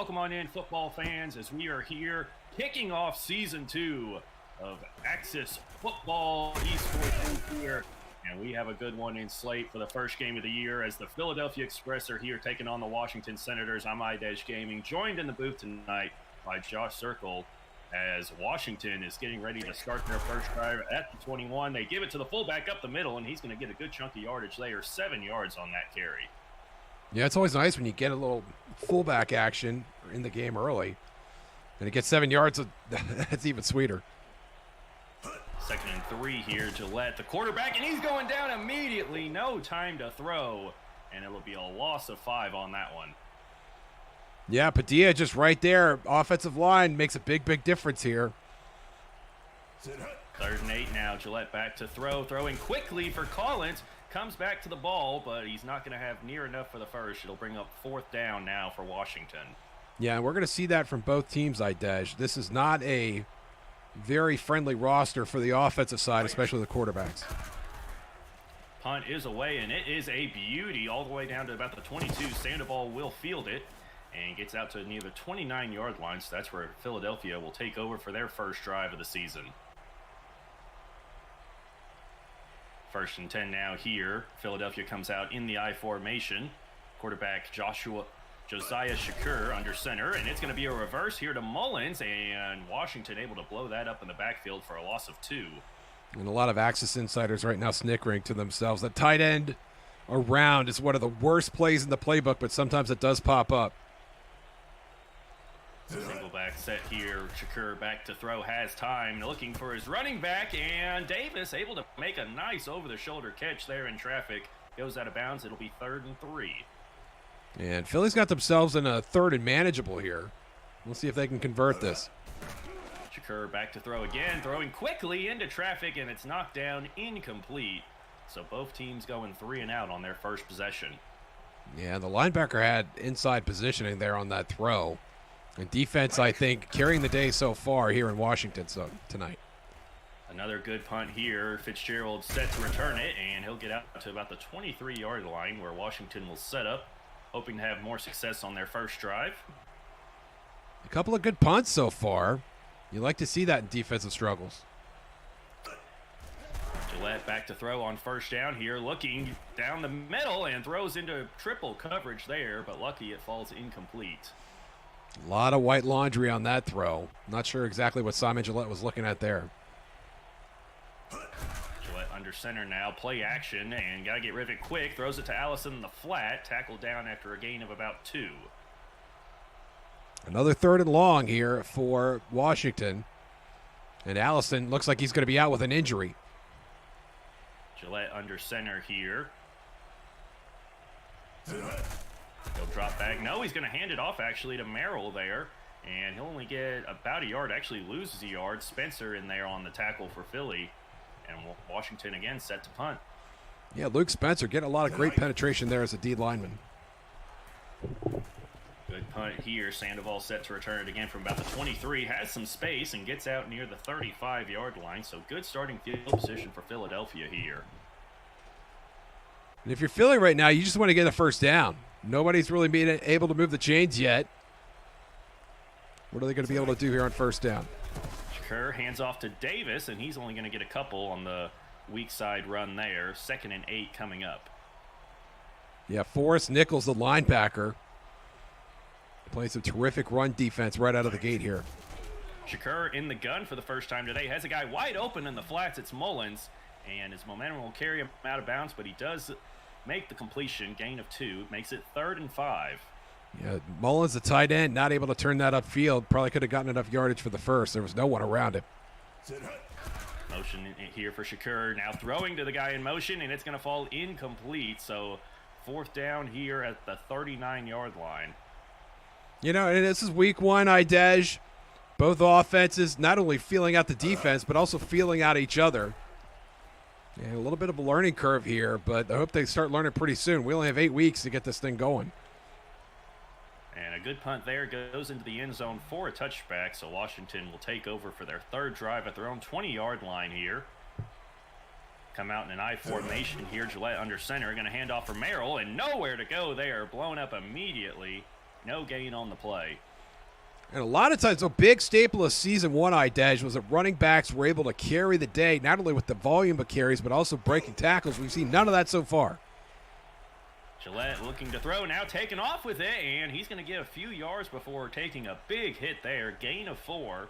Welcome on in, football fans, as we are here kicking off season 2 of Axis Football Esports here. And we have a good one in slate for the first game of the year as the Philadelphia Express are here taking on the Washington Senators. I'm iDesh Gaming, joined in the booth tonight by Josh Circle as Washington is getting ready to start their first drive at the 21. They give it to the fullback up the middle, and he's going to get a good chunk of yardage there, 7 yards on that carry. Yeah, it's always nice when you get a little fullback action in the game early. And it gets 7 yards, that's even sweeter. 2nd and 3 here, Gillette, the quarterback, and he's going down immediately. No time to throw, and it'll be a loss of 5 on that one. Yeah, Padilla just right there. Offensive line makes a big difference here. 3rd and 8 now, Gillette back to throw, throwing quickly for Collins. Comes back to the ball, but he's not going to have near enough for the first. It'll bring up 4th down now for Washington. Yeah, and we're going to see that from both teams, iDesh. This is not a very friendly roster for the offensive side, especially the quarterbacks. Punt is away, and it is a beauty all the way down to about the 22. Sandoval will field it and gets out to near the 29-yard line, so that's where Philadelphia will take over for their first drive of the season. 1st and 10 now here. Philadelphia comes out in the I formation. Quarterback Josiah Shakur under center, and it's going to be a reverse here to Mullins, and Washington able to blow that up in the backfield for a loss of 2. And a lot of Axis insiders right now snickering to themselves. The tight end around is one of the worst plays in the playbook, but sometimes it does pop up. Single back set here. Shakur back to throw, has time, looking for his running back, and Davis able to make a nice over-the-shoulder catch there in traffic. Goes out of bounds. It'll be 3rd and 3. And Philly's got themselves in a 3rd and manageable here. We'll see if they can convert this. Shakur back to throw again, throwing quickly into traffic, and it's knocked down, incomplete. So both teams going 3 and out on their first possession. Yeah, the linebacker had inside positioning there on that throw. And defense, I think, carrying the day so far here in Washington tonight. Another good punt here. Fitzgerald set to return it, and he'll get out to about the 23-yard line where Washington will set up, hoping to have more success on their first drive. A couple of good punts so far. You like to see that in defensive struggles. Gillette back to throw on 1st down here, looking down the middle and throws into triple coverage there, but lucky it falls incomplete. A lot of white laundry on that throw. Not sure exactly what Simon Gillette was looking at there. Gillette under center now, play action, and got to get rid of it quick. Throws it to Allison in the flat, tackled down after a gain of about 2. Another 3rd and long here for Washington. And Allison looks like he's going to be out with an injury. Gillette under center here. He'll drop back. No, he's going to hand it off actually to Merrill there. And he'll only get about a yard, actually loses a yard. Spencer in there on the tackle for Philly. And Washington again set to punt. Yeah, Luke Spencer getting a lot of great penetration there as a D lineman. Good punt here. Sandoval set to return it again from about the 23. Has some space and gets out near the 35-yard line. So good starting field position for Philadelphia here. And if you're Philly right now, you just want to get a 1st down. Nobody's really been able to move the chains yet. What are they going to be able to do here on 1st down? Shakur hands off to Davis, and he's only going to get a couple on the weak side run there. 2nd and 8 coming up. Yeah, Forrest Nichols, the linebacker, playing some terrific run defense right out of the gate here. Shakur in the gun for the first time today. Has a guy wide open in the flats. It's Mullins, and his momentum will carry him out of bounds, but he does make the completion, gain of 2, makes it 3rd and 5. Yeah, Mullins, the tight end, not able to turn that upfield. Probably could have gotten enough yardage for the first. There was no one around him. Motion here for Shakur. Now throwing to the guy in motion, and it's going to fall incomplete. So 4th down here at the 39-yard line. You know, and this is week 1, iDesh. Both offenses not only feeling out the defense, but also feeling out each other. Yeah, a little bit of a learning curve here, but I hope they start learning pretty soon. We only have 8 weeks to get this thing going. And a good punt there goes into the end zone for a touchback, so Washington will take over for their 3rd drive at their own 20-yard line here. Come out in an I formation here. Gillette under center, going to hand off for Merrill, and nowhere to go there. Blown up immediately. No gain on the play. And a lot of times, a big staple of season one, Idej, was that running backs were able to carry the day, not only with the volume of carries, but also breaking tackles. We've seen none of that so far. Gillette looking to throw, now taking off with it, and he's going to get a few yards before taking a big hit there. Gain of 4,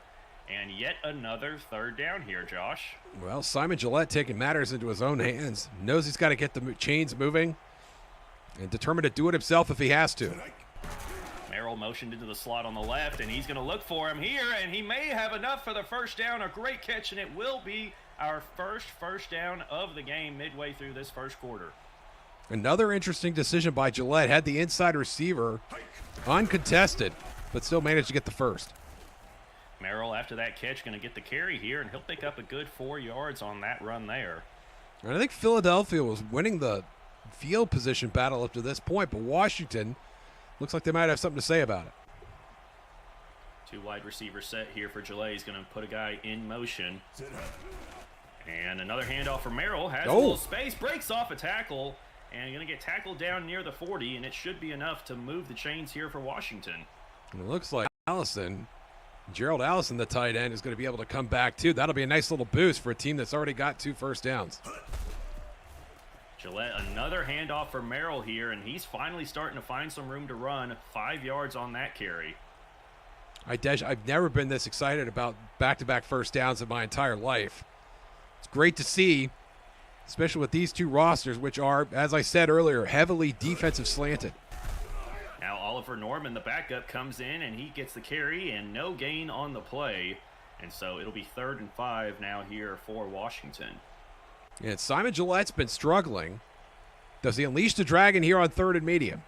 and yet another third down here, Josh. Well, Simon Gillette taking matters into his own hands. Knows he's got to get the chains moving and determined to do it himself if he has to. Merrill motioned into the slot on the left, and he's going to look for him here, and he may have enough for the first down. A great catch, and it will be our first down of the game midway through this first quarter. Another interesting decision by Gillette. Had the inside receiver uncontested, but still managed to get the first. Merrill, after that catch, going to get the carry here, and he'll pick up a good 4 yards on that run there. And I think Philadelphia was winning the field position battle up to this point, but Washington looks like they might have something to say about it. 2 wide receiver set here for Gillette. He's going to put a guy in motion. And another handoff for Merrill. Has a little space, breaks off a tackle, and going to get tackled down near the 40, and it should be enough to move the chains here for Washington. And it looks like Gerald Allison, the tight end, is going to be able to come back too. That'll be a nice little boost for a team that's already got 2 first downs. Gillette, another handoff for Merrill here, and he's finally starting to find some room to run. 5 yards on that carry. I've never been this excited about back-to-back first downs in my entire life. It's great to see, especially with these 2 rosters, which are, as I said earlier, heavily defensive slanted. Now Oliver Norman, the backup, comes in, and he gets the carry, and no gain on the play. And so it'll be 3rd and 5 now here for Washington. And Simon Gillette's been struggling. Does he unleash the dragon here on 3rd and medium?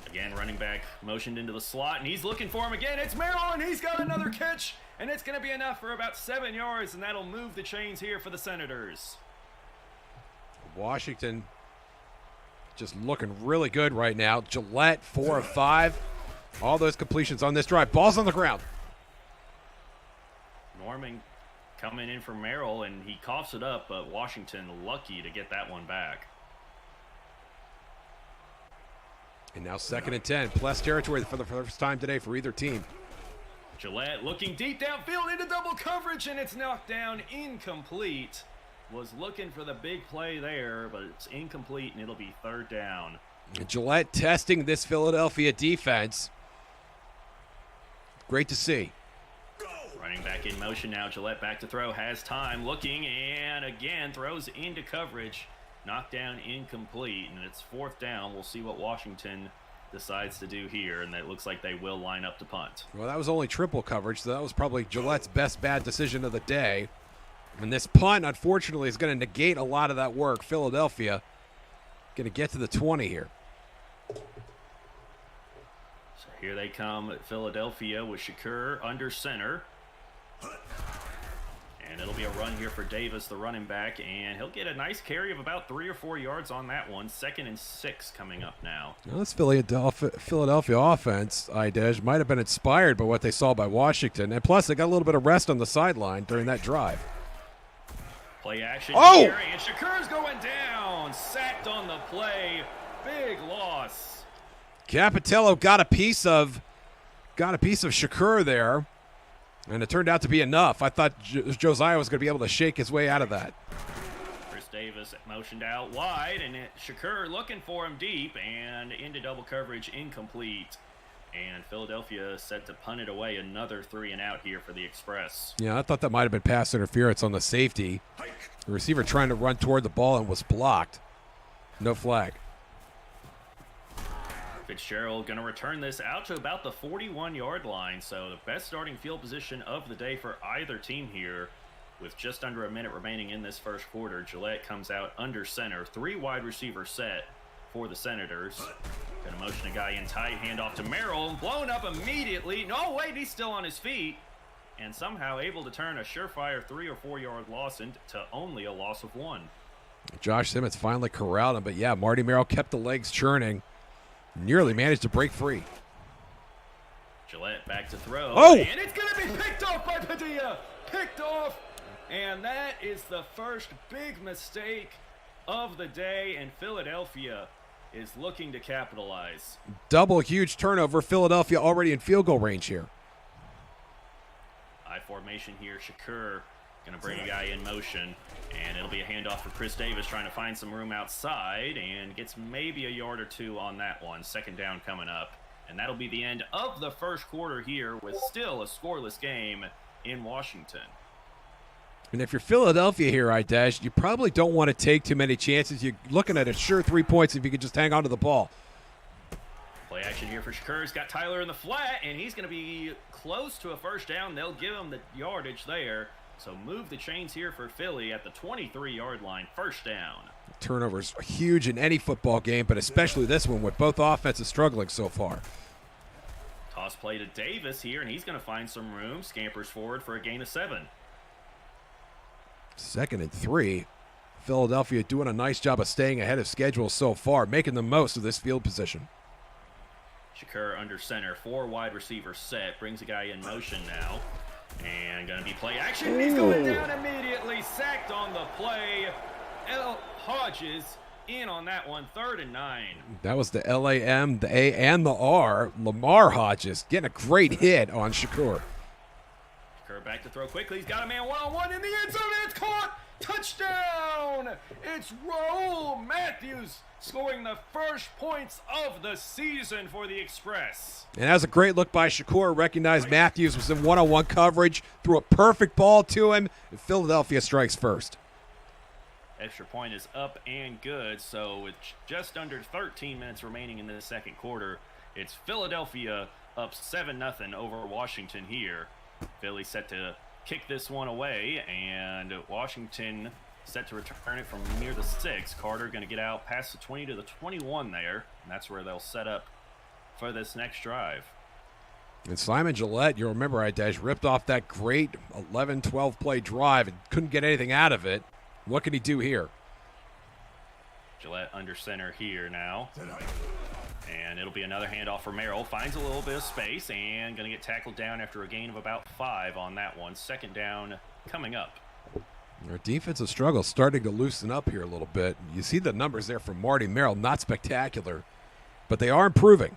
Again, running back motioned into the slot, and he's looking for him again. It's Merrill, and he's got another catch, and it's going to be enough for about 7 yards, and that'll move the chains here for the Senators. Washington just looking really good right now. Gillette, 4 of 5. All those completions on this drive. Ball's on the ground. Norman coming in for Merrill, and he coughs it up, but Washington lucky to get that one back. And now 2nd and 10. Plus territory for the first time today for either team. Gillette looking deep downfield into double coverage, and it's knocked down, incomplete. Was looking for the big play there, but it's incomplete, and it'll be 3rd down. And Gillette testing this Philadelphia defense. Great to see. Running back in motion now. Gillette back to throw. Has time. Looking, and again throws into coverage. Knocked down, incomplete, and it's 4th down. We'll see what Washington decides to do here, and it looks like they will line up to punt. Well, that was only triple coverage, so that was probably Gillette's best bad decision of the day. And this punt, unfortunately, is going to negate a lot of that work. Philadelphia going to get to the 20 here. So here they come at Philadelphia with Shakur under center. And it'll be a run here for Davis, the running back, and he'll get a nice carry of about 3 or 4 yards on that one. 2nd and 6 coming up now. Now this Philadelphia offense, Idej, might have been inspired by what they saw by Washington, and plus they got a little bit of rest on the sideline during that drive. Play action here, and Shakur's going down. Sacked on the play. Big loss. Capitello got a piece of Shakur there, and it turned out to be enough. I thought Josiah was going to be able to shake his way out of that. Chris Davis motioned out wide, and Shakur looking for him deep, and into double coverage, incomplete. And Philadelphia set to punt it away. Another 3 and out here for the Express. Yeah, I thought that might have been pass interference on the safety. The receiver trying to run toward the ball and was blocked. No flag. Fitzgerald going to return this out to about the 41-yard line. So the best starting field position of the day for either team here. With just under a minute remaining in this first quarter, Gillette comes out under center. 3 wide receiver set for the Senators. Going to motion a guy in tight, handoff to Merrill, blown up immediately. No, wait, he's still on his feet. And somehow able to turn a surefire 3 or 4 yard loss into only a loss of 1. Josh Simmons finally corralled him, but yeah, Marty Merrill kept the legs churning. Nearly managed to break free. Gillette back to throw. Oh! And it's going to be picked off by Padilla. Picked off. And that is the first big mistake of the day, and Philadelphia is looking to capitalize. Double huge turnover. Philadelphia already in field goal range here. I formation here. Shakur going to bring a guy in motion, and it'll be a handoff for Chris Davis trying to find some room outside, and gets maybe a yard or two on that one. Second down coming up, and that'll be the end of the first quarter here with still a scoreless game in Washington. And if you're Philadelphia here, Idash, you probably don't want to take too many chances. You're looking at a sure 3 points if you could just hang on to the ball. Play action here for Shakur. He's got Tyler in the flat, and he's going to be close to a first down. They'll give him the yardage there. So move the chains here for Philly at the 23-yard line. First down. Turnovers are huge in any football game, but especially this one with both offenses struggling so far. Toss play to Davis here, and he's going to find some room. Scampers forward for a gain of 7. 2nd and 3. Philadelphia doing a nice job of staying ahead of schedule so far, making the most of this field position. Shakur under center, 4 wide receivers set, brings a guy in motion now, and going to be play action. He's going down immediately, sacked on the play. L. Hodges in on that one, 3rd and 9. That was the L-A-M, the A, and the R. Lamar Hodges getting a great hit on Shakur. Shakur back to throw quickly. He's got a man one-on-one in the end zone. It's caught. Touchdown! It's Raul Matthews scoring the first points of the season for the Express. And that was a great look by Shakur. Recognized Matthews was in one-on-one coverage, threw a perfect ball to him, and Philadelphia strikes first. Extra point is up and good, so with just under 13 minutes remaining in the second quarter, it's Philadelphia up 7-0 over Washington here. Philly set to kick this one away, and Washington set to return it from near the 6. Carter going to get out past the 20 to the 21 there, and that's where they'll set up for this next drive. And Simon Gillette, you'll remember, Idash ripped off that great 11-12 play drive and couldn't get anything out of it. What can he do here? Gillette under center here now. And it'll be another handoff for Merrill. Finds a little bit of space and going to get tackled down after a gain of about 5 on that one. Second down coming up. Our defensive struggle starting to loosen up here a little bit. You see the numbers there from Marty Merrill, not spectacular, but they are improving.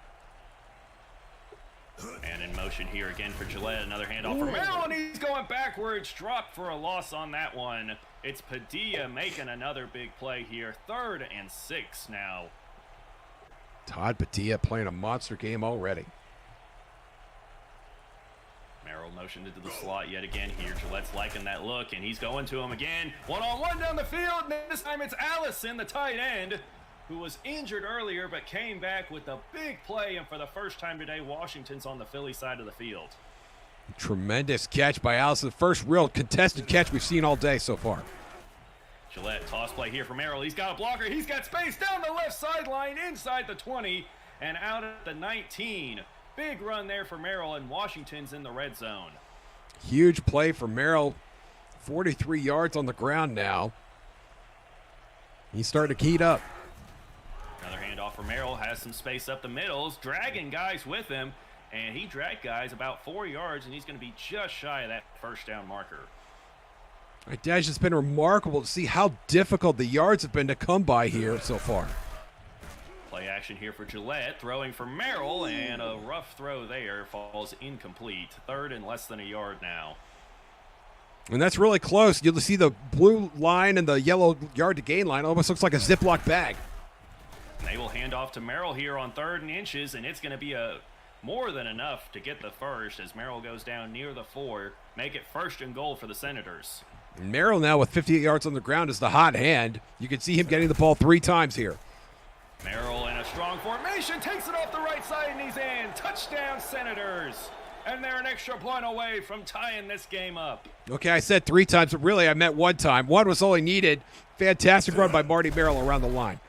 And in motion here again for Gillette. Another handoff for Merrill, and he's going backwards. Dropped for a loss on that one. It's Padilla making another big play here. 3rd and 6 now. Todd Padilla playing a monster game already. Merrill motioned into the slot yet again here. Gillette's liking that look, and he's going to him again. One-on-one down the field, and this time it's Allison, the tight end, who was injured earlier but came back with a big play, and for the first time today, Washington's on the Philly side of the field. Tremendous catch by Allison. First real contested catch we've seen all day so far. Gillette, toss play here for Merrill. He's got a blocker. He's got space down the left sideline, inside the 20, and out at the 19. Big run there for Merrill, and Washington's in the red zone. Huge play for Merrill. 43 yards on the ground now. He's starting to heat up. Another handoff for Merrill. Has some space up the middle. Dragging guys with him, and he dragged guys about 4 yards, and he's going to be just shy of that first down marker. Dash, it's been remarkable to see how difficult the yards have been to come by here so far. Play action here for Gillette, throwing for Merrill, and a rough throw there falls incomplete. 3rd and less than a yard now. And that's really close. You'll see the blue line and the yellow yard to gain line. Almost looks like a Ziploc bag. And they will hand off to Merrill here on 3rd and inches, and it's going to be more than enough to get the first as Merrill goes down near the 4. Make it 1st and goal for the Senators. And Merrill now with 58 yards on the ground is the hot hand. You can see him getting the ball 3 times here. Merrill in a strong formation, takes it off the right side, and he's in. Touchdown, Senators. And they're an extra point away from tying this game up. Okay, I said 3 times, but really I meant 1 time. 1 was all he needed. Fantastic run by Marty Merrill around the line.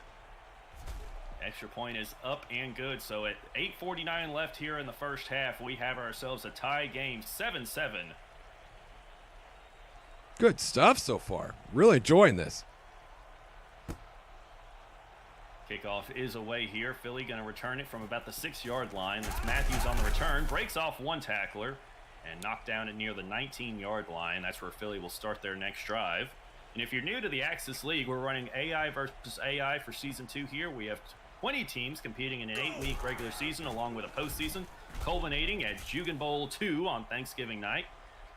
Extra point is up and good. So at 8:49 left here in the first half, we have ourselves a tie game, 7-7. Good stuff so far. Really enjoying this. Kickoff is away here. Philly going to return it from about the 6-yard line. That's Matthews on the return. Breaks off 1 tackler and knocked down at near the 19-yard line. That's where Philly will start their next drive. And if you're new to the Axis League, we're running AI versus AI for Season 2 here. We have 20 teams competing in an 8-week regular season along with a postseason, culminating at Jugan Bowl 2 on Thanksgiving night,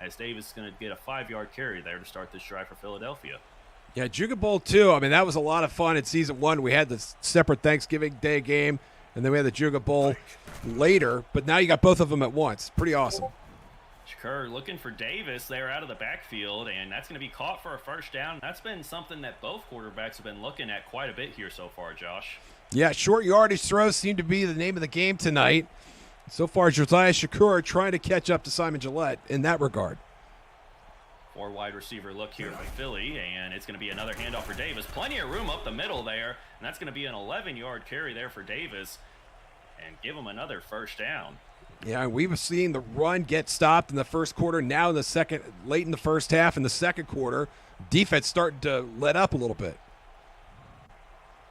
as Davis is going to get a 5-yard carry there to start this drive for Philadelphia. Yeah, Jugan Bowl 2, I mean, that was a lot of fun in Season 1. We had the separate Thanksgiving Day game, and then we had the Jugan Bowl later, but now you got both of them at once. Pretty awesome. Shakur looking for Davis there out of the backfield, and that's going to be caught for a first down. That's been something that both quarterbacks have been looking at quite a bit here so far, Josh. Yeah, short yardage throws seem to be the name of the game tonight. So far, Josiah Shakur trying to catch up to Simon Gillette in that regard. 4 wide receiver look here for Philly, and it's going to be another handoff for Davis. Plenty of room up the middle there, and that's going to be an 11-yard carry there for Davis, and give him another first down. Yeah, we've seen the run get stopped in the first quarter. Now in the second, late in the first half, in the second quarter, defense starting to let up a little bit.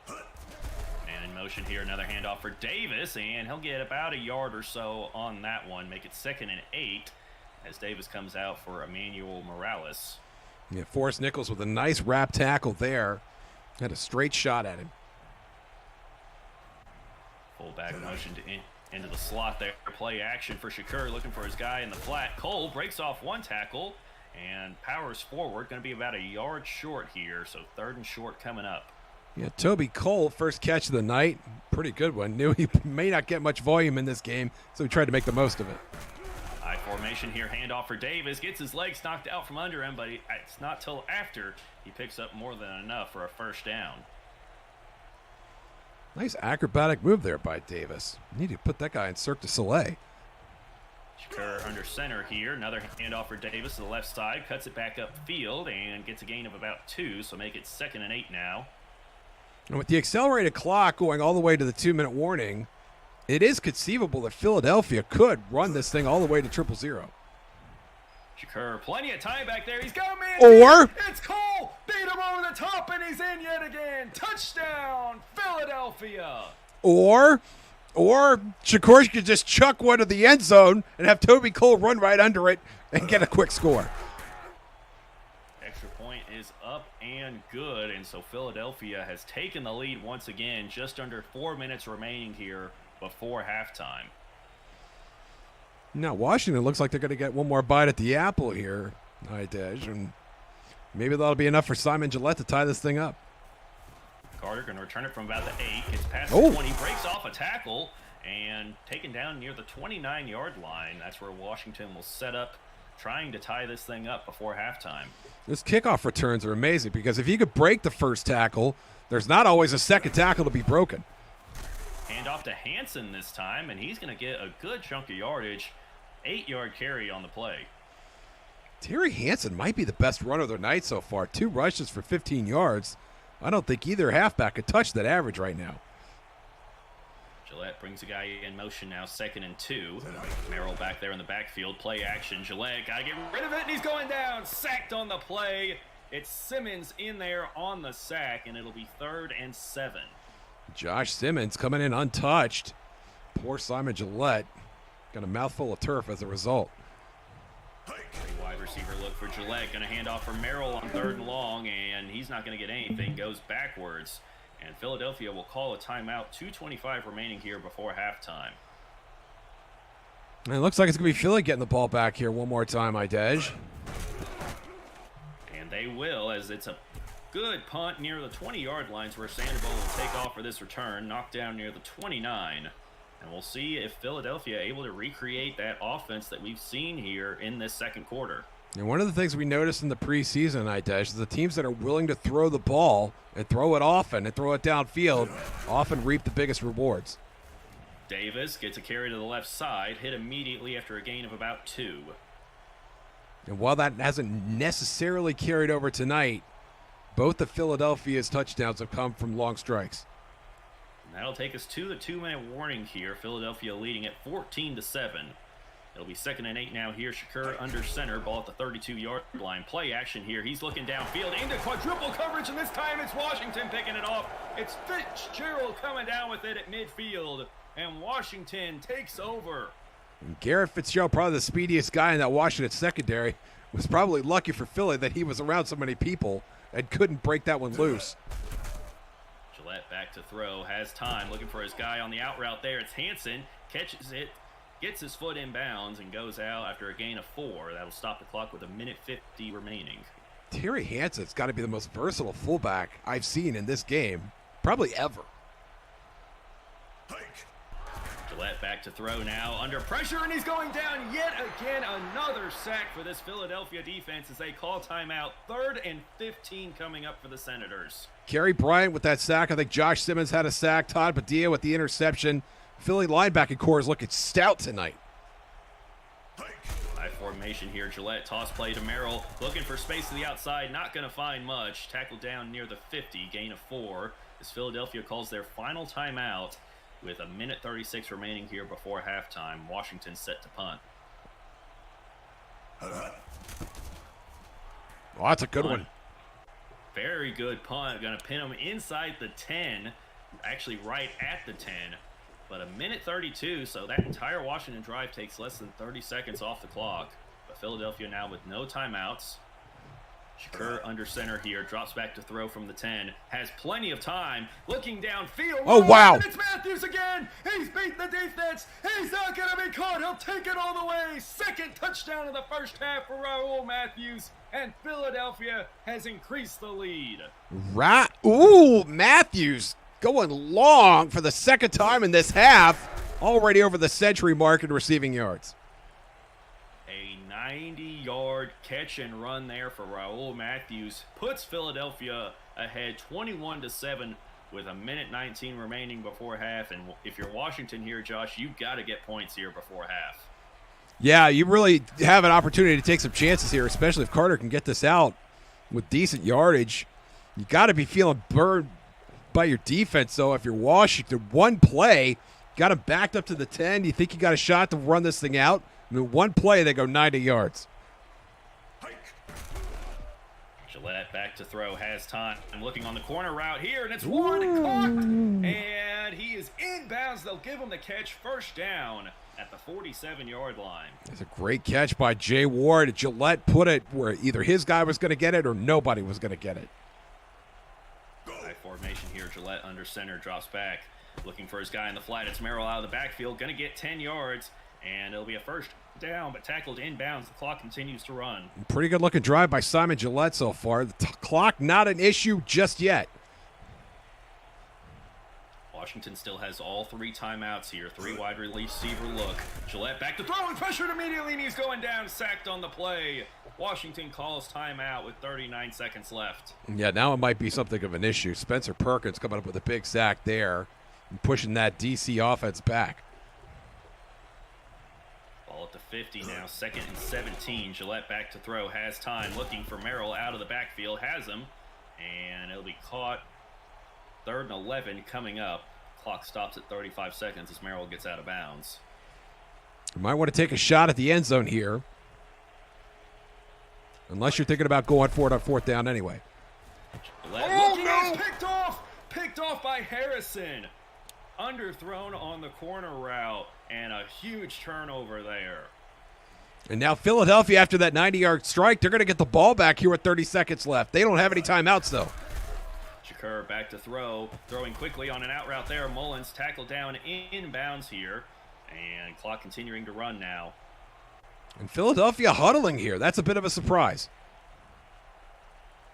And in motion here, another handoff for Davis, and he'll get about a yard or so on that one, make it 2nd and 8. As Davis comes out for Emmanuel Morales. Yeah, Forrest Nichols with a nice wrap tackle there. Had a straight shot at him. Fullback motion into the slot there. Play action for Shakur, looking for his guy in the flat. Cole breaks off one tackle and powers forward. Going to be about a yard short here, so 3rd and short coming up. Yeah, Toby Cole, first catch of the night. Pretty good one. Knew he may not get much volume in this game, so he tried to make the most of it. High formation here, handoff for Davis. Gets his legs knocked out from under him, but it's not till after he picks up more than enough for a first down. Nice acrobatic move there by Davis. Need to put that guy in Cirque du Soleil. Shakur under center here. Another handoff for Davis to the left side. Cuts it back up field and gets a gain of about 2, so make it 2nd and 8 now. And with the accelerated clock going all the way to the 2-minute warning, it is conceivable that Philadelphia could run this thing all the way to 0-0. Shakur, plenty of time back there. He's got a man. Or it's Cole. Beat him over the top, and he's in yet again. Touchdown, Philadelphia. Or Shakur could just chuck one to the end zone and have Toby Cole run right under it and get a quick score. Extra point is up and good, and so Philadelphia has taken the lead once again. Just under 4 minutes remaining here before halftime. Now, Washington looks like they're going to get one more bite at the apple here, Idej, and maybe that'll be enough for Simon Gillette to tie this thing up. Carter going to return it from about the 8, gets past the 20, breaks off a tackle, and taken down near the 29-yard line. That's where Washington will set up, trying to tie this thing up before halftime. This kickoff returns are amazing because if you could break the first tackle, there's not always a second tackle to be broken. Hand off to Hansen this time, and he's going to get a good chunk of yardage. 8-yard carry on the play. Terry Hansen might be the best runner of the night so far. 2 rushes for 15 yards. I don't think either halfback could touch that average right now. Gillette brings a guy in motion now, 2nd and 2. Merrill back there in the backfield. Play action. Gillette got to get rid of it, and he's going down. Sacked on the play. It's Simmons in there on the sack, and it'll be 3rd and 7. Josh Simmons coming in untouched. Poor Simon Gillette. Got a mouthful of turf as a result. Wide receiver look for Gillette. Going to hand off for Merrill on 3rd and long, and he's not going to get anything. Goes backwards. And Philadelphia will call a timeout. 2:25 remaining here before halftime. And it looks like it's going to be Philly getting the ball back here one more time, Idej. And they will, as it's a good punt near the 20-yard lines where Sandoval will take off for this return. Knocked down near the 29. And we'll see if Philadelphia able to recreate that offense that we've seen here in this second quarter. And one of the things we noticed in the preseason, Idej, is the teams that are willing to throw the ball and throw it often and throw it downfield often reap the biggest rewards. Davis gets a carry to the left side, hit immediately after a gain of about 2. And while that hasn't necessarily carried over tonight, both of Philadelphia's touchdowns have come from long strikes. And that'll take us to the 2-minute warning here. Philadelphia leading at 14-7. It'll be 2nd and 8 now here. Shakur under center, ball at the 32-yard line. Play action here. He's looking downfield into quadruple coverage, and this time it's Washington picking it off. It's Fitzgerald coming down with it at midfield, and Washington takes over. And Garrett Fitzgerald, probably the speediest guy in that Washington secondary, was probably lucky for Philly that he was around so many people and couldn't break that one loose. Gillette back to throw, has time, looking for his guy on the out route there. It's Hansen, catches it, gets his foot in bounds, and goes out after a gain of 4. That'll stop the clock with 1:50 remaining. Terry Hansen's got to be the most versatile fullback I've seen in this game, probably ever. Gillette back to throw now, under pressure, and he's going down yet again. Another sack for this Philadelphia defense as they call timeout. 3rd and 15 coming up for the Senators. Kerry Bryant with that sack. I think Josh Simmons had a sack. Todd Padilla with the interception. Philly linebacking core is looking stout tonight. High formation here. Gillette toss play to Merrill, looking for space to the outside, not going to find much. Tackled down near the 50, gain of 4. As Philadelphia calls their final timeout with 1:36 remaining here before halftime. Washington set to punt. Oh, that's a good one. Very good punt. Going to pin him inside the 10, actually right at the 10. But 1:32, so that entire Washington drive takes less than 30 seconds off the clock. But Philadelphia now with no timeouts. Shakur under center here, drops back to throw from the 10, has plenty of time, looking downfield. Oh, wow. It's Matthews again. He's beat the defense. He's not going to be caught. He'll take it all the way. 2nd touchdown of the first half for Raul Matthews, and Philadelphia has increased the lead. Ooh, Matthews going long for the 2nd time in this half, already over the century mark in receiving yards. A 90-yard catch and run there for Raul Matthews puts Philadelphia ahead 21-7 with 1:19 remaining before half. And if you're Washington here, Josh, you've got to get points here before half. Yeah, you really have an opportunity to take some chances here, especially if Carter can get this out with decent yardage. You got to be feeling burned by your defense, though. If you're Washington, one play, got him backed up to the 10. You think you got a shot to run this thing out? I mean, one play, they go 90 yards. Gillette back to throw, has time. I'm looking on the corner route here, and it's Ward caught, and he is inbounds. They'll give him the catch, 1st down at the 47-yard line. It's a great catch by Jay Ward. Gillette put it where either his guy was going to get it or nobody was going to get it. High formation here. Gillette under center, drops back, looking for his guy in the flat. It's Merrill out of the backfield, going to get 10 yards, and it'll be a 1st down, but tackled inbounds. The clock continues to run. Pretty good looking drive by Simon Gillette so far. The clock not an issue just yet. Washington still has all 3 timeouts here. 3 wide receiver look. Gillette back to throw and pressured immediately, and he's going down, sacked on the play. Washington calls timeout with 39 seconds left. Yeah, now it might be something of an issue. Spencer Perkins coming up with a big sack there and pushing that DC offense back. Ball at the 50 now, 2nd and 17. Gillette back to throw, has time, looking for Merrill out of the backfield, has him, and it'll be caught. 3rd and 11 coming up. Clock stops at 35 seconds as Merrill gets out of bounds. You might want to take a shot at the end zone here, unless you're thinking about going for it on 4th down anyway. No! Picked off by Harrison. Underthrown on the corner route, and a huge turnover there. And now Philadelphia, after that 90-yard strike, they're going to get the ball back here with 30 seconds left. They don't have any timeouts, though. Shakur back to throw, throwing quickly on an out route there. Mullins tackled down inbounds here, and clock continuing to run now. And Philadelphia huddling here. That's a bit of a surprise.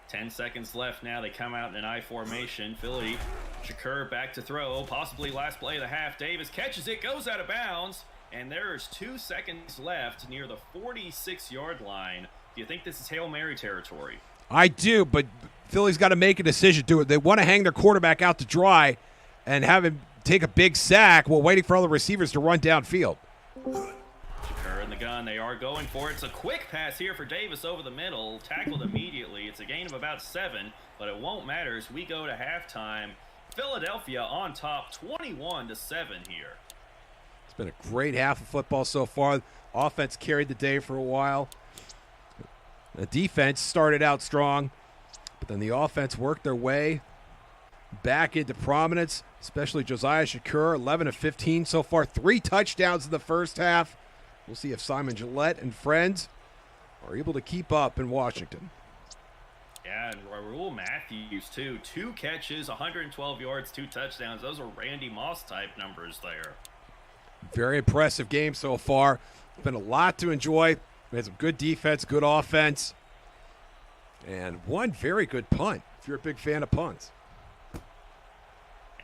10 seconds left now. They come out in an I formation. Philly, Shakur back to throw, possibly last play of the half. Davis catches it, goes out of bounds, and there's 2 seconds left near the 46-yard line. Do you think this is Hail Mary territory? I do, but Philly's got to make a decision to it. They want to hang their quarterback out to dry and have him take a big sack while waiting for all the receivers to run downfield. Shakur in the gun. They are going for it. It's a quick pass here for Davis over the middle. Tackled immediately. It's a gain of about 7, but it won't matter as we go to halftime. Philadelphia on top 21-7 here. It's been a great half of football so far. Offense carried the day for a while. The defense started out strong, but then the offense worked their way back into prominence, especially Josiah Shakur, 11 of 15 so far, 3 touchdowns in the first half. We'll see if Simon Gillette and friends are able to keep up in Washington. Yeah, and Raul Matthews, too. 2 catches, 112 yards, 2 touchdowns. Those are Randy Moss-type numbers there. Very impressive game so far. It's been a lot to enjoy. We had some good defense, good offense, and one very good punt, if you're a big fan of punts.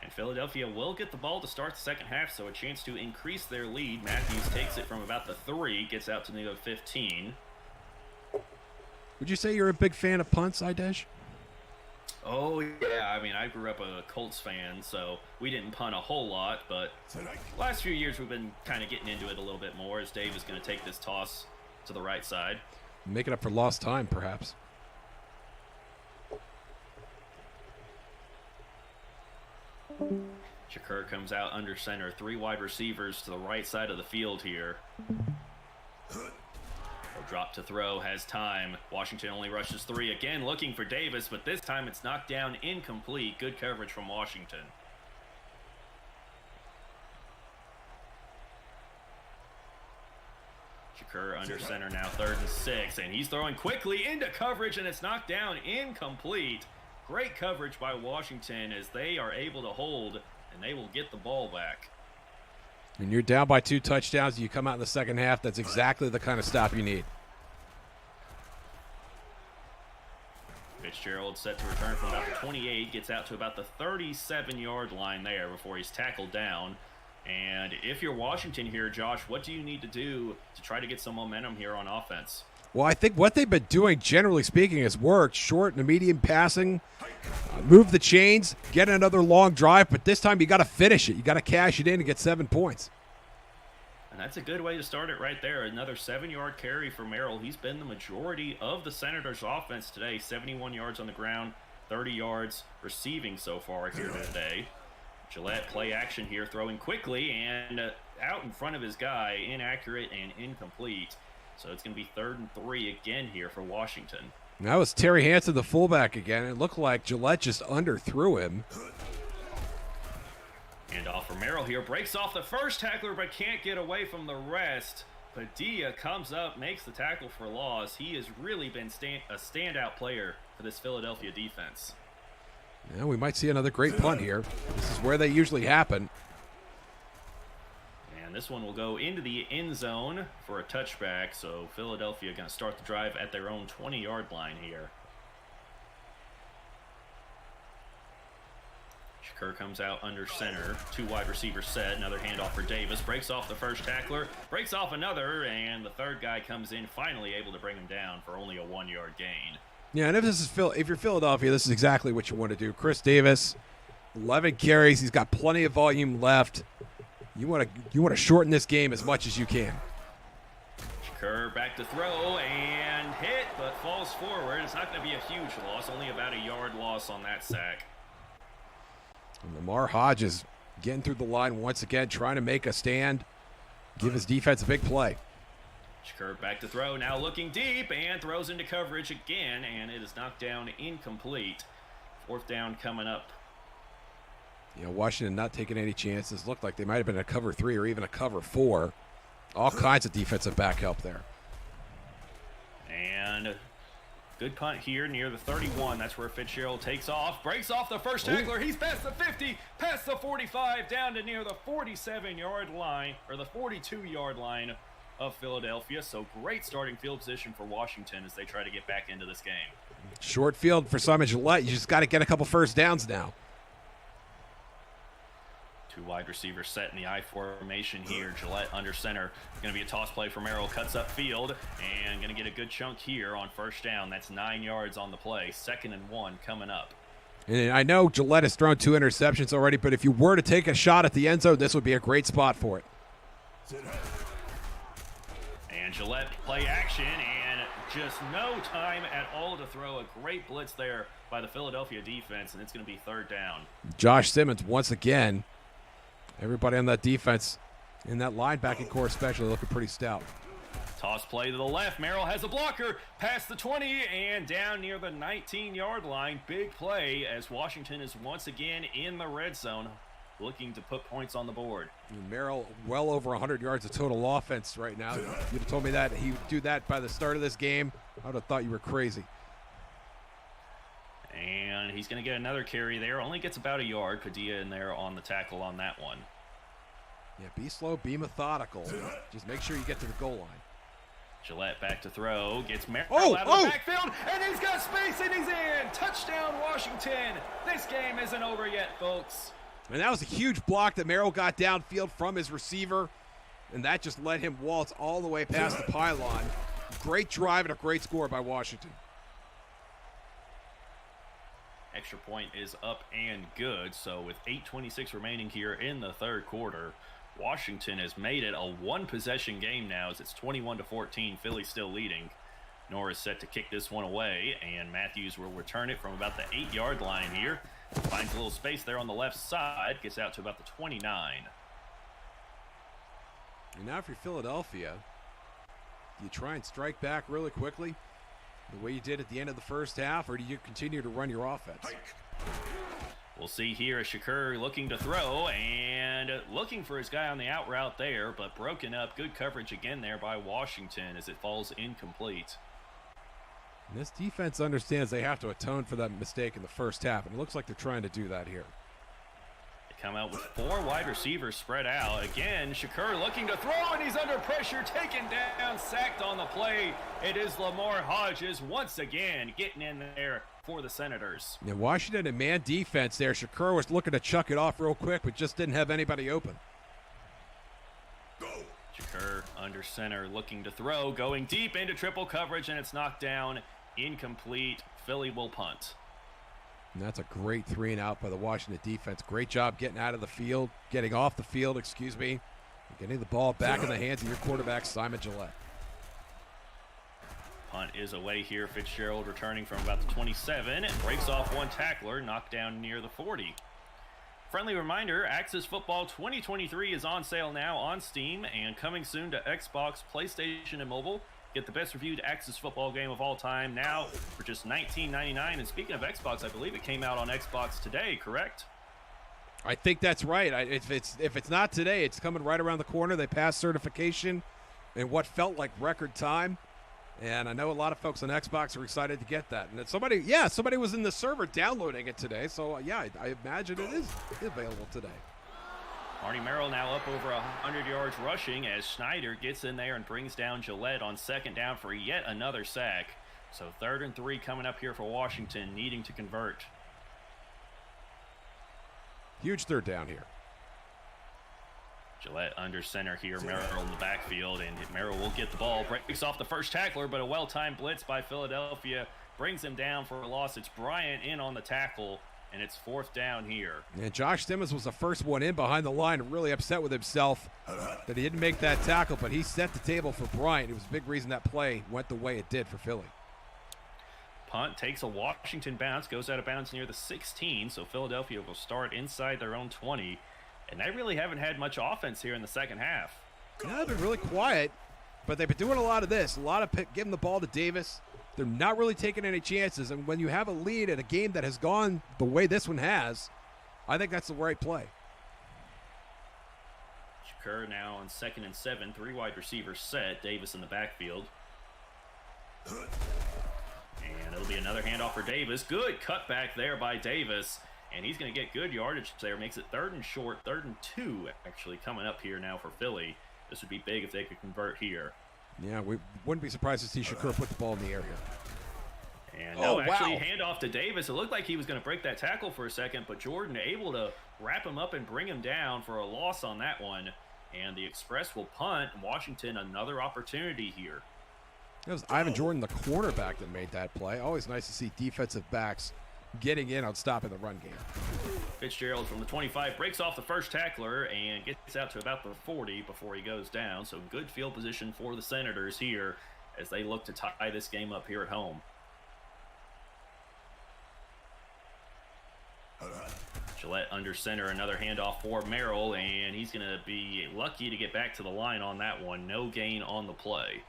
And Philadelphia will get the ball to start the second half, so a chance to increase their lead. Matthews takes it from about the 3, gets out to near the 15. Would you say you're a big fan of punts, Idesh? Oh, yeah. I mean, I grew up a Colts fan, so we didn't punt a whole lot, but last few years we've been kind of getting into it a little bit more as Dave is going to take this toss to the right side. Make it up for lost time, perhaps. Shakur comes out under center. 3 wide receivers to the right side of the field here. He'll drop to throw, has time. Washington only rushes 3 again, looking for Davis, but this time it's knocked down, incomplete. Good coverage from Washington. Shakur under center now, 3rd and 6, and he's throwing quickly into coverage, and it's knocked down, incomplete. Great coverage by Washington as they are able to hold, and they will get the ball back. When you're down by 2 touchdowns, you come out in the second half, that's exactly the kind of stop you need. Fitzgerald set to return from about the 28, gets out to about the 37-yard line there before he's tackled down. And if you're Washington here, Josh, what do you need to do to try to get some momentum here on offense? Well, I think what they've been doing, generally speaking, has worked. Short and medium passing, move the chains, get another long drive, but this time you got to finish it. You got to cash it in and get 7 points. And that's a good way to start it right there. Another 7-yard carry for Merrill. He's been the majority of the Senators' offense today. 71 yards on the ground, 30 yards receiving so far here today. Gillette play action here, throwing quickly and out in front of his guy. Inaccurate and incomplete. So it's going to be 3rd and 3 again here for Washington. That was Terry Hansen, the fullback again. It looked like Gillette just underthrew him. And off for Merrill here. Breaks off the first tackler but can't get away from the rest. Padilla comes up, makes the tackle for loss. He has really been a standout player for this Philadelphia defense. Yeah, we might see another great punt here. This is where they usually happen. And this one will go into the end zone for a touchback. So Philadelphia going to start the drive at their own 20-yard line here. Shakur comes out under center. 2 wide receivers set. Another handoff for Davis. Breaks off the first tackler. Breaks off another. And the 3rd guy comes in, finally able to bring him down for only a 1-yard gain. Yeah, and if you're Philadelphia, this is exactly what you want to do. Chris Davis, 11 carries. He's got plenty of volume left. You want to shorten this game as much as you can. Shakur back to throw and hit, but falls forward. It's not going to be a huge loss, only about a yard loss on that sack. And Lamar Hodges getting through the line once again, trying to make a stand, give his defense a big play. Shakur back to throw, now looking deep, and throws into coverage again, and it is knocked down, incomplete. 4th down coming up. You know, Washington not taking any chances. Looked like they might have been a cover 3 or even a cover 4. All kinds of defensive back help there. And good punt here near the 31. That's where Fitzgerald takes off. Breaks off the first tackler. He's past the 50, past the 45, down to near the 47-yard line, or the 42-yard line of Philadelphia. So great starting field position for Washington as they try to get back into this game. Short field for Simon Gillette. You just got to get a couple first downs now. 2 wide receivers set in the I formation here. Gillette under center. Going to be a toss play for Merrill. Cuts up field and going to get a good chunk here on 1st down. That's 9 yards on the play. 2nd and 1 coming up. And I know Gillette has thrown 2 interceptions already, but if you were to take a shot at the end zone, this would be a great spot for it. And Gillette play action, and just no time at all to throw. A great blitz there by the Philadelphia defense, and it's going to be 3rd down. Josh Simmons once again. Everybody on that defense, in that linebacking core especially, looking pretty stout. Toss play to the left. Merrill has a blocker. Past the 20 and down near the 19-yard line. Big play as Washington is once again in the red zone, looking to put points on the board. Merrill well over 100 yards of total offense right now. You'd have told me that he would do that by the start of this game, I would have thought you were crazy. And he's going to get another carry there. Only gets about a yard. Padilla in there on the tackle on that one. Yeah, be slow, be methodical. Just make sure you get to the goal line. Gillette back to throw. Gets Merrill out of the backfield. And he's got space and he's in. Touchdown, Washington. This game isn't over yet, folks. And that was a huge block that Merrill got downfield from his receiver. And that just let him waltz all the way past the pylon. Great drive and a great score by Washington. Extra point is up and good. So with 8:26 remaining here in the third quarter, Washington has made it a one-possession game now as it's 21-14. Philly still leading. Norris set to kick this one away, and Matthews will return it from about the 8-yard line here. Finds a little space there on the left side. Gets out to about the 29. And now for Philadelphia, do you try and strike back really quickly the way you did at the end of the first half, or do you continue to run your offense? We'll see here as Shakur looking to throw and looking for his guy on the out route there, but broken up. Good coverage again there by Washington as it falls incomplete. And this defense understands they have to atone for that mistake in the first half, and it looks like they're trying to do that here. Come out with 4 wide receivers spread out. Again, Shakur looking to throw, and he's under pressure, taken down, sacked on the play. It is Lamar Hodges once again getting in there for the Senators. Yeah, Washington and man defense there. Shakur was looking to chuck it off real quick, but just didn't have anybody open. Shakur under center looking to throw, going deep into triple coverage, and it's knocked down, incomplete. Philly will punt. And that's a great 3-and-out by the Washington defense. Great job getting out of the field, getting off the field, getting the ball back in the hands of your quarterback, Simon Gillette. Punt is away here. Fitzgerald returning from about the 27. It breaks off one tackler, knocked down near the 40. Friendly reminder, Axis Football 2023 is on sale now on Steam and coming soon to Xbox, PlayStation, and mobile. Get the best reviewed Axis Football game of all time now for just $19.99. And speaking of Xbox, I believe it came out on Xbox today, correct? I think that's right. If it's not today, it's coming right around the corner. They passed certification in what felt like record time. And I know a lot of folks on Xbox are excited to get that. And somebody was in the server downloading it today. So, yeah, I imagine it is available today. Marty Merrill now up over 100 yards rushing as Schneider gets in there and brings down Gillette on second down for yet another sack. So 3rd and 3 coming up here for Washington, needing to convert. Huge third down here. Gillette under center here, Merrill in the backfield, and Merrill will get the ball. Breaks off the first tackler, but a well-timed blitz by Philadelphia brings him down for a loss. It's Bryant in on the tackle, and it's 4th down here. And Josh Simmons was the first one in behind the line, really upset with himself that he didn't make that tackle, but he set the table for Bryant. It was a big reason that play went the way it did for Philly. Punt takes a Washington bounce, goes out of bounds near the 16, so Philadelphia will start inside their own 20. And they really haven't had much offense here in the second half. Yeah, they've been really quiet, but they've been doing a lot of this. A lot of giving the ball to Davis. They're not really taking any chances. And when you have a lead in a game that has gone the way this one has, I think that's the right play. Shakur now on 2nd and 7. 3 wide receivers set. Davis in the backfield. And it'll be another handoff for Davis. Good cutback there by Davis. And he's going to get good yardage there. Makes it 3rd and short, 3rd and 2 actually coming up here now for Philly. This would be big if they could convert here. Yeah, we wouldn't be surprised to see Shakur put the ball in the air here. And actually handoff to Davis. It looked like he was going to break that tackle for a second, but Jordan able to wrap him up and bring him down for a loss on that one. And the Express will punt. Washington another opportunity here. It was Ivan Jordan, the cornerback, that made that play. Always nice to see defensive backs getting in on stopping the run game. Fitzgerald from the 25 breaks off the first tackler and gets out to about the 40 before he goes down. So good field position for the Senators here as they look to tie this game up here at home. Gillette under center, another handoff for Merrill, and he's going to be lucky to get back to the line on that one. No gain on the play.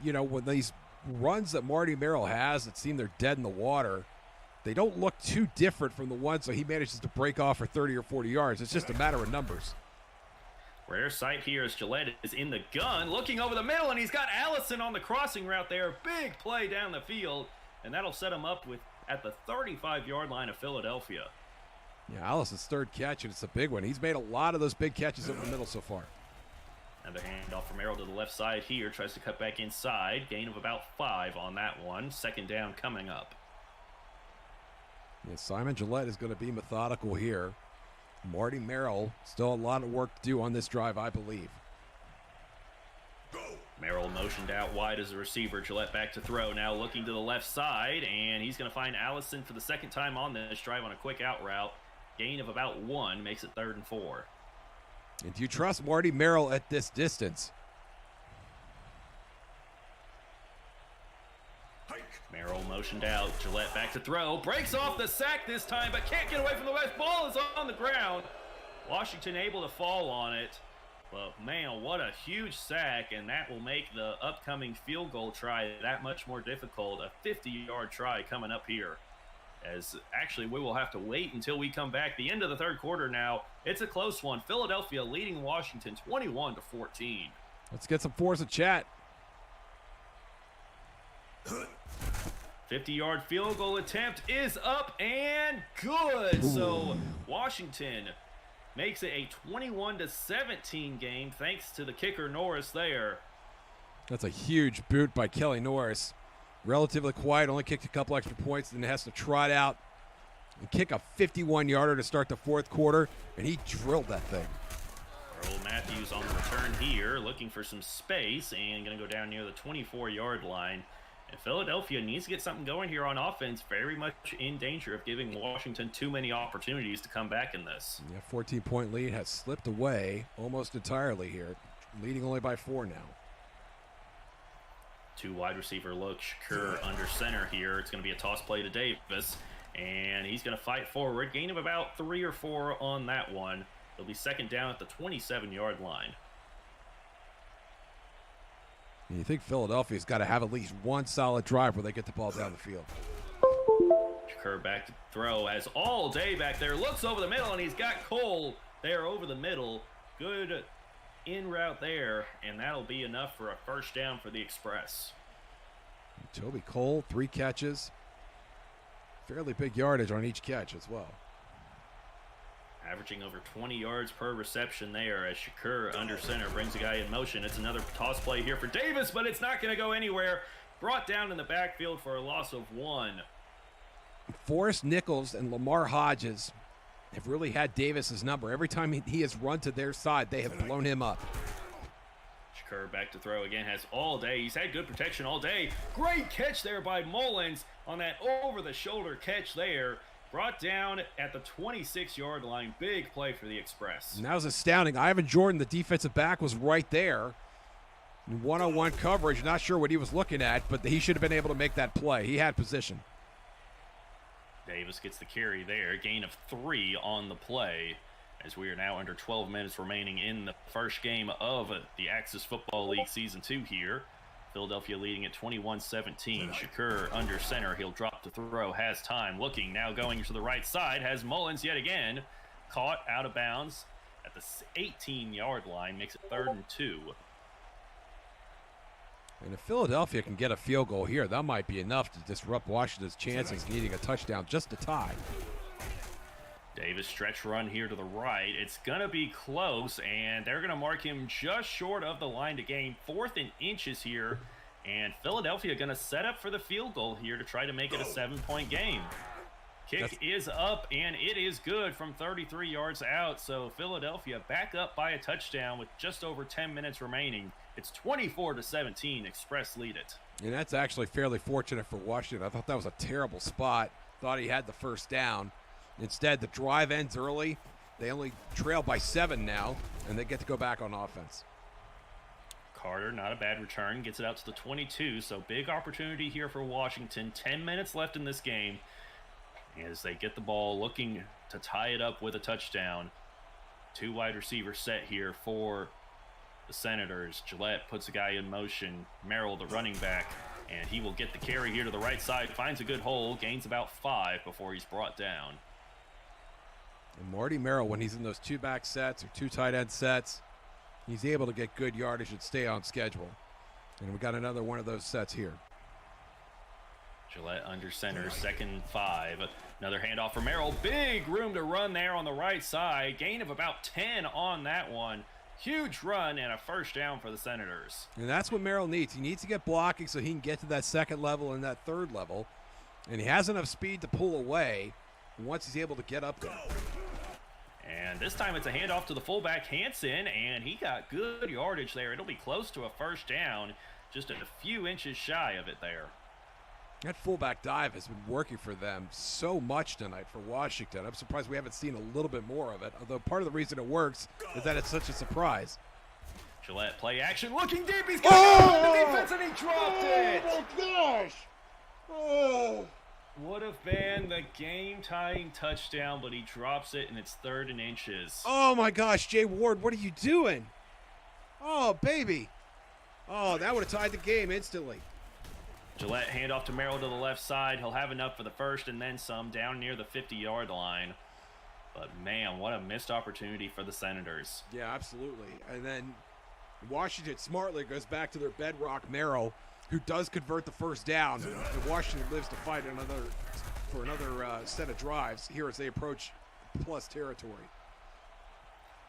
You know, when these runs that Marty Merrill has that seem they're dead in the water, they don't look too different from the ones that he manages to break off for 30 or 40 yards. It's just a matter of numbers. Rare sight here as Gillette is in the gun, looking over the middle, and he's got Allison on the crossing route there. Big play down the field, and that'll set him up with at the 35-yard line of Philadelphia. Yeah, Allison's third catch, and it's a big one. He's made a lot of those big catches over the middle so far. Another handoff from Merrill to the left side here. Tries to cut back inside. Gain of about 5 on that one. Second down coming up. Yeah, Simon Gillette is going to be methodical here. Marty Merrill, still a lot of work to do on this drive, I believe. Merrill motioned out wide as a receiver. Gillette back to throw. Now looking to the left side, and he's going to find Allison for the second time on this drive on a quick out route. Gain of about 1 makes it 3rd and 4. And do you trust Marty Merrill at this distance? Merrill motioned out. Gillette back to throw. Breaks off the sack this time, but can't get away from the West. Ball is on the ground. Washington able to fall on it. But, man, what a huge sack, and that will make the upcoming field goal try that much more difficult. A 50-yard try coming up here. As actually we will have to wait until we come back. The end of the third quarter now. It's a close one. Philadelphia leading Washington 21-14. Let's get some Forza chat. 50-yard field goal attempt is up and good. So Washington makes it a 21-17 game thanks to the kicker Norris there. That's a huge boot by Kelly Norris. Relatively quiet, only kicked a couple extra points, then has to trot out and kick a 51-yarder to start the fourth quarter, and he drilled that thing. Earl Matthews on the return here, looking for some space, and going to go down near the 24-yard line. And Philadelphia needs to get something going here on offense, very much in danger of giving Washington too many opportunities to come back in this. Yeah, 14-point lead has slipped away almost entirely here, leading only by 4 now. 2 wide receiver look. Shakur under center here. It's going to be a toss play to Davis, and he's going to fight forward. Gain of about 3 or 4 on that one. It'll be second down at the 27-yard line. And you think Philadelphia's got to have at least one solid drive where they get the ball down the field. Shakur back to throw. Has all day back there. Looks over the middle, and he's got Cole there over the middle. Good in route there, and that'll be enough for a first down for the Express. Toby Cole, 3 catches. Fairly big yardage on each catch as well. Averaging over 20 yards per reception there as Shakur under center brings the guy in motion. It's another toss play here for Davis, but it's not going to go anywhere. Brought down in the backfield for a loss of 1. Forrest Nichols and Lamar Hodges have really had Davis's number. Every time he has run to their side, they have blown him up. Shakur back to throw again, has all day. He's had good protection all day. Great catch there by Mullins on that over-the-shoulder catch there. Brought down at the 26-yard line. Big play for the Express. And that was astounding. Ivan Jordan, the defensive back, was right there. In one-on-one coverage, not sure what he was looking at, but he should have been able to make that play. He had position. Davis gets the carry there. Gain of 3 on the play as we are now under 12 minutes remaining in the first game of the Axis Football League Season 2 here. Philadelphia leading at 21-17. Shakur under center. He'll drop to throw. Has time. Looking. Now going to the right side. Has Mullins yet again. Caught out of bounds at the 18-yard line. Makes it 3rd and 2. And if Philadelphia can get a field goal here, that might be enough to disrupt Washington's chances of needing a touchdown just to tie. Davis stretch run here to the right. It's going to be close, and they're going to mark him just short of the line to gain. 4th and inches here, and Philadelphia going to set up for the field goal here to try to make it a 7-point game. Kick is up, and it is good from 33 yards out. So Philadelphia back up by a touchdown with just over 10 minutes remaining. It's 24-17. Express lead it. And that's actually fairly fortunate for Washington. I thought that was a terrible spot. Thought he had the first down. Instead, the drive ends early. They only trail by 7 now, and they get to go back on offense. Carter, not a bad return, gets it out to the 22. So big opportunity here for Washington. 10 minutes left in this game as they get the ball, looking to tie it up with a touchdown. 2 wide receivers set here for the Senators. Gillette puts a guy in motion. Merrill, the running back, and he will get the carry here to the right side. Finds a good hole, gains about 5 before he's brought down. And Marty Merrill, when he's in those 2 back sets or 2 tight end sets, he's able to get good yardage and stay on schedule. And we got another one of those sets here. Gillette under center, 2nd and 5. Another handoff for Merrill. Big room to run there on the right side. Gain of about 10 on that one. Huge run and a first down for the Senators. And that's what Merrill needs. He needs to get blocking so he can get to that 2nd level and that 3rd level. And he has enough speed to pull away once he's able to get up there. And this time it's a handoff to the fullback, Hansen, and he got good yardage there. It'll be close to a first down, just a few inches shy of it there. That fullback dive has been working for them so much tonight for Washington. I'm surprised we haven't seen a little bit more of it, although part of the reason it works is that it's such a surprise. Gillette play action, looking deep, he's got the defense and he dropped it! Oh my gosh! Oh! Would have been the game-tying touchdown, but he drops it and it's 3rd and inches. Oh my gosh, Jay Ward, what are you doing? Oh, baby. Oh, that would have tied the game instantly. Gillette handoff to Merrill to the left side. He'll have enough for the first and then some down near the 50-yard line. But, man, what a missed opportunity for the Senators. Yeah, absolutely. And then Washington smartly goes back to their bedrock Merrill, who does convert the first down. And Washington lives to fight for another set of drives here as they approach plus territory.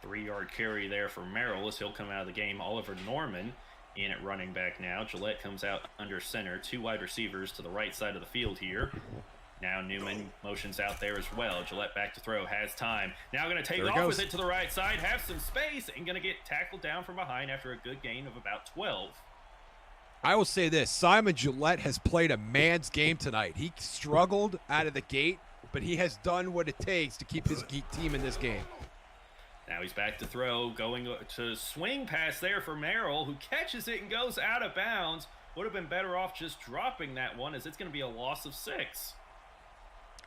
3-yard carry there for Merrill as he'll come out of the game. Oliver Norman in at running back now. Gillette comes out under center. 2 wide receivers to the right side of the field here. Now Newman motions out there as well. Gillette back to throw, has time. Now going to take off with it to the right side, have some space, and going to get tackled down from behind after a good gain of about 12. I will say this, Simon Gillette has played a man's game tonight. He struggled out of the gate, but he has done what it takes to keep his team in this game. Now he's back to throw, going to swing pass there for Merrill, who catches it and goes out of bounds. Would have been better off just dropping that one, as it's going to be a loss of 6.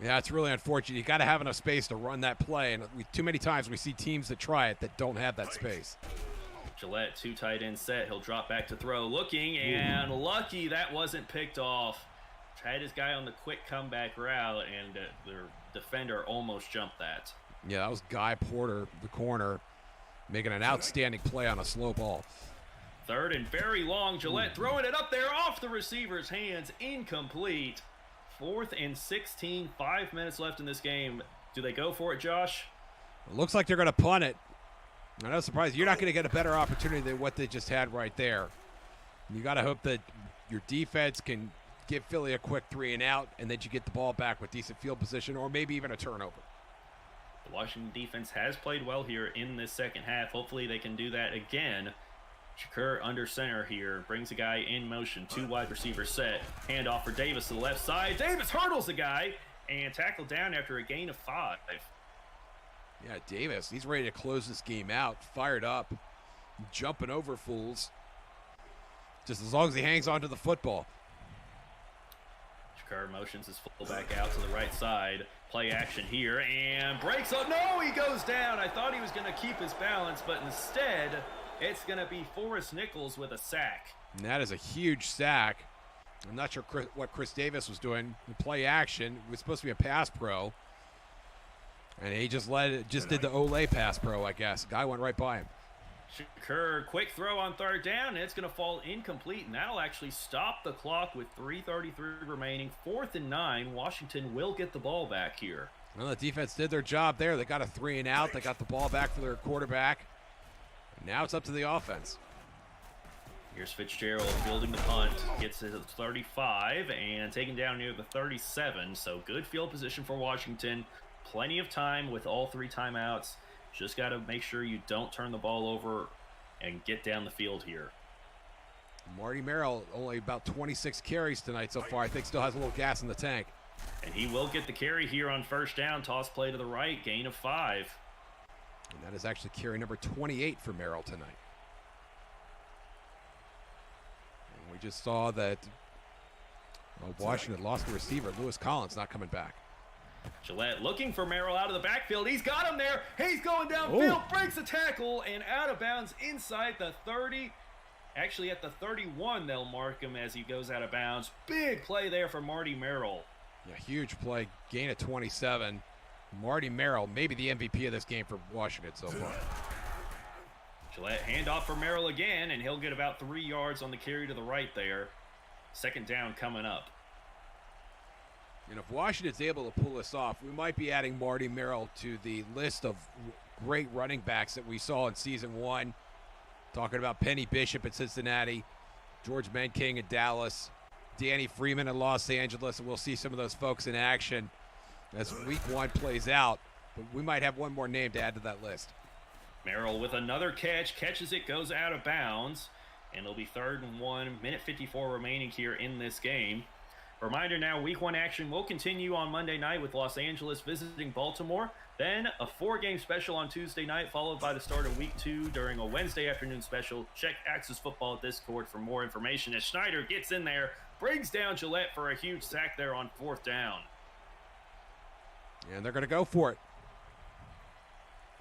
Yeah, it's really unfortunate. You got to have enough space to run that play, and too many times we see teams that try it that don't have that space. Gillette, 2 tight end set. He'll drop back to throw, looking, and lucky that wasn't picked off. Had his guy on the quick comeback route, and the defender almost jumped that. Yeah, that was Guy Porter, the corner, making an outstanding play on a slow ball. 3rd and very long. Gillette throwing it up there off the receiver's hands. Incomplete. 4th and 16. 5 minutes left in this game. Do they go for it, Josh? It looks like they're going to punt it. I'm not surprised. You're not going to get a better opportunity than what they just had right there. You got to hope that your defense can give Philly a quick 3 and out, and that you get the ball back with decent field position or maybe even a turnover. The Washington defense has played well here in this second half. Hopefully they can do that again. Shakur under center here. Brings a guy in motion. 2 wide receiver set. Handoff for Davis to the left side. Davis hurdles the guy and tackled down after a gain of 5. Yeah, Davis, he's ready to close this game out. Fired up. Jumping over fools. Just as long as he hangs on to the football. Shakur motions his fullback out to the right side. Play action here and breaks up. No, he goes down. I thought he was going to keep his balance, but instead it's going to be Forrest Nichols with a sack. And that is a huge sack. I'm not sure what Chris Davis was doing. The play action, it was supposed to be a pass pro. And he just did the Olay pass pro, I guess. Guy went right by him. Shakur, quick throw on 3rd down, and it's going to fall incomplete, and that'll actually stop the clock with 3:33 remaining. 4th and 9. Washington will get the ball back here. Well, the defense did their job there. They got a 3 and out. They got the ball back for their quarterback. And now it's up to the offense. Here's Fitzgerald fielding the punt. Gets to the 35 and taken down near the 37. So good field position for Washington. Plenty of time with all 3 timeouts. Just got to make sure you don't turn the ball over and get down the field here. Marty Merrill, only about 26 carries tonight so far. I think still has a little gas in the tank. And he will get the carry here on 1st down. Toss play to the right, gain of 5. And that is actually carry number 28 for Merrill tonight. And we just saw that Washington lost the receiver. Lewis Collins not coming back. Gillette looking for Merrill out of the backfield. He's got him there. He's going downfield, breaks the tackle, and out of bounds inside the 30. Actually, at the 31, they'll mark him as he goes out of bounds. Big play there for Marty Merrill. Yeah, huge play. Gain of 27. Marty Merrill, maybe the MVP of this game for Washington so far. Gillette handoff for Merrill again, and he'll get about 3 yards on the carry to the right there. 2nd down coming up. And if Washington's able to pull this off, we might be adding Marty Merrill to the list of great running backs that we saw in season 1. Talking about Penny Bishop at Cincinnati, George Menking at Dallas, Danny Freeman in Los Angeles, and we'll see some of those folks in action as week 1 plays out. But we might have one more name to add to that list. Merrill with another catch, catches it, goes out of bounds, and it'll be 3rd and 1, minute 54 remaining here in this game. Reminder now, week 1 action will continue on Monday night with Los Angeles visiting Baltimore. Then a 4-game special on Tuesday night, followed by the start of week 2 during a Wednesday afternoon special. Check Axis Football Discord for more information as Schneider gets in there, brings down Gillette for a huge sack there on 4th down. And they're going to go for it.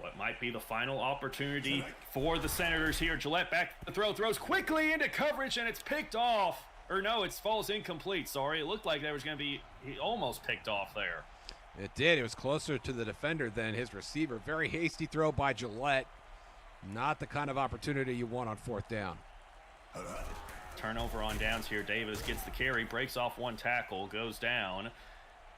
What might be the final opportunity for the Senators here. Gillette back to the throw, throws quickly into coverage, and it's picked off. Or no, it falls incomplete, sorry. It looked like there was going to be, he almost picked off there. It did. It was closer to the defender than his receiver. Very hasty throw by Gillette. Not the kind of opportunity you want on 4th down. Turnover on downs here. Davis gets the carry, breaks off 1 tackle, goes down.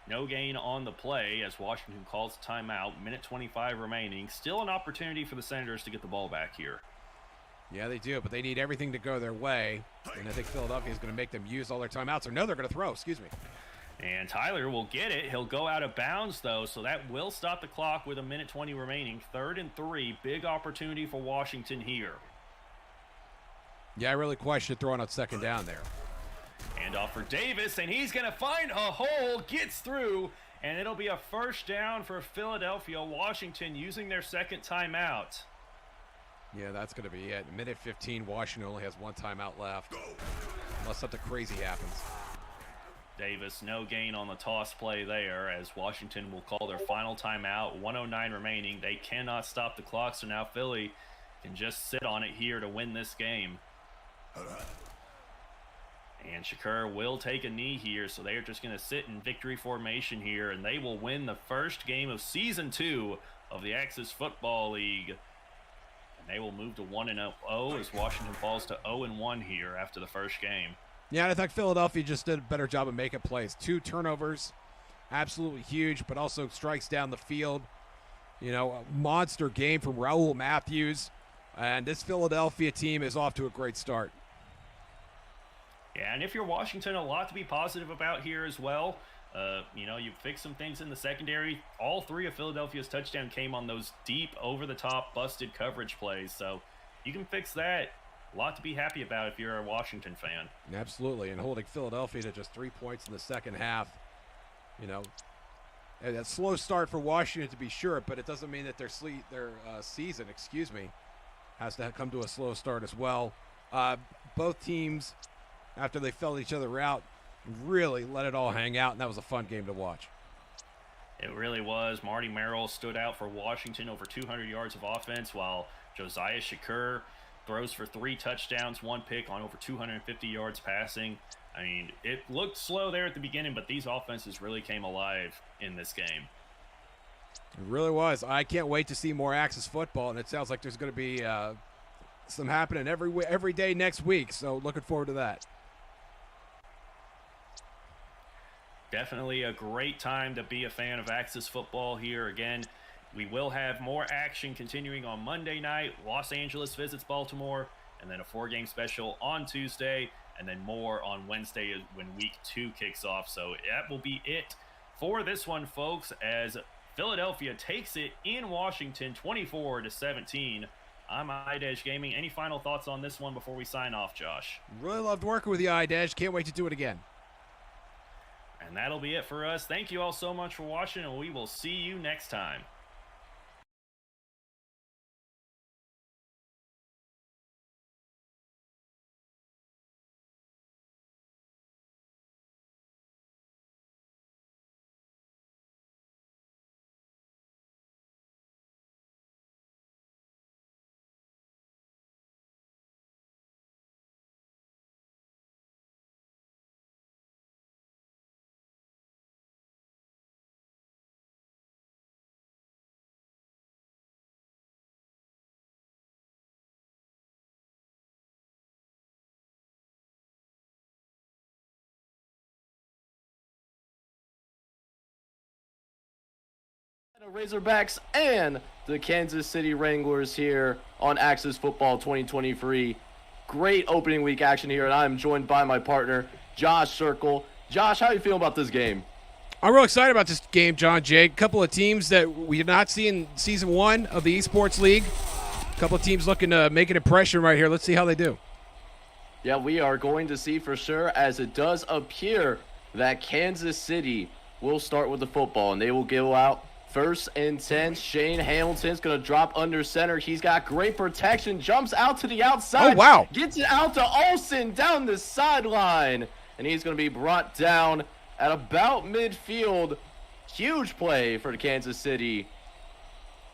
No gain on the play as Washington calls timeout. Minute 25 remaining. Still an opportunity for the Senators to get the ball back here. Yeah, they do, but they need everything to go their way. And I think Philadelphia is going to make them use all their timeouts. Or no, they're going to throw. Excuse me. And Tyler will get it. He'll go out of bounds, though, so that will stop the clock with a minute 20 remaining. 3rd and 3. Big opportunity for Washington here. Yeah, I really questioned throwing on 2nd down there. Hand off for Davis, and he's going to find a hole, gets through, and it'll be a 1st down for Philadelphia. Washington using their 2nd timeout. Yeah, that's going to be it. Minute 15, Washington only has 1 timeout left. Unless something crazy happens. Davis, no gain on the toss play there as Washington will call their final timeout. 1:09 remaining. They cannot stop the clock, so now Philly can just sit on it here to win this game. And Shakur will take a knee here, so they are just going to sit in victory formation here, and they will win the first game of Season 2 of the Axis Football League. And they will move to 1-0 as Washington falls to 0-1 here after the first game. Yeah, and I think Philadelphia just did a better job of making plays. 2 turnovers, absolutely huge, but also strikes down the field. You know, a monster game from Raul Matthews. And this Philadelphia team is off to a great start. Yeah, and if you're Washington, a lot to be positive about here as well. You know, you fixed some things in the secondary. All 3 of Philadelphia's touchdowns came on those deep, over-the-top, busted coverage plays. So you can fix that. A lot to be happy about if you're a Washington fan. Absolutely, and holding Philadelphia to just 3 points in the second half. You know, and a slow start for Washington to be sure, but it doesn't mean that their season, has to come to a slow start as well. Both teams, after they felt each other out, really let it all hang out, and that was a fun game to watch. It really was. Marty Merrill stood out for Washington, over 200 yards of offense, while Josiah Shakur throws for 3 touchdowns, 1 pick on over 250 yards passing. I mean, it looked slow there at the beginning, but these offenses really came alive in this game. It really was. I can't wait to see more Axis football, and it sounds like there's going to be some happening every day next week, so looking forward to that. Definitely a great time to be a fan of Axis football here. Again, we will have more action continuing on Monday night. Los Angeles visits Baltimore, and then a 4-game special on Tuesday, and then more on Wednesday when week 2 kicks off. So that will be it for this one, folks, as Philadelphia takes it in Washington 24-17. I'm iDash Gaming. Any final thoughts on this one before we sign off, Josh? Really loved working with you, iDash. Can't wait to do it again. And that'll be it for us. Thank you all so much for watching, and we will see you next time. Razorbacks and the Kansas City Wranglers here on Axis Football 2023. Great opening week action here, and I'm joined by my partner, Josh Circle. Josh, how you feel about this game? I'm real excited about this game, John Jake. A couple of teams that we did not see in Season 1 of the Esports League. A couple of teams looking to make an impression right here. Let's see how they do. Yeah, we are going to see for sure, as it does appear that Kansas City will start with the football, and they will go out first and 10. Shane Hamilton's going to drop under center. He's got great protection. Jumps out to the outside. Oh, wow. Gets it out to Olsen down the sideline. And he's going to be brought down at about midfield. Huge play for the Kansas City.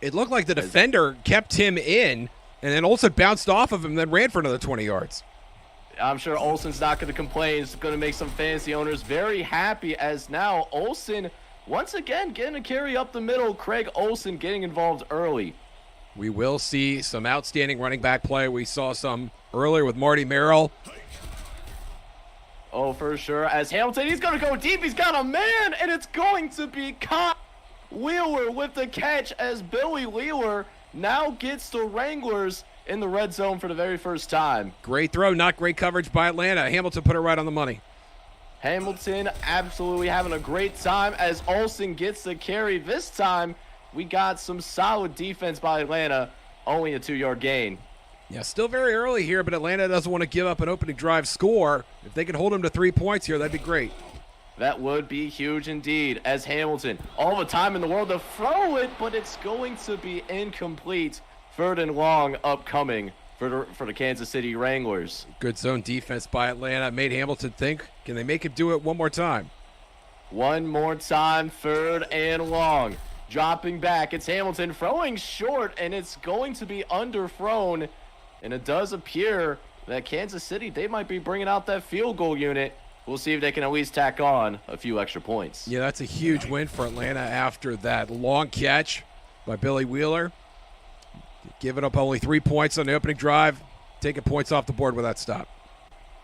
It looked like the defender kept him in, and then Olsen bounced off of him and then ran for another 20 yards. I'm sure Olsen's not going to complain. It's going to make some fantasy owners very happy, as now Olsen once again getting a carry up the middle. Craig Olsen getting involved early. We will see some outstanding running back play. We saw some earlier with Marty Merrill. Oh, for sure. As Hamilton, he's going to go deep. He's got a man, and it's going to be caught. Wheeler with the catch, as Billy Wheeler now gets the Wranglers in the red zone for the very first time. Great throw, not great coverage by Atlanta. Hamilton put it right on the money. Hamilton absolutely having a great time as Olsen gets the carry. This time, we got some solid defense by Atlanta, only a 2-yard gain. Yeah, still very early here, but Atlanta doesn't want to give up an opening drive score. If they can hold them to 3 points here, that'd be great. That would be huge indeed, as Hamilton, all the time in the world to throw it, but it's going to be incomplete. 3rd and long upcoming for the Kansas City Wranglers. Good zone defense by Atlanta. Made Hamilton think, can they make him do it one more time? One more time, 3rd and long. Dropping back, it's Hamilton throwing short, and it's going to be underthrown. And it does appear that Kansas City, they might be bringing out that field goal unit. We'll see if they can at least tack on a few extra points. Yeah, that's a huge win for Atlanta after that long catch by Billy Wheeler. Giving up only 3 points on the opening drive, taking points off the board with that stop.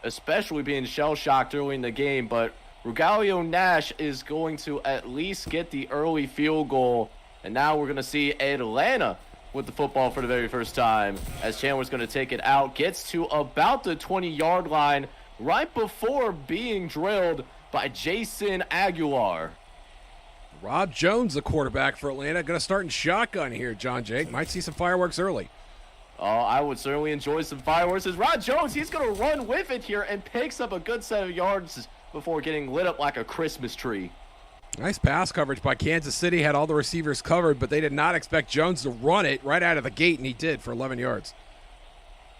Especially being shell-shocked early in the game, but Rugalio Nash is going to at least get the early field goal. And now we're going to see Atlanta with the football for the very first time, as Chandler's going to take it out, gets to about the 20-yard line right before being drilled by Jason Aguilar. Rob Jones, the quarterback for Atlanta, going to start in shotgun here, John Jake. Might see some fireworks early. Oh, I would certainly enjoy some fireworks. As Rod Jones, he's going to run with it here and picks up a good set of yards before getting lit up like a Christmas tree. Nice pass coverage by Kansas City. Had all the receivers covered, but they did not expect Jones to run it right out of the gate, and he did for 11 yards.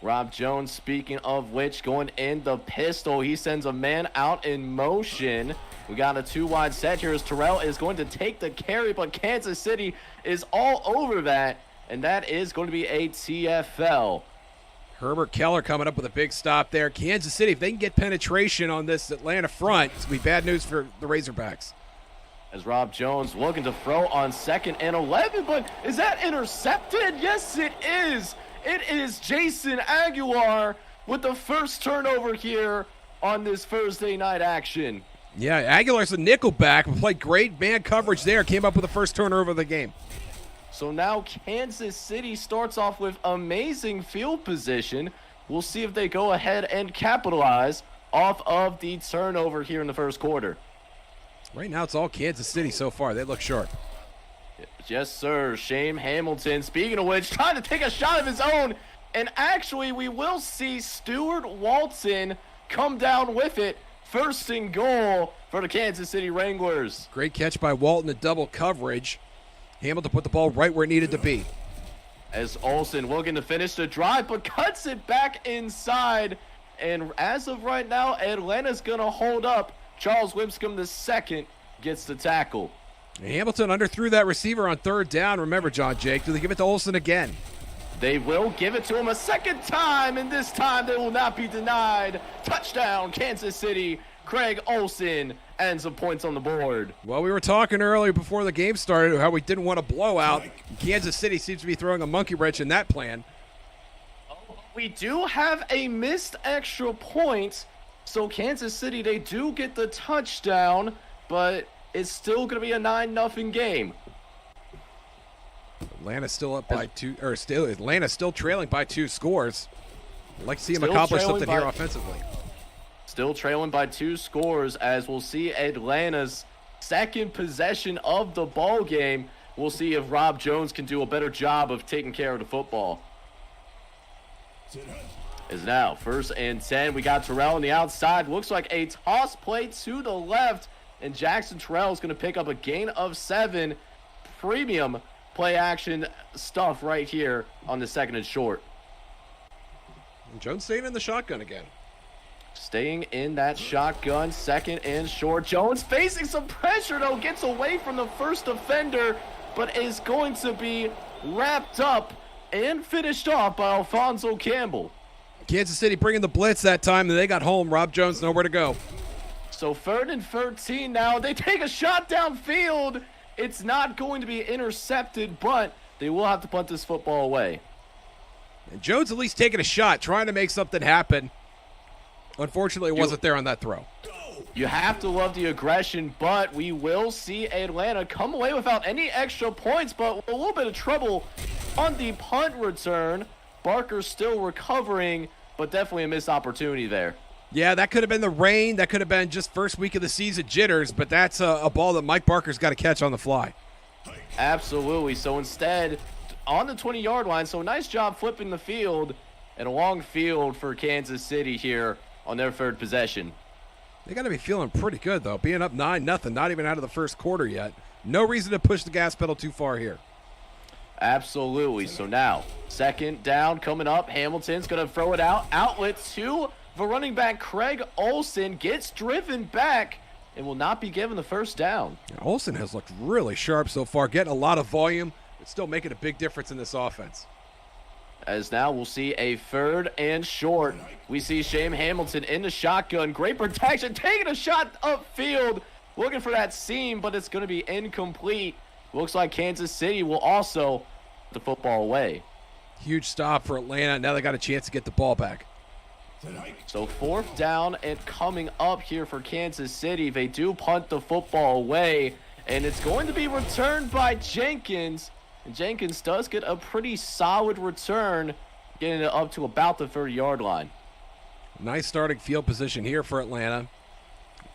Rob Jones, speaking of which, going in the pistol. He sends a man out in motion. We got a 2-wide set here as Terrell is going to take the carry, but Kansas City is all over that, and that is going to be a TFL. Herbert Keller coming up with a big stop there. Kansas City, if they can get penetration on this Atlanta front, it's going to be bad news for the Razorbacks. As Rob Jones looking to throw on 2nd and 11, but is that intercepted? Yes, it is. It is Jason Aguilar with the first turnover here on this Thursday night action. Yeah, Aguilar's a nickelback, but played great man coverage there. Came up with the first turnover of the game. So now Kansas City starts off with amazing field position. We'll see if they go ahead and capitalize off of the turnover here in the first quarter. Right now it's all Kansas City so far. They look sharp. Yes, sir. Shane Hamilton, speaking of which, trying to take a shot of his own. And actually, we will see Stuart Walton come down with it. 1st and goal for the Kansas City Wranglers. Great catch by Walton in double coverage. Hamilton put the ball right where it needed to be. As Olsen looking to finish the drive, but cuts it back inside. And as of right now, Atlanta's going to hold up. Charles Lipscomb II gets the tackle. Hamilton underthrew that receiver on 3rd down. Remember, John Jake, do they give it to Olsen again? They will give it to him a second time, and this time they will not be denied. Touchdown, Kansas City. Craig Olsen and some points on the board. Well, we were talking earlier before the game started how we didn't want a blowout. Kansas City seems to be throwing a monkey wrench in that plan. We do have a missed extra point, so Kansas City, they do get the touchdown, but it's still going to be a 9-0 game. Atlanta's still up by two, or Atlanta's still trailing by 2 scores. I'd like to see him Still accomplish trailing something here by- offensively. Still trailing by 2 scores as we'll see Atlanta's second possession of the ball game. We'll see if Rob Jones can do a better job of taking care of the football. Is now 1st and 10. We got Terrell on the outside. Looks like a toss play to the left, and Jackson Terrell is going to pick up a gain of 7. Premium play action stuff right here on the 2nd and short. And Jones staying in the shotgun again. Staying in that shotgun, 2nd and short. Jones facing some pressure, though. Gets away from the first defender, but is going to be wrapped up and finished off by Alfonso Campbell. Kansas City bringing the blitz that time, and they got home. Rob Jones nowhere to go. So 3rd and 13 now. They take a shot downfield. It's not going to be intercepted, but they will have to punt this football away. And Jones at least taking a shot, trying to make something happen. Unfortunately, it wasn't there on that throw. You have to love the aggression, but we will see Atlanta come away without any extra points, but a little bit of trouble on the punt return. Barker still recovering, but definitely a missed opportunity there. Yeah, that could have been the rain. That could have been just first week of the season jitters, but that's a ball that Mike Barker's got to catch on the fly. Absolutely. So instead, on the 20-yard line, so nice job flipping the field, and a long field for Kansas City here on their 3rd possession. They got to be feeling pretty good, though. Being up 9-0, not even out of the first quarter yet. No reason to push the gas pedal too far here. Absolutely. So now, 2nd down coming up. Hamilton's going to throw it out. Outlet to the running back, Craig Olsen. Gets driven back and will not be given the 1st down. Olsen has looked really sharp so far, getting a lot of volume, but still making a big difference in this offense. As now we'll see a 3rd and short. We see Shane Hamilton in the shotgun. Great protection, taking a shot upfield, looking for that seam, but it's going to be incomplete. Looks like Kansas City will also put the football away. Huge stop for Atlanta. Now they got a chance to get the ball back. So 4th down and coming up here for Kansas City. They do punt the football away, and it's going to be returned by Jenkins. And Jenkins does get a pretty solid return, getting it up to about the 30-yard line. Nice starting field position here for Atlanta.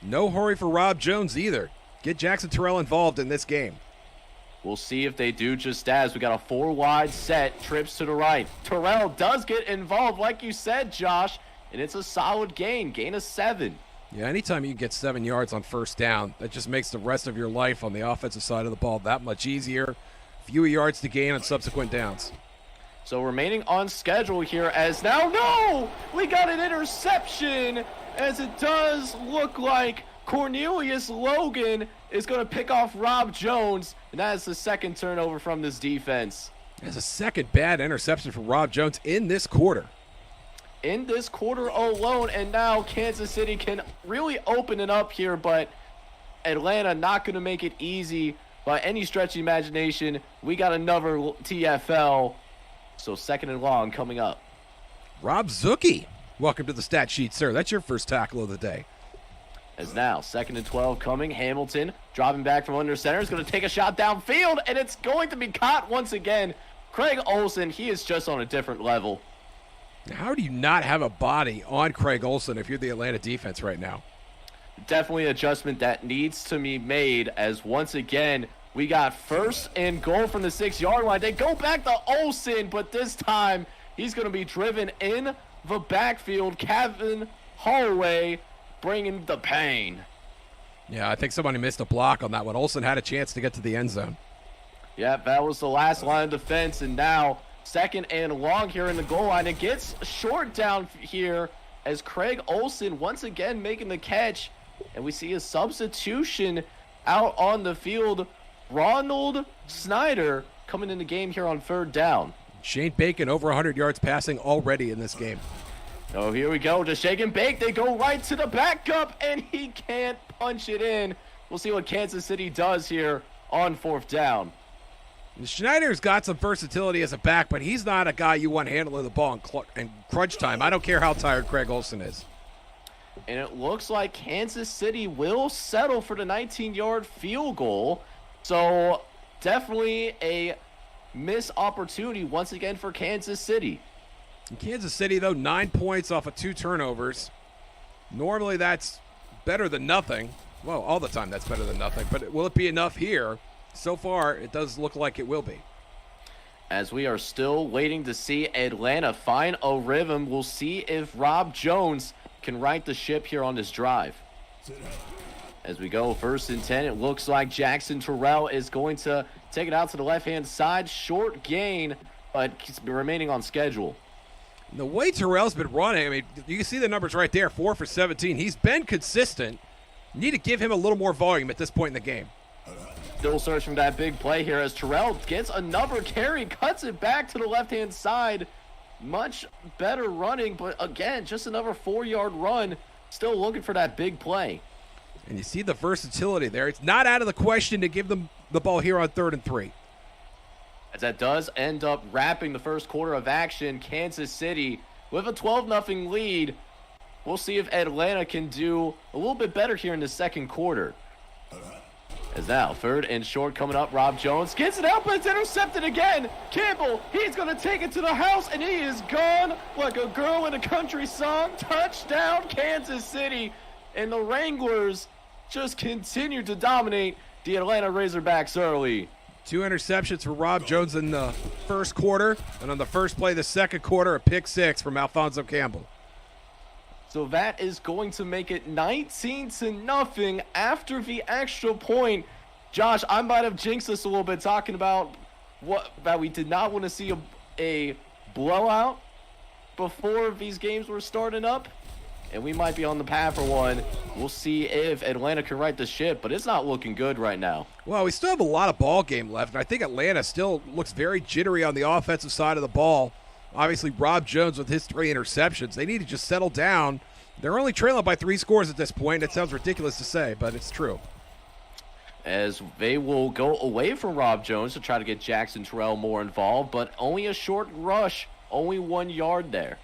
No hurry for Rob Jones either. Get Jackson Terrell involved in this game. We'll see if they do just as. We got a 4-wide set, trips to the right. Terrell does get involved, like you said, Josh, and it's a solid gain of 7. Yeah, anytime you can get 7 yards on 1st down, that just makes the rest of your life on the offensive side of the ball that much easier. Fewer yards to gain on subsequent downs. So remaining on schedule here as now, no! We got an interception, as it does look like Cornelius Logan is going to pick off Rob Jones, and that is the 2nd turnover from this defense. That's a 2nd bad interception for Rob Jones in this quarter. In this quarter alone, and now Kansas City can really open it up here, but Atlanta not going to make it easy by any stretch of the imagination. We got another TFL, so 2nd and long coming up. Rob Zucki, welcome to the stat sheet, sir. That's your first tackle of the day. As now, 2nd and 12 coming. Hamilton dropping back from under center is going to take a shot downfield, and it's going to be caught once again. Craig Olsen, he is just on a different level. How do you not have a body on Craig Olsen if you're the Atlanta defense right now? Definitely an adjustment that needs to be made, as once again, we got 1st and goal from the 6-yard line. They go back to Olsen, but this time he's going to be driven in the backfield. Kevin Holloway bringing the pain. Yeah, I think somebody missed a block on that one. Olsen had a chance to get to the end zone. Yeah, that was the last line of defense, and now 2nd and long here in the goal line. It gets short down here as Craig Olsen once again making the catch, and we see a substitution out on the field. Ronald Snyder coming in the game here on 3rd down. Shane Bacon over 100 yards passing already in this game. Oh, here we go. Just shake and bake. They go right to the backup, and he can't punch it in. We'll see what Kansas City does here on 4th down. Schneider's got some versatility as a back, but he's not a guy you want handling the ball in crunch time. I don't care how tired Craig Olsen is. And it looks like Kansas City will settle for the 19-yard field goal. So definitely a miss opportunity once again for Kansas City. In Kansas City, though, 9 points off of 2 turnovers. Normally, that's better than nothing. Well, all the time that's better than nothing. But will it be enough here? So far, it does look like it will be. As we are still waiting to see Atlanta find a rhythm, we'll see if Rob Jones can right the ship here on this drive. As we go 1st and 10, it looks like Jackson Terrell is going to take it out to the left-hand side. Short gain, but he's remaining on schedule. The way Terrell's been running, I mean, you can see the numbers right there, 4 for 17. He's been consistent. You need to give him a little more volume at this point in the game. Still searching for that big play here as Terrell gets another carry, cuts it back to the left-hand side. Much better running, but again, just another 4-yard run. Still looking for that big play. And you see the versatility there. It's not out of the question to give them the ball here on 3rd and 3. As that does end up wrapping the first quarter of action, Kansas City with a 12-0 lead. We'll see if Atlanta can do a little bit better here in the second quarter. As now, 3rd and short coming up, Rob Jones gets it out, but it's intercepted again. Campbell, he's going to take it to the house, and he is gone like a girl in a country song. Touchdown, Kansas City. And the Wranglers just continue to dominate the Atlanta Razorbacks early. 2 interceptions for Rob Jones in the first quarter, and on the first play of the second quarter, a pick 6 from Alfonso Campbell. So that is going to make it 19-0 after the extra point. Josh, I might have jinxed us a little bit talking about that we did not want to see a blowout before these games were starting up. And we might be on the path for one. We'll see if Atlanta can right the ship, but it's not looking good right now. Well, we still have a lot of ball game left, and I think Atlanta still looks very jittery on the offensive side of the ball. Obviously, Rob Jones with his 3 interceptions. They need to just settle down. They're only trailing by 3 scores at this point. It sounds ridiculous to say, but it's true. As they will go away from Rob Jones to try to get Jackson Terrell more involved, but only a short rush, only 1 yard there.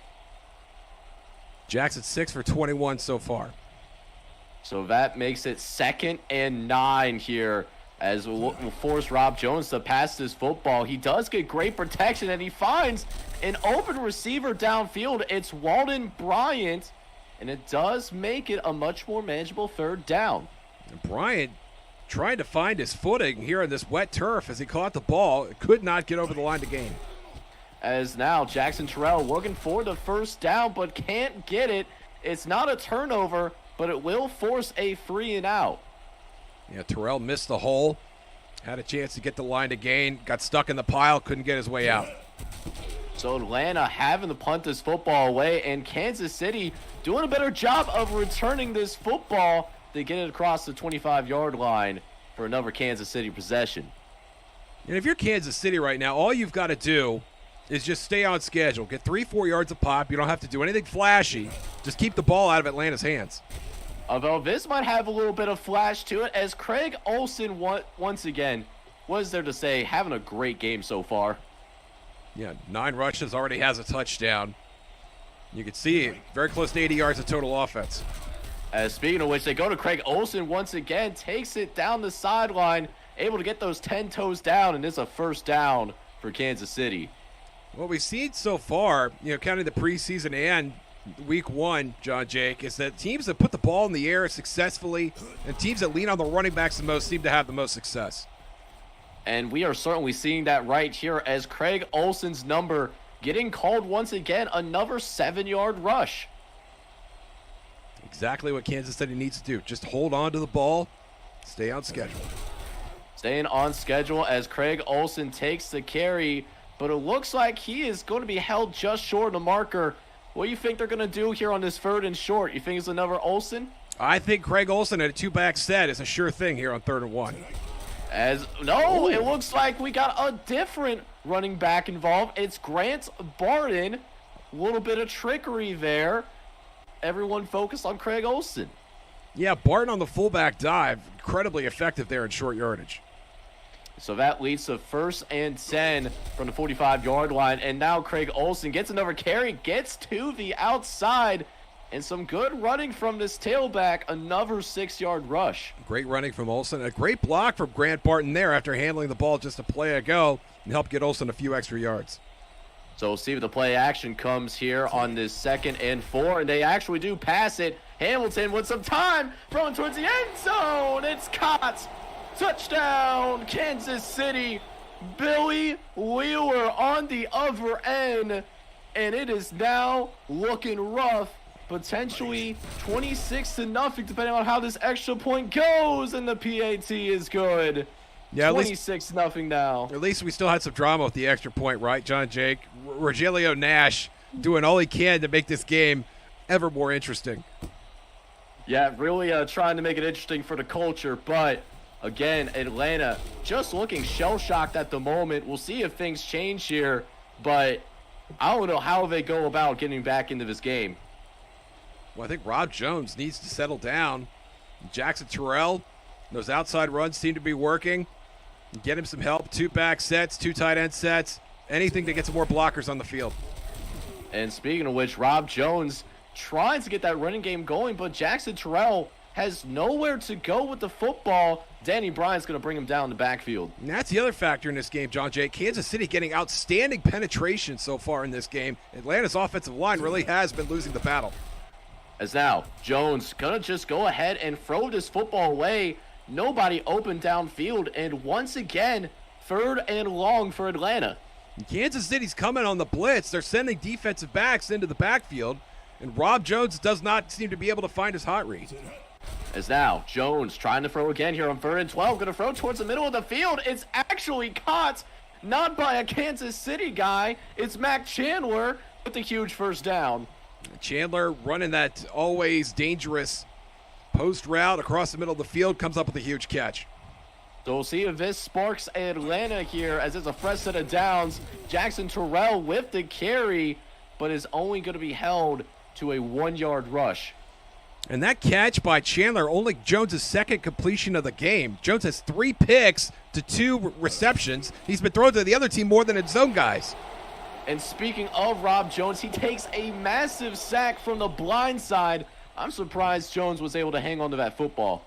Jackson 6 for 21 so far. So that makes it 2nd and 9 here as we'll force Rob Jones to pass this football. He does get great protection, and he finds an open receiver downfield. It's Walden Bryant, and it does make it a much more manageable 3rd down. And Bryant trying to find his footing here on this wet turf as he caught the ball. Could not get over the line to gain. As now Jackson Terrell looking for the 1st down, but can't get it. It's not a turnover, but it will force a 3 and out. Yeah, Terrell missed the hole. Had a chance to get the line to gain. Got stuck in the pile. Couldn't get his way out. So Atlanta having to punt this football away, and Kansas City doing a better job of returning this football to get it across the 25-yard line for another Kansas City possession. And if you're Kansas City right now, all you've got to do is just stay on schedule. Get 3-4 yards a pop. You don't have to do anything flashy. Just keep the ball out of Atlanta's hands. Although this might have a little bit of flash to it, as Craig Olsen, once again, what is there to say, having a great game so far. Yeah, 9 rushes, already has a touchdown. You can see very close to 80 yards of total offense. Speaking of which, they go to Craig Olsen once again, takes it down the sideline, able to get those 10 toes down, and it's a 1st down for Kansas City. What we've seen so far, counting the preseason and week 1, John Jake, is that teams that put the ball in the air successfully and teams that lean on the running backs the most seem to have the most success. And we are certainly seeing that right here as Craig Olsen's number getting called once again, another 7-yard rush. Exactly what Kansas City needs to do. Just hold on to the ball, stay on schedule. Staying on schedule as Craig Olsen takes the carry, but it looks like he is going to be held just short of the marker. What do you think they're going to do here on this 3rd and short? You think it's another Olsen? I think Craig Olsen at a 2-back set is a sure thing here on 3rd and 1. It looks like we got a different running back involved. It's Grant Barton. A little bit of trickery there. Everyone focused on Craig Olsen. Yeah, Barton on the fullback dive. Incredibly effective there in short yardage. So that leads to 1st and 10 from the 45-yard line. And now Craig Olsen gets another carry, gets to the outside, And some good running from this tailback, another 6-yard rush. Great running from Olsen. A great block from Grant Barton there after handling the ball just a play ago and helped get Olsen a few extra yards. So we'll see if the play action comes here on this 2nd and 4, and they actually do pass it. Hamilton with some time, throwing towards the end zone. It's caught. Touchdown, Kansas City. Billy Wheeler on the other end, and it is now looking rough. Potentially 26-0, depending on how this extra point goes, and the PAT is good. Yeah, 26-0 now. At least we still had some drama with the extra point, right, John Jake? Rogelio Nash doing all he can to make this game ever more interesting. Yeah, really trying to make it interesting for the culture, but again, Atlanta just looking shell-shocked at the moment. We'll see if things change here, but I don't know how they go about getting back into this game. Well, I think Rob Jones needs to settle down. Jackson Terrell, those outside runs seem to be working. Get him some help. 2 back sets, 2 tight end sets, anything to get some more blockers on the field. And speaking of which, Rob Jones trying to get that running game going, but Jackson Terrell has nowhere to go with the football. Danny Bryant's going to bring him down the backfield. And that's the other factor in this game, John Jay. Kansas City getting outstanding penetration so far in this game. Atlanta's offensive line really has been losing the battle. As now, Jones going to just go ahead and throw this football away. Nobody open downfield, and once again, 3rd and long for Atlanta. And Kansas City's coming on the blitz. They're sending defensive backs into the backfield, and Rob Jones does not seem to be able to find his hot read. As now, Jones trying to throw again here on 3rd and 12. Going to throw towards the middle of the field. It's actually caught, not by a Kansas City guy. It's Mac Chandler with the huge first down. Chandler running that always dangerous post route across the middle of the field, comes up with a huge catch. So we'll see if this sparks Atlanta here as it's a fresh set of downs. Jackson Terrell with the carry, but is only going to be held to a 1-yard rush. And that catch by Chandler, only Jones' 2nd completion of the game. Jones has 3 picks to 2 receptions. He's been throwing to the other team more than his own guys. And speaking of Rob Jones, he takes a massive sack from the blind side. I'm surprised Jones was able to hang on to that football.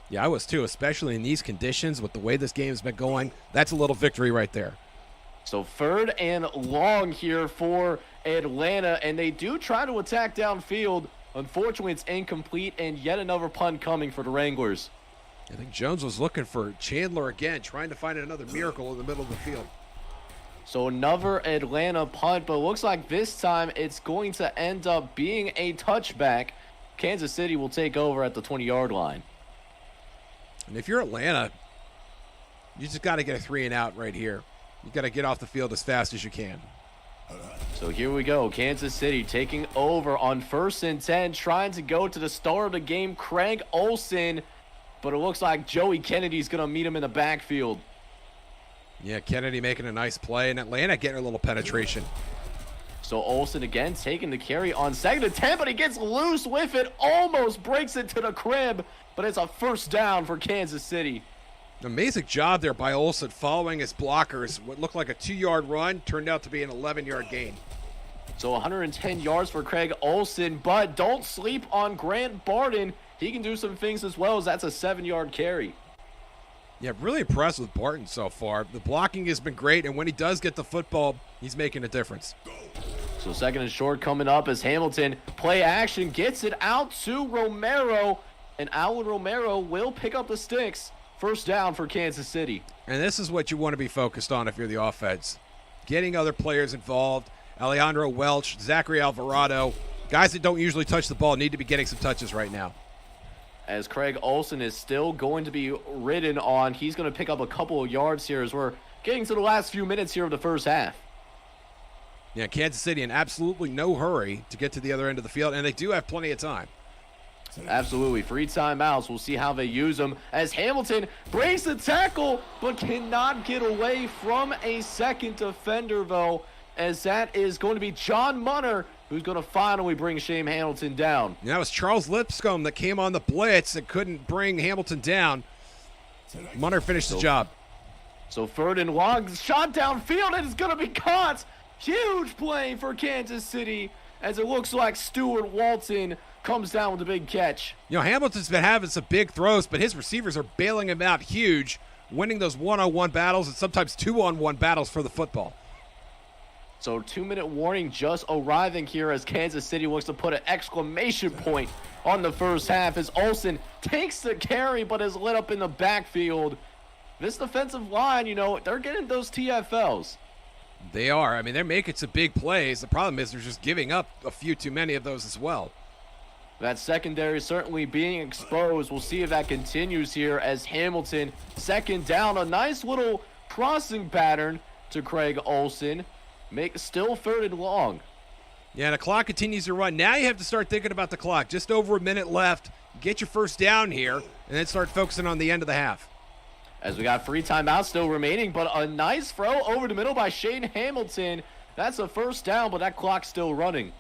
Yeah, I was too, especially in these conditions with the way this game's been going. That's a little victory right there. So 3rd and long here for Atlanta, and they do try to attack downfield. Unfortunately, it's incomplete, and yet another punt coming for the Wranglers. I think Jones was looking for Chandler again, trying to find another miracle in the middle of the field. So another Atlanta punt, but it looks like this time it's going to end up being a touchback. Kansas City will take over at the 20-yard line. And if you're Atlanta, you just got to get a 3 and out right here. You got to get off the field as fast as you can. So here we go. Kansas City taking over on 1st and 10, trying to go to the start of the game. Craig Olsen, but it looks like Joey Kennedy's going to meet him in the backfield. Yeah, Kennedy making a nice play, and Atlanta getting a little penetration. So Olsen again taking the carry on 2nd and 10, but he gets loose with it, almost breaks it to the crib, but it's a first down for Kansas City. Amazing job there by Olsen following his blockers. What looked like a 2-yard run turned out to be an 11-yard gain. So 110 yards for Craig Olsen, but don't sleep on Grant Barton. He can do some things as well, as that's a 7-yard carry. Yeah, really impressed with Barton so far. The blocking has been great, and when he does get the football, he's making a difference. So 2nd and short coming up as Hamilton play action gets it out to Romero, and Alan Romero will pick up the sticks. First down for Kansas City. And this is what you want to be focused on if you're the offense. Getting other players involved. Alejandro Welch, Zachary Alvarado. Guys that don't usually touch the ball need to be getting some touches right now. As Craig Olsen is still going to be ridden on, he's going to pick up a couple of yards here as we're getting to the last few minutes here of the first half. Yeah, Kansas City in absolutely no hurry to get to the other end of the field, and they do have plenty of time. Absolutely. Free timeouts. We'll see how they use them as Hamilton breaks the tackle but cannot get away from a second defender, though, as that is going to be John Munner, who's going to finally bring Shane Hamilton down. Yeah, it was Charles Lipscomb that came on the blitz and couldn't bring Hamilton down. Munner finished the job. So 3rd and long, shot downfield, and it's going to be caught. Huge play for Kansas City. as it looks like Stuart Walton comes down with a big catch. You know, Hamilton's been having some big throws, but his receivers are bailing him out huge, winning those one-on-one battles and sometimes two-on-one battles for the football. So 2-minute warning just arriving here as Kansas City looks to put an exclamation point on the first half as Olsen takes the carry but is lit up in the backfield. This defensive line, you know, they're getting those TFLs. They are. I mean, they're making some big plays. The problem is they're just giving up a few too many of those as well. That secondary certainly being exposed. We'll see if that continues here as Hamilton, second down, a nice little crossing pattern to Craig Olsen. Still 3rd and long. Yeah, and the clock continues to run. Now you have to start thinking about the clock. Just over a minute left. Get your first down here, and then start focusing on the end of the half. As we got 3 timeouts still remaining, but a nice throw over the middle by Shane Hamilton. That's a first down, but that clock's still running.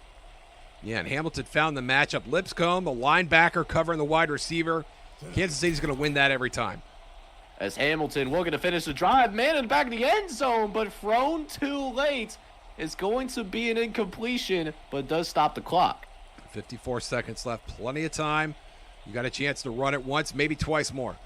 Yeah, and Hamilton found the matchup. Lipscomb, a linebacker covering the wide receiver. Kansas City's going to win that every time. As Hamilton looking to finish the drive, man in the back of the end zone, but thrown too late. It's going to be an incompletion, but does stop the clock. 54 seconds left, plenty of time. You got a chance to run it once, maybe twice more.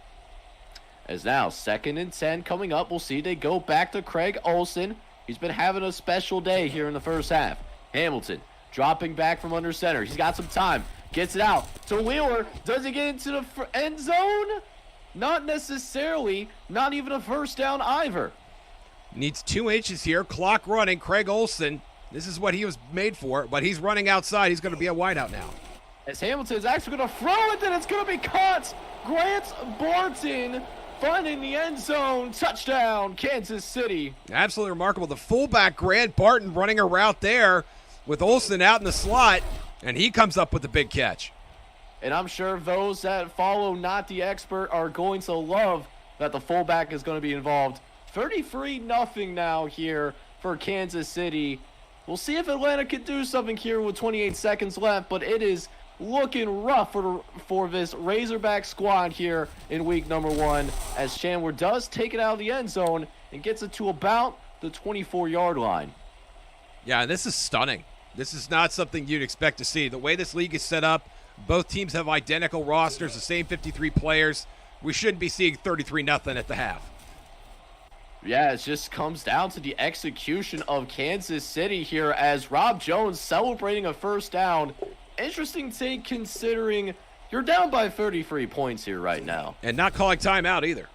As now, 2nd and 10 coming up. We'll see they go back to Craig Olsen. He's been having a special day here in the first half. Hamilton dropping back from under center. He's got some time. Gets it out to Wheeler. Does he get into the end zone? Not necessarily. Not even a first down either. Needs 2 inches here. Clock running. Craig Olsen. This is what he was made for, but he's running outside. He's going to be a wideout now. As Hamilton is actually going to throw it, and it's going to be caught. Grant Barton finding the end zone. Touchdown, Kansas City. Absolutely remarkable. The fullback, Grant Barton, running a route there with Olsen out in the slot, and he comes up with the big catch. And I'm sure those that follow Not the Expert are going to love that the fullback is going to be involved. 33-0 now here for Kansas City. We'll see if Atlanta can do something here with 28 seconds left, but it is looking rough for this Razorback squad here in week number 1 as Chandler does take it out of the end zone and gets it to about the 24-yard line. Yeah, this is stunning. This is not something you'd expect to see. The way this league is set up, both teams have identical rosters, the same 53 players. We shouldn't be seeing 33-0 at the half. Yeah, it just comes down to the execution of Kansas City here as Rob Jones celebrating a first down. Interesting take considering you're down by 33 points here right now. And not calling timeout either.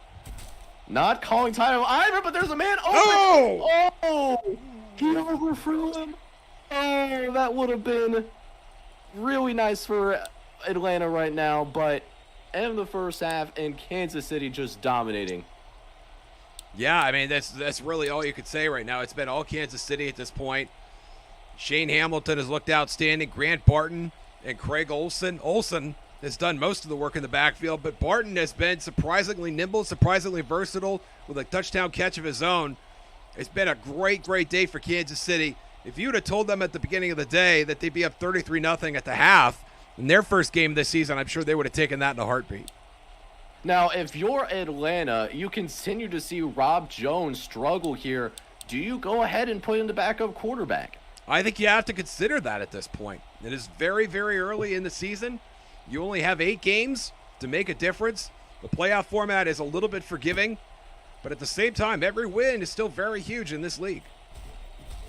Not calling timeout either, but there's a man open. Oh! He overthrew him. Oh, that would have been really nice for Atlanta right now, but end of the first half and Kansas City just dominating. Yeah, I mean, that's really all you could say right now. It's been all Kansas City at this point. Shane Hamilton has looked outstanding. Grant Barton and Craig Olsen. Olsen has done most of the work in the backfield, but Barton has been surprisingly nimble, surprisingly versatile with a touchdown catch of his own. It's been a great, great day for Kansas City. If you would have told them at the beginning of the day that they'd be up 33-0 at the half in their first game this season, I'm sure they would have taken that in a heartbeat. Now, if you're Atlanta, you continue to see Rob Jones struggle here. Do you go ahead and put in the backup quarterback? I think you have to consider that at this point. It is very, very early in the season. You only have 8 games to make a difference. The playoff format is a little bit forgiving, but at the same time, every win is still very huge in this league.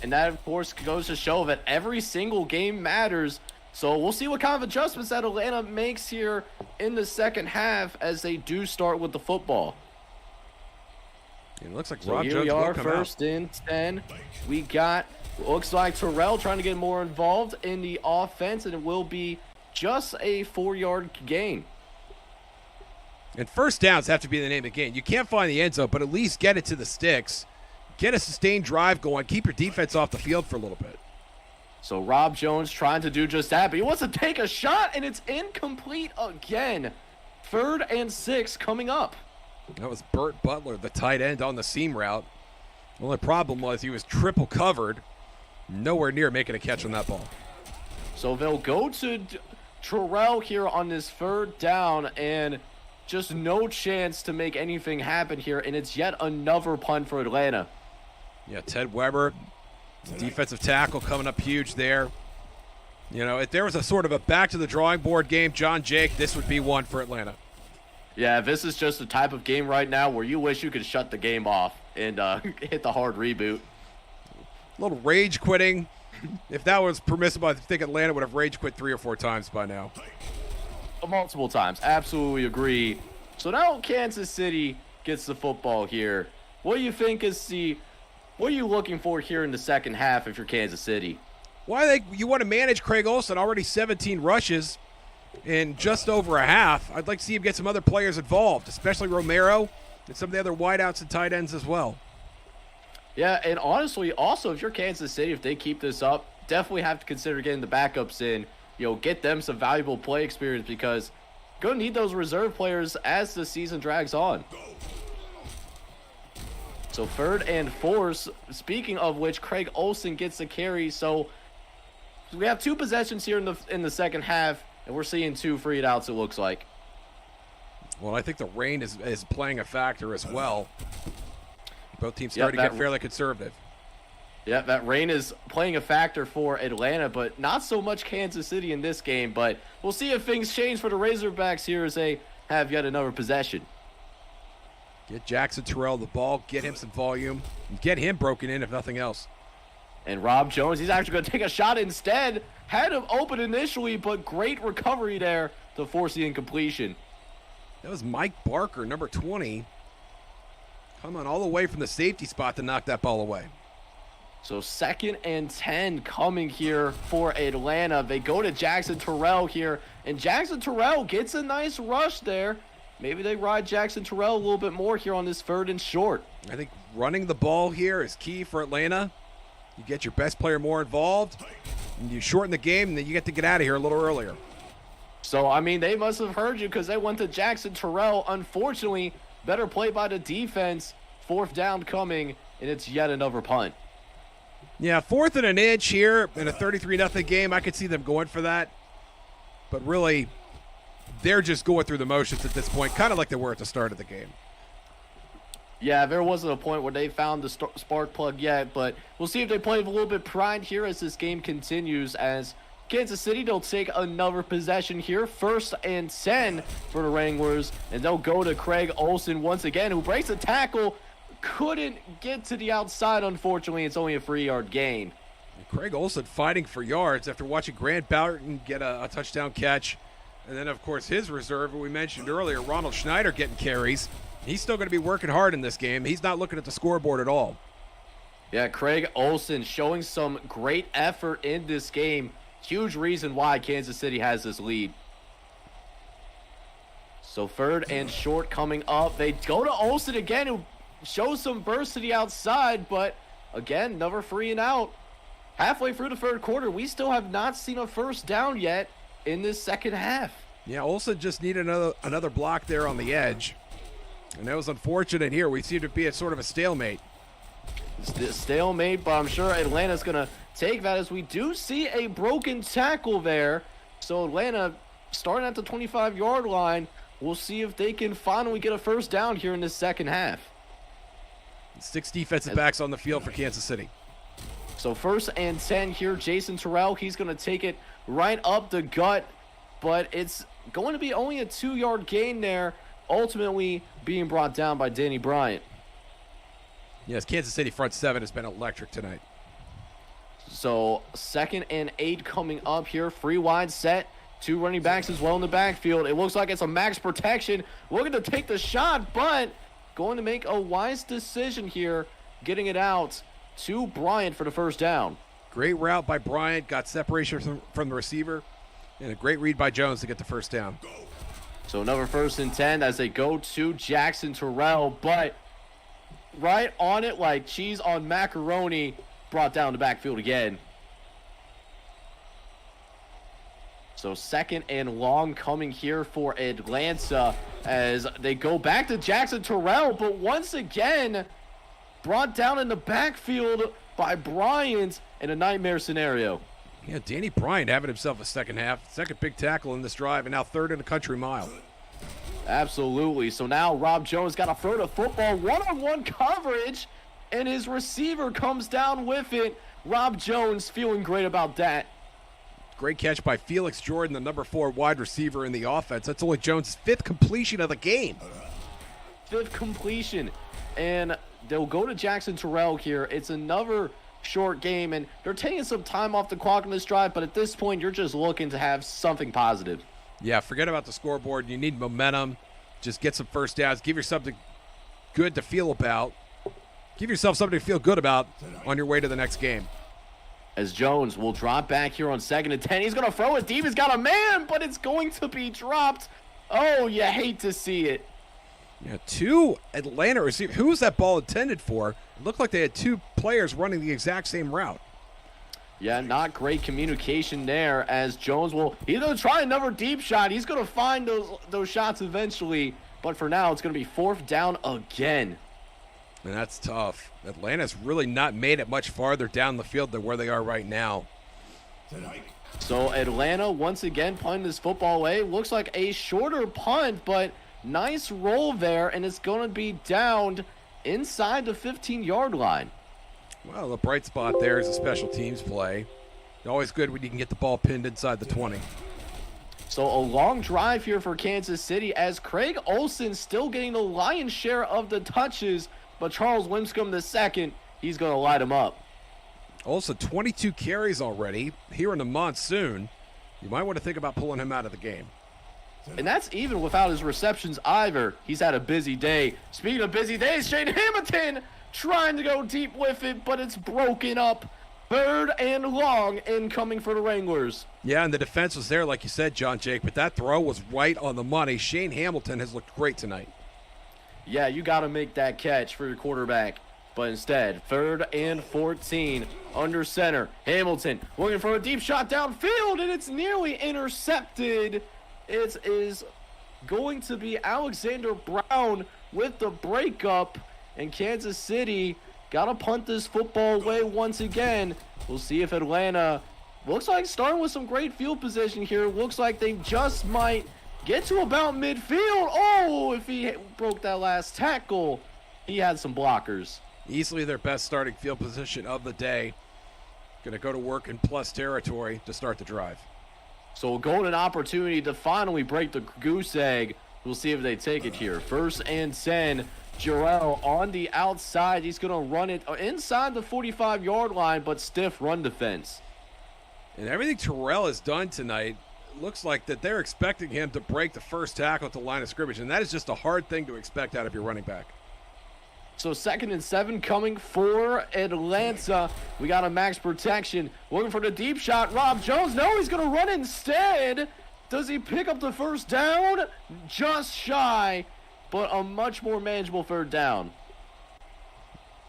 And that, of course, goes to show that every single game matters. So we'll see what kind of adjustments that Atlanta makes here in the second half as they do start with the football. It looks like So Rob here Jones we are, will come first and 10. We got, looks like Terrell trying to get more involved in the offense, and it will be just a 4-yard gain. And first downs have to be the name of the game. You can't find the end zone, but at least get it to the sticks. Get a sustained drive going. Keep your defense off the field for a little bit. So Rob Jones trying to do just that, but he wants to take a shot, and it's incomplete again. 3rd and 6 coming up. That was Burt Butler, the tight end on the seam route. The only problem was he was triple covered. Nowhere near making a catch on that ball. So they'll go to Terrell here on this 3rd down, and just no chance to make anything happen here, and it's yet another punt for Atlanta. Yeah, Ted Weber, defensive tackle coming up huge there. You know, if there was a sort of a back to the drawing board game, John Jake, this would be one for Atlanta. Yeah, this is just the type of game right now where you wish you could shut the game off and hit the hard reboot. A little rage quitting. If that was permissible, I think Atlanta would have rage quit 3 or 4 times by now. Multiple times. Absolutely agree. So now Kansas City gets the football here. What do you think what are you looking for here in the second half if you're Kansas City? Well, I think you want to manage Craig Olsen, already 17 rushes in just over a half. I'd like to see him get some other players involved, especially Romero and some of the other wideouts and tight ends as well. Yeah, and honestly, also, if you're Kansas City, if they keep this up, definitely have to consider getting the backups in. You know, get them some valuable play experience because you're going to need those reserve players as the season drags on. So 3rd and 4, speaking of which, Craig Olsen gets the carry. So we have 2 possessions here in the second half, and we're seeing 2 freed outs, it looks like. Well, I think the rain is playing a factor as well. Both teams starting to get fairly conservative. Yeah, that rain is playing a factor for Atlanta, but not so much Kansas City in this game. But we'll see if things change for the Razorbacks here as they have yet another possession. Get Jackson Terrell the ball, get him some volume, and get him broken in if nothing else. And Rob Jones, he's actually going to take a shot instead. Had him open initially, but great recovery there to force the incompletion. That was Mike Barker, number 20. Coming all the way from the safety spot to knock that ball away. So 2nd and 10 coming here for Atlanta. They go to Jackson Terrell here, and Jackson Terrell gets a nice rush there. Maybe they ride Jackson Terrell a little bit more here on this 3rd and short. I think running the ball here is key for Atlanta. You get your best player more involved, and you shorten the game, and then you get to get out of here a little earlier. So, I mean, they must have heard you because they went to Jackson Terrell. Unfortunately, better play by the defense. 4th down coming, and it's yet another punt. Yeah, 4th and an inch here in a 33-0 game. I could see them going for that. But really, they're just going through the motions at this point, kind of like they were at the start of the game. Yeah, there wasn't a point where they found the spark plug yet, but we'll see if they play with a little bit pride here as this game continues. As Kansas City, they'll take another possession here. 1st and 10 for the Wranglers, and they'll go to Craig Olsen once again, who breaks a tackle. Couldn't get to the outside, unfortunately. It's only a 3-yard gain. Craig Olsen fighting for yards after watching Grant Barton get a touchdown catch. And then, of course, his reserve, who we mentioned earlier, Ronald Schneider, getting carries. He's still going to be working hard in this game. He's not looking at the scoreboard at all. Yeah, Craig Olsen showing some great effort in this game. Huge reason why Kansas City has this lead. So 3rd and short coming up. They go to Olsen again, who shows some burst to the outside, but again, another 3 and out. Halfway through the 3rd quarter, we still have not seen a 1st down yet in this second half. Yeah, Olsen just needed another block there on the edge. And that was unfortunate here. We seem to be at sort of a stalemate. Stalemate, but I'm sure Atlanta's going to take that as we do see a broken tackle there. So Atlanta starting at the 25-yard line. We'll see if they can finally get a 1st down here in this second half. 6 defensive backs on the field for Kansas City. So 1st and 10 here. Jason Terrell, he's going to take it right up the gut, but it's going to be only a 2-yard gain there, ultimately being brought down by Danny Bryant. Yes, Kansas City front 7 has been electric tonight. So 2nd and 8 coming up here. Free wide set. 2 running backs as well in the backfield. It looks like it's a max protection. Looking to take the shot, but going to make a wise decision here, getting it out to Bryant for the 1st down. Great route by Bryant, got separation from the receiver, and a great read by Jones to get the 1st down. So another 1st and 10 as they go to Jackson Terrell, but right on it like cheese on macaroni, brought down the backfield again. So 2nd and long coming here for Atlanta as they go back to Jackson Terrell, but once again brought down in the backfield by Bryant in a nightmare scenario. Yeah, Danny Bryant having himself a second half. 2nd big tackle in this drive, and now 3rd in a country mile. Absolutely. So now Rob Jones got to throw the football, one-on-one coverage, and his receiver comes down with it. Rob Jones feeling great about that. Great catch by Felix Jordan, the number 4 wide receiver in the offense. That's only Jones' 5th completion of the game. 5th completion. And they'll go to Jackson Terrell here. It's another short game, and they're taking some time off the clock on this drive, but at this point, you're just looking to have something positive. Yeah, forget about the scoreboard. You need momentum. Just get some first downs. Give yourself something good to feel about. Give yourself something to feel good about on your way to the next game. As Jones will drop back here on 2nd and 10. He's going to throw it deep. He's got a man, but it's going to be dropped. Oh, you hate to see it. Yeah, 2 Atlanta receivers. Who was that ball intended for? It looked like they had 2 players running the exact same route. Yeah, not great communication there, as Jones will either try another deep shot. He's going to find those shots eventually, but for now, it's going to be 4th down again. And that's tough. Atlanta's really not made it much farther down the field than where they are right now. So Atlanta once again punting this football away. Looks like a shorter punt, but nice roll there, and it's going to be downed inside the 15-yard line. Well, the bright spot there is a special teams play. Always good when you can get the ball pinned inside the 20. So a long drive here for Kansas City, as Craig Olsen still getting the lion's share of the touches, but Charles Linscomb II, he's going to light him up. Olsen, 22 carries already here in the monsoon. You might want to think about pulling him out of the game. And that's even without his receptions either. He's had a busy day. Speaking of busy days, Shane Hamilton trying to go deep with it, but it's broken up. 3rd and long incoming for the Wranglers. Yeah, and the defense was there, like you said, John Jake, but that throw was right on the money. Shane Hamilton has looked great tonight. Yeah, you got to make that catch for your quarterback. But instead, 3rd and 14 under center. Hamilton looking for a deep shot downfield, and it's nearly intercepted. It is going to be Alexander Brown with the breakup, and Kansas City got to punt this football away once again. We'll see if Atlanta looks like starting with some great field position here. Looks like they just might get to about midfield. Oh, if he broke that last tackle, he had some blockers. Easily their best starting field position of the day. Going to go to work in plus territory to start the drive. So a golden opportunity to finally break the goose egg. We'll see if they take it here. 1st and 10. Jarrell on the outside. He's going to run it inside the 45-yard line, but stiff run defense. And everything Terrell has done tonight, looks like that they're expecting him to break the first tackle at the line of scrimmage, and that is just a hard thing to expect out of your running back. So 2nd and 7 coming for Atlanta. We got a max protection. Looking for the deep shot. Rob Jones. No, he's going to run instead. Does he pick up the first down? Just shy, but a much more manageable 3rd down.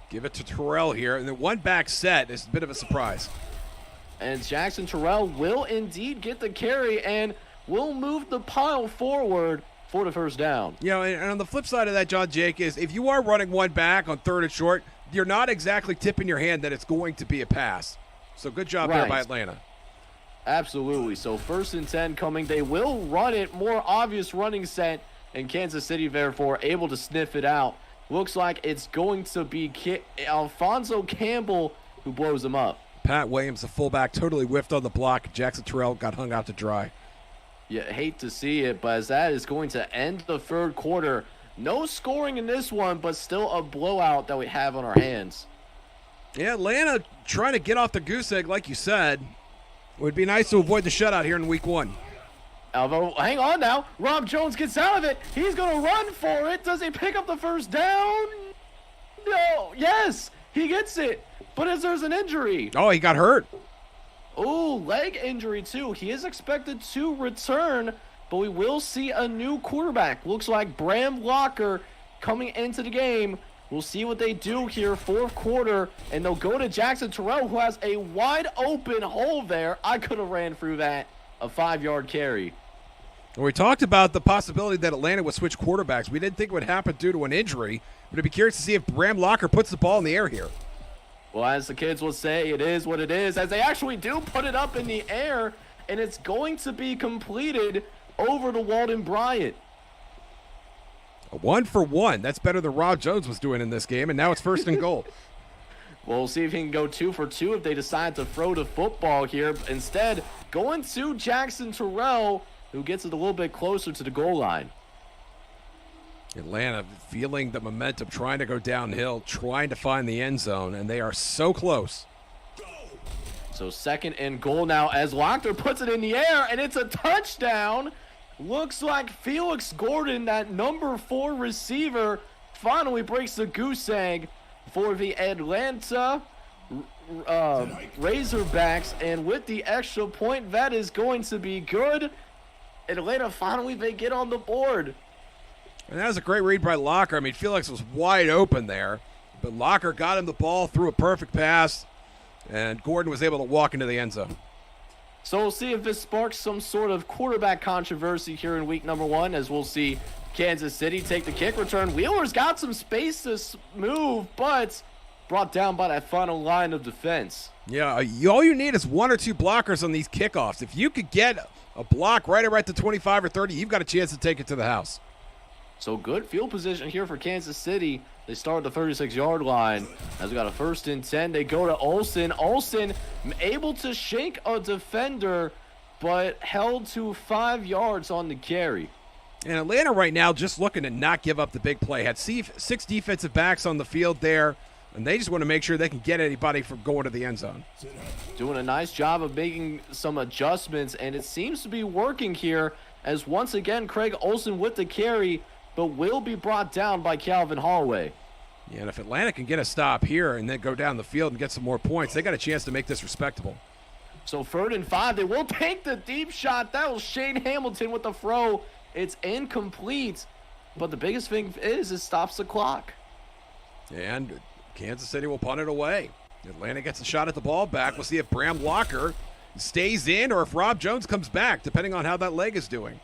Give it to Terrell here. And the one back set is a bit of a surprise. And Jackson Terrell will indeed get the carry and will move the pile forward for the first down. You know, and on the flip side of that, John Jake, is if you are running one back on 3rd and short, you're not exactly tipping your hand that it's going to be a pass. So good job there by Atlanta. Absolutely. So 1st and 10 coming. They will run it, more obvious running set, and Kansas City therefore able to sniff it out. Looks like it's going to be Alfonso Campbell who blows them up. Pat Williams, the fullback, totally whiffed on the block. Jackson Terrell got hung out to dry. You hate to see it, but as that is going to end the 3rd quarter. No scoring in this one, but still a blowout that we have on our hands. Yeah, Atlanta trying to get off the goose egg, like you said. It would be nice to avoid the shutout here in week 1. Although, hang on now. Rob Jones gets out of it. He's going to run for it. Does he pick up the first down? No. Yes, he gets it. But there's an injury. Oh, he got hurt. Oh, leg injury too. He is expected to return, but we will see a new quarterback. Looks like Bram Locker coming into the game. We'll see what they do here, 4th quarter, and they'll go to Jackson Terrell, who has a wide open hole there. I could have ran through that, a 5-yard carry. We talked about the possibility that Atlanta would switch quarterbacks. We didn't think it would happen due to an injury, but I'd be curious to see if Bram Locker puts the ball in the air here. Well, as the kids will say, it is what it is, as they actually do put it up in the air, and it's going to be completed over to Walden Bryant. A 1-for-1. That's better than Rob Jones was doing in this game, and now it's 1st and goal. We'll see if he can go 2 for 2 if they decide to throw the football here. Instead, going to Jackson Terrell, who gets it a little bit closer to the goal line. Atlanta feeling the momentum, trying to go downhill, trying to find the end zone, and they are so close. So 2nd and goal now as Lockner puts it in the air, and it's a touchdown. Looks like Felix Gordon, that number 4 receiver, finally breaks the goose egg for the Atlanta Razorbacks. And with the extra point, that is going to be good. Atlanta finally, they get on the board. And that was a great read by Locker. I mean, Felix was wide open there, but Locker got him the ball, threw a perfect pass, and Gordon was able to walk into the end zone. So we'll see if this sparks some sort of quarterback controversy here in week number 1, as we'll see Kansas City take the kick return. Wheeler's got some space to move, but brought down by that final line of defense. Yeah, all you need is 1 or 2 blockers on these kickoffs. If you could get a block right around the 25 or 30, you've got a chance to take it to the house. So good field position here for Kansas City. They start at the 36-yard line. As we got a 1st and 10, they go to Olsen. Olsen able to shake a defender, but held to 5 yards on the carry. And Atlanta right now just looking to not give up the big play. Had 6 defensive backs on the field there, and they just want to make sure they can get anybody from going to the end zone. Doing a nice job of making some adjustments, and it seems to be working here, as once again Craig Olsen with the carry, but will be brought down by Calvin Holloway. Yeah, and if Atlanta can get a stop here and then go down the field and get some more points, they got a chance to make this respectable. So 3rd and 5, they will take the deep shot. That was Shane Hamilton with the throw. It's incomplete, but the biggest thing is it stops the clock. And Kansas City will punt it away. Atlanta gets a shot at the ball back. We'll see if Bram Locker stays in or if Rob Jones comes back, depending on how that leg is doing.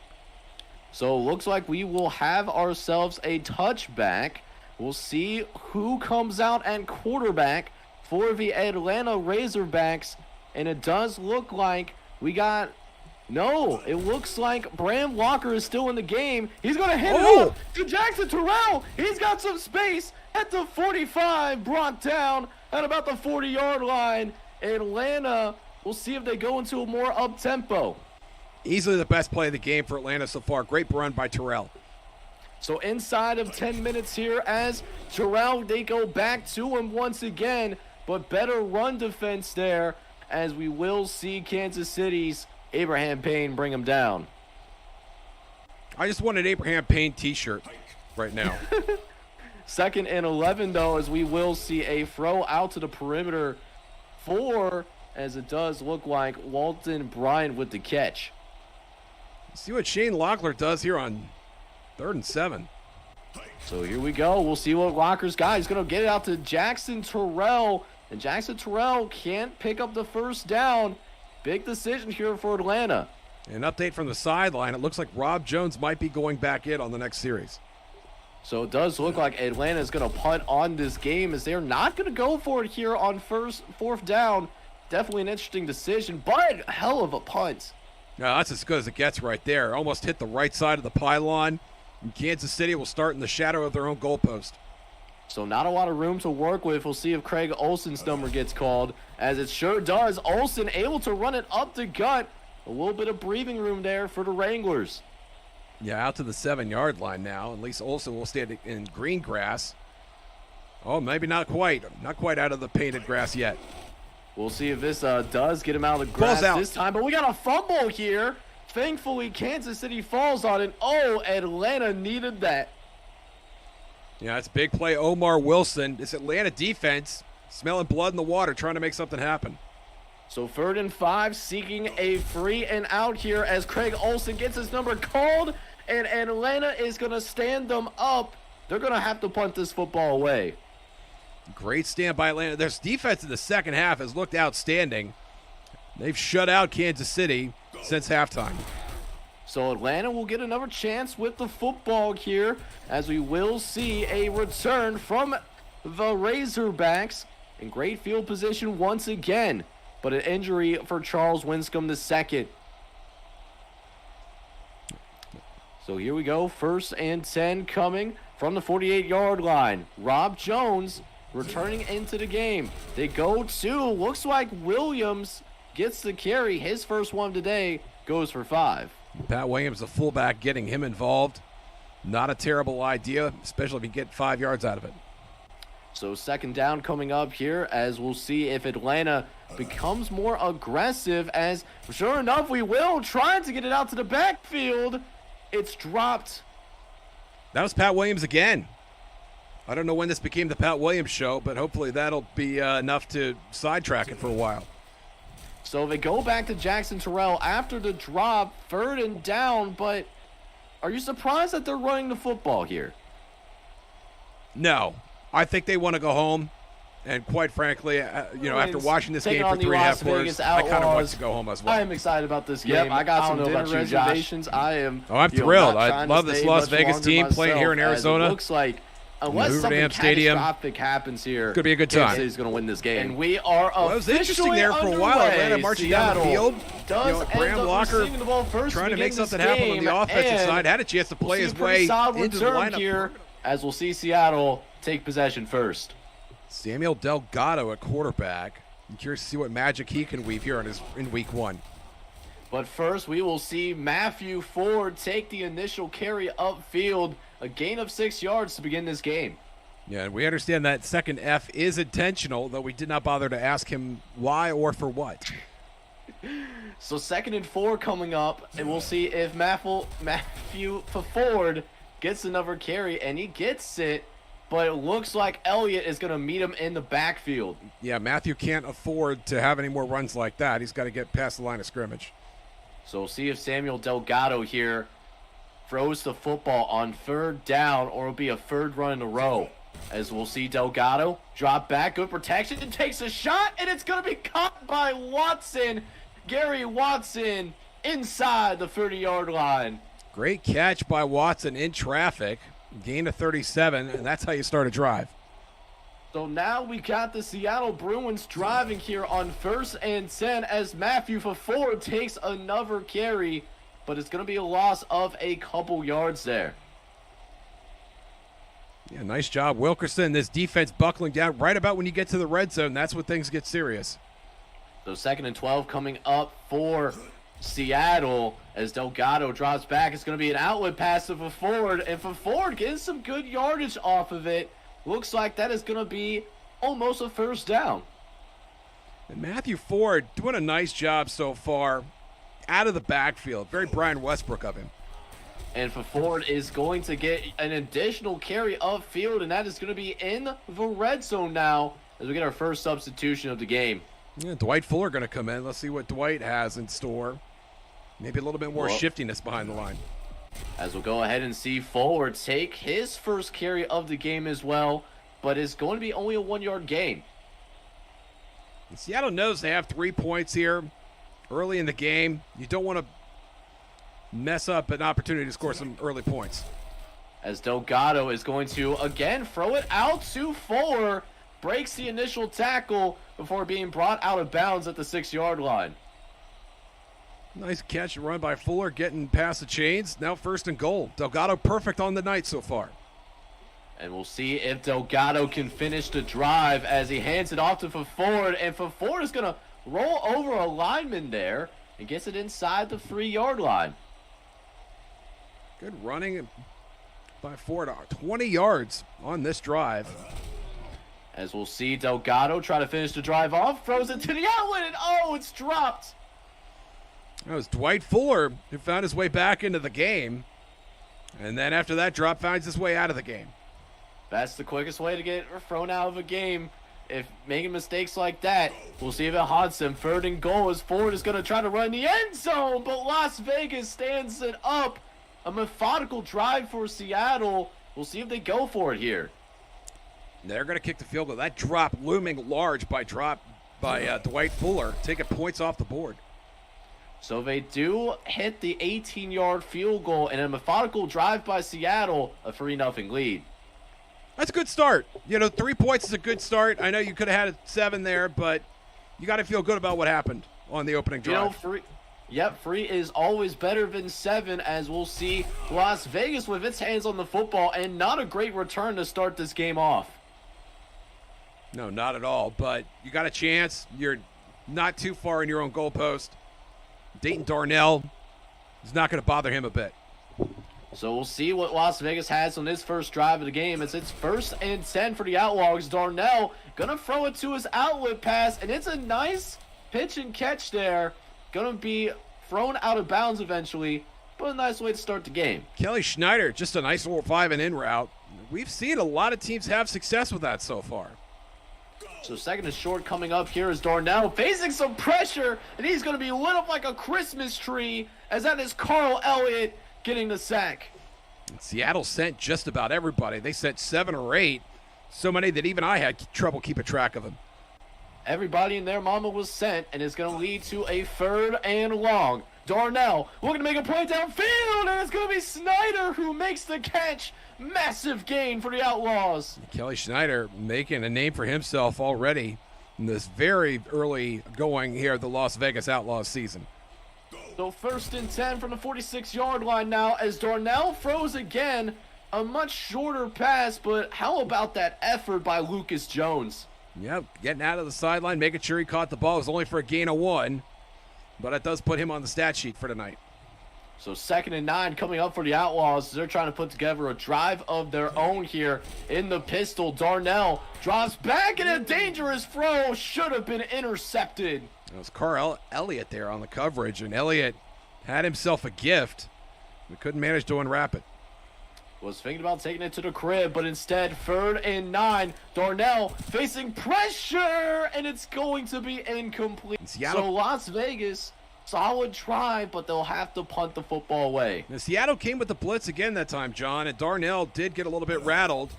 So it looks like we will have ourselves a touchback. We'll see who comes out at quarterback for the Atlanta Razorbacks. And it does look like we got... No, it looks like Bram Walker is still in the game. He's going to hit it up to Jackson Terrell. He's got some space at the 45, brought down at about the 40-yard line. Atlanta, we'll see if they go into a more up-tempo. Easily the best play of the game for Atlanta so far. Great run by Terrell. So inside of 10 minutes here as Terrell, they go back to him once again, but better run defense there as we will see Kansas City's Abraham Payne bring him down. I just want an Abraham Payne t-shirt right now. 2nd and 11 though, as we will see a throw out to the perimeter for, as it does look like, Walton Bryant with the catch. See what Shane Locklear does here on 3rd and 7. So here we go. We'll see what Locker's got. He's going to get it out to Jackson Terrell. And Jackson Terrell can't pick up the 1st down. Big decision here for Atlanta. An update from the sideline. It looks like Rob Jones might be going back in on the next series. So it does look like Atlanta is going to punt on this game, as they're not going to go for it here on 4th down. Definitely an interesting decision, but hell of a punt. Now, that's as good as it gets right there. Almost hit the right side of the pylon. And Kansas City will start in the shadow of their own goalpost. So not a lot of room to work with. We'll see if Craig Olsen's number gets called, as it sure does. Olsen able to run it up the gut. A little bit of breathing room there for the Wranglers. Yeah, out to the 7-yard line now. At least Olsen will stand in green grass. Oh, maybe not quite. Not quite out of the painted grass yet. We'll see if this does get him out of the grass this time. But we got a fumble here. Thankfully, Kansas City falls on it. Oh, Atlanta needed that. Yeah, it's a big play. Omar Wilson. This Atlanta defense smelling blood in the water, trying to make something happen. So 3rd and 5, seeking a free and out here as Craig Olsen gets his number called. And Atlanta is going to stand them up. They're going to have to punt this football away. Great stand by Atlanta. Their defense in the second half has looked outstanding. They've shut out Kansas City since halftime. So Atlanta will get another chance with the football here, as we will see a return from the Razorbacks in great field position once again. But an injury for Charles Winscombe II. So here we go. 1st and 10 coming from the 48-yard line. Rob Jones returning into the game. They go to, looks like Williams gets the carry. His first one today goes for 5. Pat Williams, the fullback, getting him involved. Not a terrible idea, especially if you get 5 yards out of it. So second down coming up here, as we'll see if Atlanta becomes more aggressive, as sure enough we will, trying to get it out to the backfield. It's dropped. That was Pat Williams again. I don't know when this became the Pat Williams show, but hopefully that'll be enough to sidetrack it for a while. So they go back to Jackson Terrell after the drop, 3rd and down, but are you surprised that they're running the football here? No. I think they want to go home. And quite frankly, after watching this game for Taking on 3.5 the quarters, Las I Vegas kind of want Outlaws. to go home as well. I am excited about this game. Yep, I got some don't know dinner about you, Josh. reservations. I am. I'm thrilled. not I trying to love this stay Las much Vegas longer team playing here in myself, as Arizona. It looks like unless Hoover something Dam Stadium. catastrophic happens here, It's gonna be a good Kansas time. City's going to win this game. And we are Well, it was interesting officially there for a while. underway. Atlanta marching down the Seattle field. does end Graham up Locker receiving the ball first trying to begin make something this happen on game, the offensive and side. Had a chance to play we'll his see a pretty way solid into the return lineup. here, as we'll see Seattle take possession first. Samuel Delgado at quarterback. I'm curious to see what magic he can weave here in week 1. But first, we will see Matthew Ford take the initial carry upfield, a gain of 6 yards to begin this game. Yeah, and we understand that second F is intentional, though we did not bother to ask him why or for what. So 2nd and 4 coming up, and we'll see if Matthew Ford gets another carry, and he gets it, but it looks like Elliott is going to meet him in the backfield. Yeah, Matthew can't afford to have any more runs like that. He's got to get past the line of scrimmage. So we'll see if Samuel Delgado here throws the football on 3rd down, or it'll be a 3rd run in a row. As we'll see Delgado drop back, good protection, and takes a shot, and it's going to be caught by Watson. Gary Watson inside the 30-yard line. Great catch by Watson in traffic. Gain of 37, and that's how you start a drive. So now we got the Seattle Bruins driving here on 1st and 10 as Matthew Ford takes another carry, but it's going to be a loss of a couple yards there. Yeah, nice job, Wilkerson. This defense buckling down right about when you get to the red zone. That's when things get serious. So 2nd and 12 coming up for Seattle as Delgado drops back. It's going to be an outlet pass to Ford, and Ford getting some good yardage off of it. Looks like that is going to be almost a 1st down. And Matthew Ford doing a nice job so far out of the backfield. Very Brian Westbrook of him. And Ford is going to get an additional carry upfield, and that is going to be in the red zone now as we get our first substitution of the game. Yeah, Dwight Fuller going to come in. Let's see what Dwight has in store. Maybe a little bit more shiftiness behind the line. As we'll go ahead and see Fuller take his first carry of the game as well, but it's going to be only a 1-yard gain. And Seattle knows they have 3 points here early in the game. You don't want to mess up an opportunity to score some early points. As Delgado is going to, again, throw it out to Fuller. Breaks the initial tackle before being brought out of bounds at the 6-yard line. Nice catch and run by Fuller, getting past the chains. Now 1st and goal. Delgado perfect on the night so far. And we'll see if Delgado can finish the drive as he hands it off to Ford. And Ford is going to roll over a lineman there and gets it inside the 3-yard line. Good running by Ford. 20 yards on this drive. As we'll see Delgado try to finish the drive off. Throws it to the outlet, and it's dropped. That was Dwight Fuller who found his way back into the game. And then after that drop, finds his way out of the game. That's the quickest way to get thrown out of a game. If making mistakes like that, we'll see if it haunts him. 3rd and goal as Ford is going to try to run the end zone, but Las Vegas stands it up. A methodical drive for Seattle. We'll see if they go for it here. They're going to kick the field goal. That drop looming large by Dwight Fuller, taking points off the board. So they do hit the 18-yard field goal, and a methodical drive by Seattle, a 3-0 lead. That's a good start. 3 points is a good start. I know you could have had a 7 there, but you got to feel good about what happened on the opening drive. Free is always better than 7, as we'll see Las Vegas with its hands on the football, and not a great return to start this game off. No, not at all. But you got a chance. You're not too far in your own goalpost. Dayton Darnell is not going to bother him a bit. So we'll see what Las Vegas has on this first drive of the game as it's 1st and 10 for the Outlaws. Darnell going to throw it to his outlet pass, and it's a nice pitch and catch there. Going to be thrown out of bounds eventually, but a nice way to start the game. Kelly Schneider, just a nice little 5-and-in route. We've seen a lot of teams have success with that so far. So 2nd and short coming up here is Darnell facing some pressure, and he's going to be lit up like a Christmas tree as that is Carl Elliott getting the sack. Seattle sent just about everybody. They sent 7 or 8, so many that even I had trouble keeping track of them. Everybody and their mama was sent, and it's going to lead to a 3rd and long. Darnell looking to make a play downfield, and it's going to be Snyder who makes the catch. Massive gain for the Outlaws. Kelly Schneider making a name for himself already in this very early going here of the Las Vegas Outlaws season. So 1st and 10 from the 46-yard line now as Darnell throws again. A much shorter pass, but how about that effort by Lucas Jones? Yep, getting out of the sideline, making sure he caught the ball. It was only for a gain of 1, but it does put him on the stat sheet for tonight. So 2nd and 9 coming up for the Outlaws. They're trying to put together a drive of their own here in the pistol. Darnell drops back and a dangerous throw should have been intercepted. It was Carl Elliott there on the coverage, and Elliott had himself a gift, but couldn't manage to unwrap it. Was thinking about taking it to the crib, but instead 3rd and 9. Darnell facing pressure, and it's going to be incomplete. So Las Vegas, solid try, but they'll have to punt the football away. Now, Seattle came with the blitz again that time, John, and Darnell did get a little bit rattled.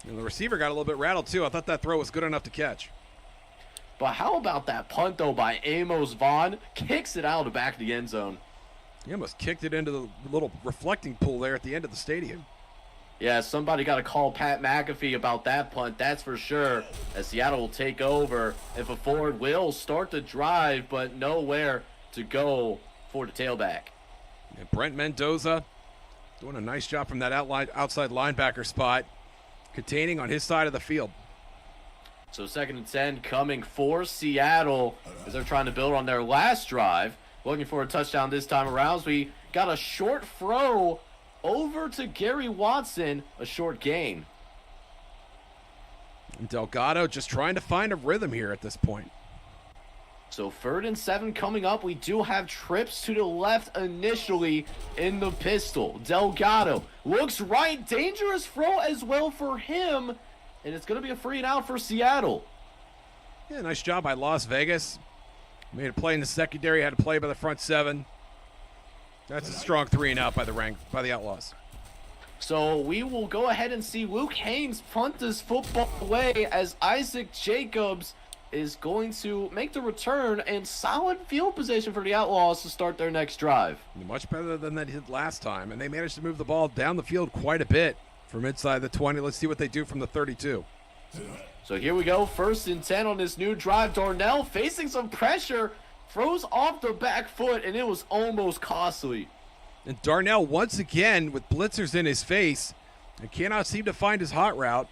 And the receiver got a little bit rattled, too. I thought that throw was good enough to catch. But how about that punt, though, by Amos Vaughn? Kicks it out of the back of the end zone. He almost kicked it into the little reflecting pool there at the end of the stadium. Yeah, somebody got to call Pat McAfee about that punt, that's for sure, as Seattle will take over. If a forward will start the drive, but nowhere to go for the tailback. And Brent Mendoza doing a nice job from that outside linebacker spot, containing on his side of the field. So 2nd and 10 coming for Seattle as they're trying to build on their last drive. Looking for a touchdown this time around. So we got a short throw over to Gary Watson, a short gain. And Delgado just trying to find a rhythm here at this point. So 3rd and 7 coming up. We do have trips to the left initially in the pistol. Delgado looks right. Dangerous throw as well for him. And it's going to be a 3 and out for Seattle. Yeah, nice job by Las Vegas. Made a play in the secondary, had a play by the front 7. That's a strong 3 and out by the Outlaws. So we will go ahead and see Luke Haynes punt this football away as Isaac Jacobs is going to make the return, and solid field position for the Outlaws to start their next drive. Much better than they did last time, and they managed to move the ball down the field quite a bit from inside the 20. Let's see what they do from the 32. So here we go, 1st and 10 on this new drive. Darnell facing some pressure, throws off the back foot, and it was almost costly. And Darnell, once again, with blitzers in his face, and cannot seem to find his hot route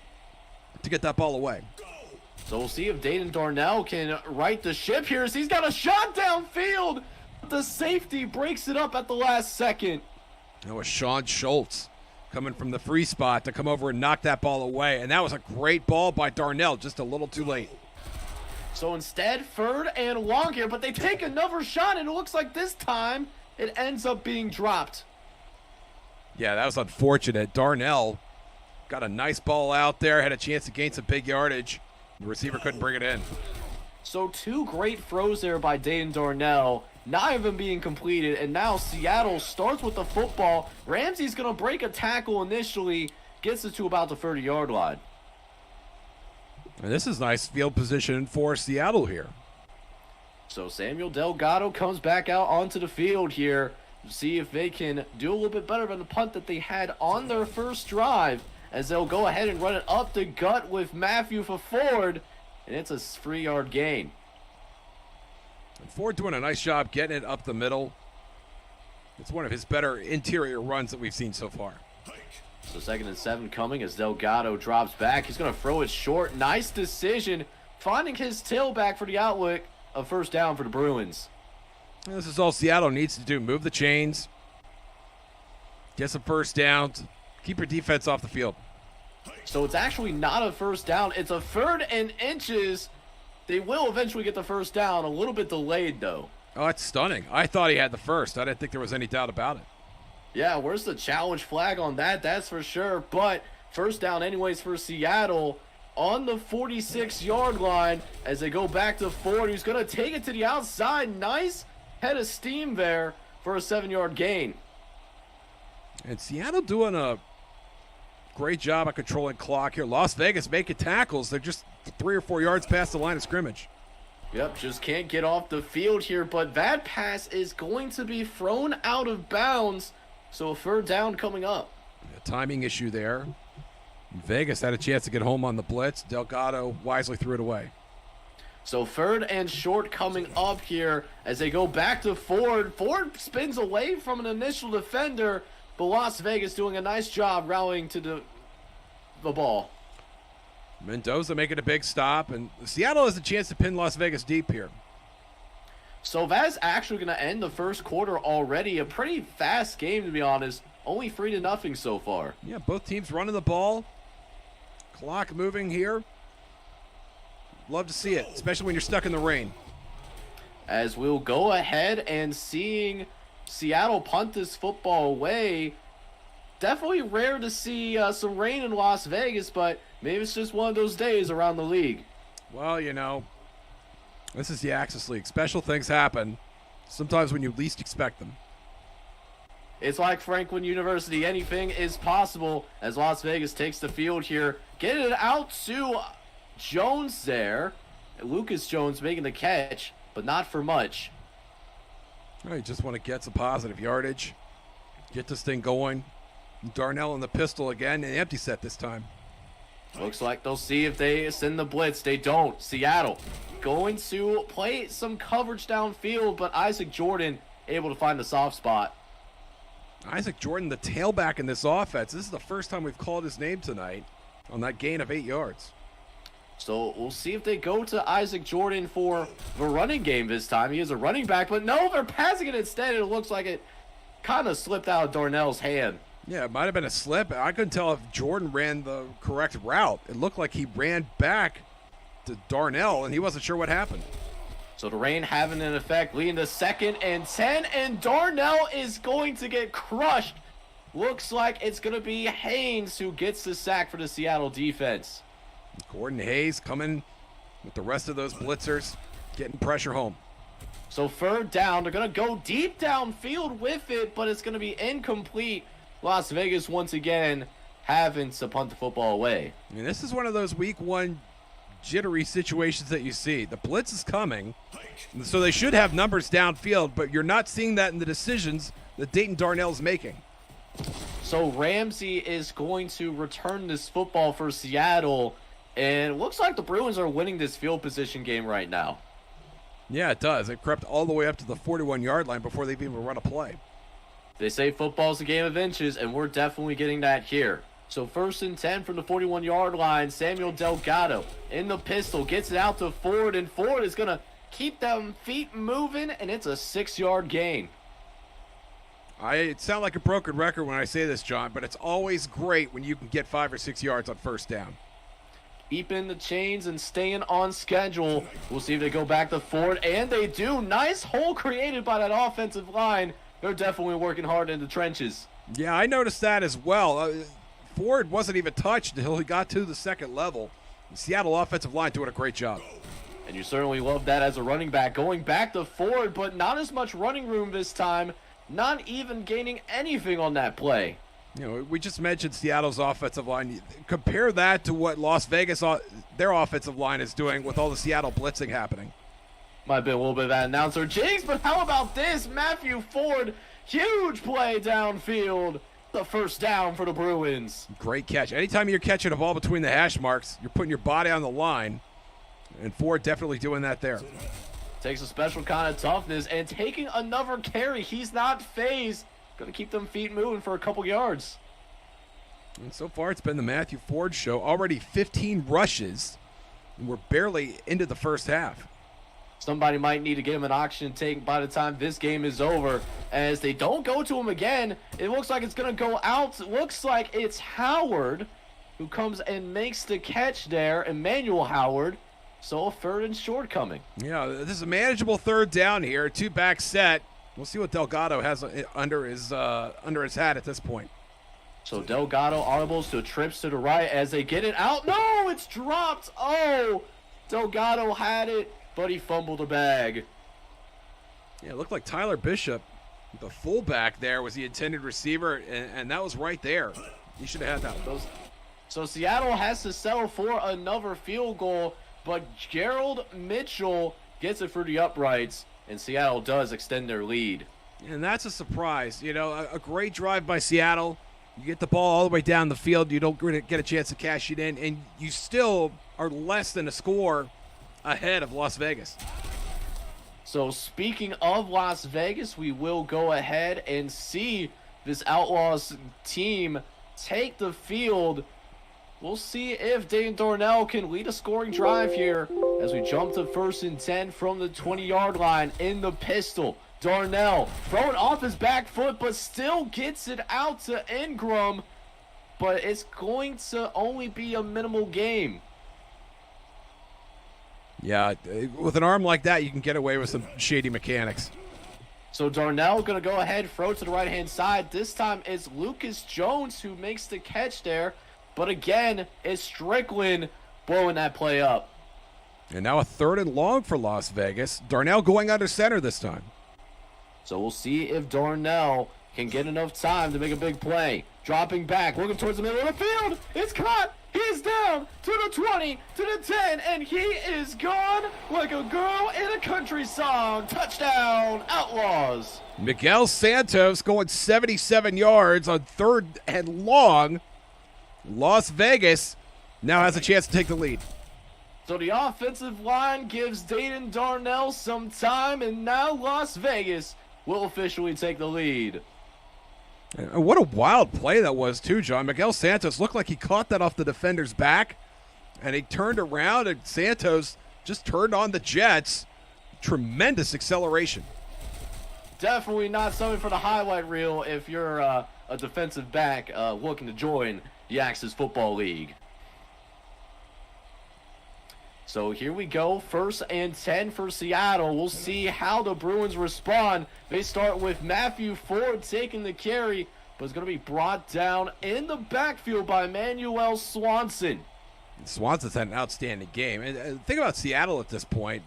to get that ball away. So we'll see if Dayton Darnell can right the ship here as he's got a shot downfield. The safety breaks it up at the last second. That was Sean Schultz coming from the free spot to come over and knock that ball away. And that was a great ball by Darnell, just a little too late. So instead, 3rd and long here, but they take another shot, and it looks like this time it ends up being dropped. Yeah, that was unfortunate. Darnell got a nice ball out there, had a chance to gain some big yardage. The receiver couldn't bring it in. So 2 great throws there by Dayton Darnell, not even being completed, and now Seattle starts with the football. Ramsey's going to break a tackle initially, gets it to about the 30-yard line. And this is nice field position for Seattle here. So Samuel Delgado comes back out onto the field here to see if they can do a little bit better than the punt that they had on their first drive, as they'll go ahead and run it up the gut with Matthew for Ford, and it's a 3-yard gain. And Ford doing a nice job getting it up the middle. It's one of his better interior runs that we've seen so far. So 2nd and 7 coming as Delgado drops back. He's going to throw it short. Nice decision, finding his tailback for the outlet. A first down for the Bruins. This is all Seattle needs to do. Move the chains. Get some first downs. Keep your defense off the field. So it's actually not a first down. It's a 3rd and inches. They will eventually get the first down. A little bit delayed, though. Oh, that's stunning. I thought he had the first. I didn't think there was any doubt about it. Yeah, where's the challenge flag on that? That's for sure. But first down anyways for Seattle on the 46-yard line as they go back to Ford, who's going to take it to the outside. Nice head of steam there for a 7-yard gain. And Seattle doing a great job of controlling clock here. Las Vegas making tackles. They're just 3 or 4 yards past the line of scrimmage. Yep, just can't get off the field here, but that pass is going to be thrown out of bounds, so a 3rd down coming up. A timing issue there. Vegas had a chance to get home on the blitz. Delgado wisely threw it away. So 3rd and short coming up here as they go back to Ford. Ford spins away from an initial defender, but Las Vegas doing a nice job rallying to the ball. Mendoza making a big stop, and Seattle has a chance to pin Las Vegas deep here. So that's actually going to end the first quarter already. A pretty fast game, to be honest. Only 3-0 so far. Yeah, both teams running the ball. Clock moving here. Love to see it, especially when you're stuck in the rain. As we'll go ahead and seeing Seattle punt this football away. Definitely rare to see some rain in Las Vegas, but maybe it's just one of those days around the league. Well, you know, this is the Axis League. Special things happen sometimes when you least expect them. It's like Franklin University. Anything is possible as Las Vegas takes the field here. Getting it out to Jones there. Lucas Jones making the catch, but not for much. All right, you just want to get some positive yardage. Get this thing going. Darnell in the pistol again, an empty set this time. Looks like they'll see if they send the blitz. They don't. Seattle going to play some coverage downfield, but Isaac Jordan able to find the soft spot. Isaac Jordan, the tailback in this offense. This is the first time we've called his name tonight on that gain of 8 yards. So we'll see if they go to Isaac Jordan for the running game this time. He is a running back, but no, they're passing it instead. It looks like it kind of slipped out of Darnell's hand. Yeah, it might have been a slip. I couldn't tell if Jordan ran the correct route. It looked like he ran back to Darnell, and he wasn't sure what happened. So the rain having an effect, leading to 2nd and 10, and Darnell is going to get crushed. Looks like it's going to be Haynes who gets the sack for the Seattle defense. Gordon Hayes coming with the rest of those blitzers, getting pressure home. So 3rd down, they're going to go deep downfield with it, but it's going to be incomplete. Las Vegas once again having to punt the football away. I mean, this is one of those week 1 jittery situations that you see. The blitz is coming, so they should have numbers downfield, but you're not seeing that in the decisions that Dayton Darnell's making. So Ramsey is going to return this football for Seattle, and it looks like the Bruins are winning this field position game right now. Yeah, it does. It crept all the way up to the 41-yard line before they've even run a play. They say football's a game of inches, and we're definitely getting that here. So 1st and 10 from the 41-yard line. Samuel Delgado in the pistol, gets it out to Ford, and Ford is going to keep them feet moving, and it's a 6-yard gain. It sounds like a broken record when I say this, John, but it's always great when you can get 5 or 6 yards on first down. Keeping the chains and staying on schedule. We'll see if they go back to Ford, and they do. Nice hole created by that offensive line. They're definitely working hard in the trenches. Yeah, I noticed that as well. Ford wasn't even touched until he got to the 2nd level. The Seattle offensive line doing a great job. And you certainly love that as a running back. Going back to Ford, but not as much running room this time. Not even gaining anything on that play. You know, we just mentioned Seattle's offensive line. Compare that to what Las Vegas, their offensive line is doing with all the Seattle blitzing happening. Might be a little bit of that announcer jinx, but how about this? Matthew Ford, huge play downfield. The first down for the Bruins. Great catch. Anytime you're catching a ball between the hash marks, you're putting your body on the line. And Ford definitely doing that there. Takes a special kind of toughness and taking another carry. He's not phased. Going to keep them feet moving for a couple yards. And so far, it's been the Matthew Ford show. Already 15 rushes, and we're barely into the first half. Somebody might need to get him an oxygen tank by the time this game is over. As they don't go to him again, it looks like it's going to go out. It looks like it's Howard who comes and makes the catch there, Emmanuel Howard. So a third and short coming. Yeah, this is a manageable third down here. Two-back set. We'll see what Delgado has under his hat at this point. So Delgado audibles to trips to the right as they get it out. No, it's dropped. Oh, Delgado had it, but he fumbled the bag. Yeah, it looked like Tyler Bishop, the fullback there, was the intended receiver, and that was right there. He should have had that. So Seattle has to settle for another field goal, but Gerald Mitchell gets it for the uprights, and Seattle does extend their lead. And that's a surprise. You know, a great drive by Seattle. You get the ball all the way down the field. You don't get a chance to cash it in, and you still are less than a score ahead of Las Vegas. So speaking of Las Vegas, we will go ahead and see this Outlaws team take the field. We'll see if Dayton Darnell can lead a scoring drive here as we jump to 1st and 10 from the 20-yard line in the pistol. Darnell throwing off his back foot, but still gets it out to Ingram. But it's going to only be a minimal game. Yeah, with an arm like that, you can get away with some shady mechanics. So Darnell going to go ahead, throw to the right-hand side. This time it's Lucas Jones who makes the catch there. But again, it's Strickland blowing that play up. And now a 3rd and long for Las Vegas. Darnell going under center this time. So we'll see if Darnell can get enough time to make a big play. Dropping back, looking towards the middle of the field. It's caught. He's down to the 20, to the 10, and he is gone like a girl in a country song. Touchdown, Outlaws. Miguel Santos going 77 yards on 3rd and long. Las Vegas now has a chance to take the lead. So the offensive line gives Dayton Darnell some time, and now Las Vegas will officially take the lead. And what a wild play that was, too, John. Miguel Santos looked like he caught that off the defender's back, and he turned around, and Santos just turned on the jets. Tremendous acceleration. Definitely not something for the highlight reel if you're a defensive back looking to join the Axis Football League. So here we go, 1st and 10 for Seattle. We'll see how the Bruins respond. They start with Matthew Ford taking the carry, but it's going to be brought down in the backfield by Manuel Swanson. Swanson's had an outstanding game. And think about Seattle at this point.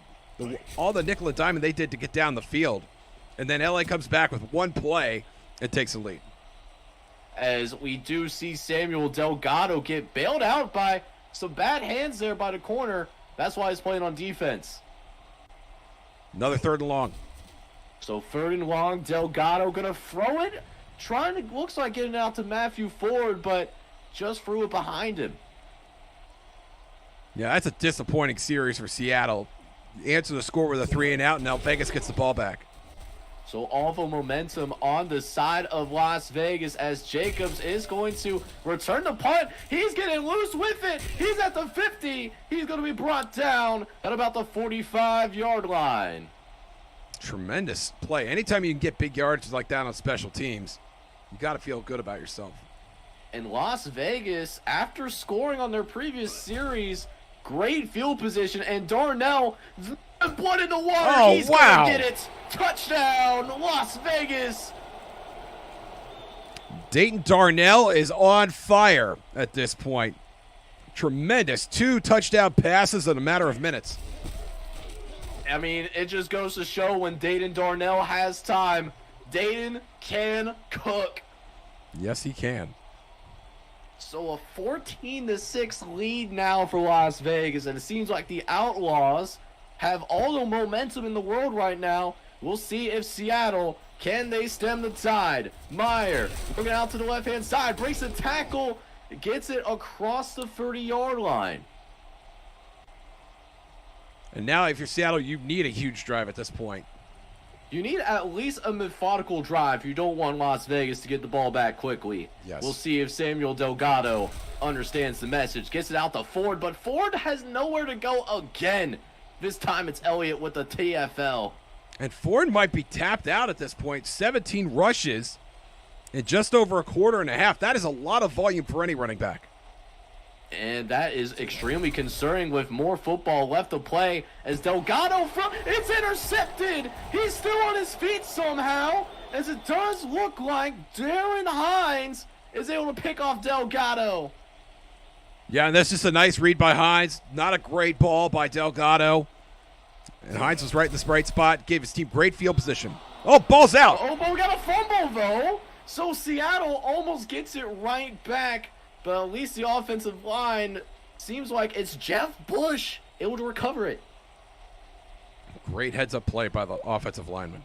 All the nickel and diamond they did to get down the field. And then LA comes back with one play and takes the lead. As we do see Samuel Delgado get bailed out by some bad hands there by the corner. That's why he's playing on defense. Another 3rd and long. So 3rd and long, Delgado going to throw it. Looks like getting it out to Matthew Ford, but just threw it behind him. Yeah, that's a disappointing series for Seattle. Answer the score with a 3 and out, and now Vegas gets the ball back. So all the momentum on the side of Las Vegas as Jacobs is going to return the punt. He's getting loose with it. He's at the 50. He's going to be brought down at about the 45-yard line. Tremendous play. Anytime you can get big yards like that on special teams, you got to feel good about yourself. And Las Vegas, after scoring on their previous series, great field position, and Darnell, blood in the water. Oh, he's wow. gonna get it. Touchdown, Las Vegas. Dayton Darnell is on fire at this point. Tremendous 2 touchdown passes in a matter of minutes. I mean, it just goes to show when Dayton Darnell has time, Dayton can cook. Yes, he can. So a 14-6 lead now for Las Vegas, and it seems like the Outlaws have all the momentum in the world right now. We'll see if Seattle, can they stem the tide? Meyer looking out to the left-hand side, breaks the tackle, gets it across the 30-yard line. And now if you're Seattle, you need a huge drive at this point. You need at least a methodical drive. You don't want Las Vegas to get the ball back quickly. Yes. We'll see if Samuel Delgado understands the message. Gets it out to Ford, but Ford has nowhere to go again. This time it's Elliott with the TFL. And Ford might be tapped out at this point. 17 rushes in just over a quarter and a half. That is a lot of volume for any running back. And that is extremely concerning with more football left to play as Delgado it's intercepted. He's still on his feet somehow, as it does look like Darren Hines is able to pick off Delgado. Yeah, and that's just a nice read by Hines. Not a great ball by Delgado. And Hines was right in the right spot, gave his team great field position. Oh, ball's out. Oh, but we got a fumble though. So Seattle almost gets it right back. But at least the offensive line seems like it's Jeff Bush able to recover it. Great heads-up play by the offensive lineman.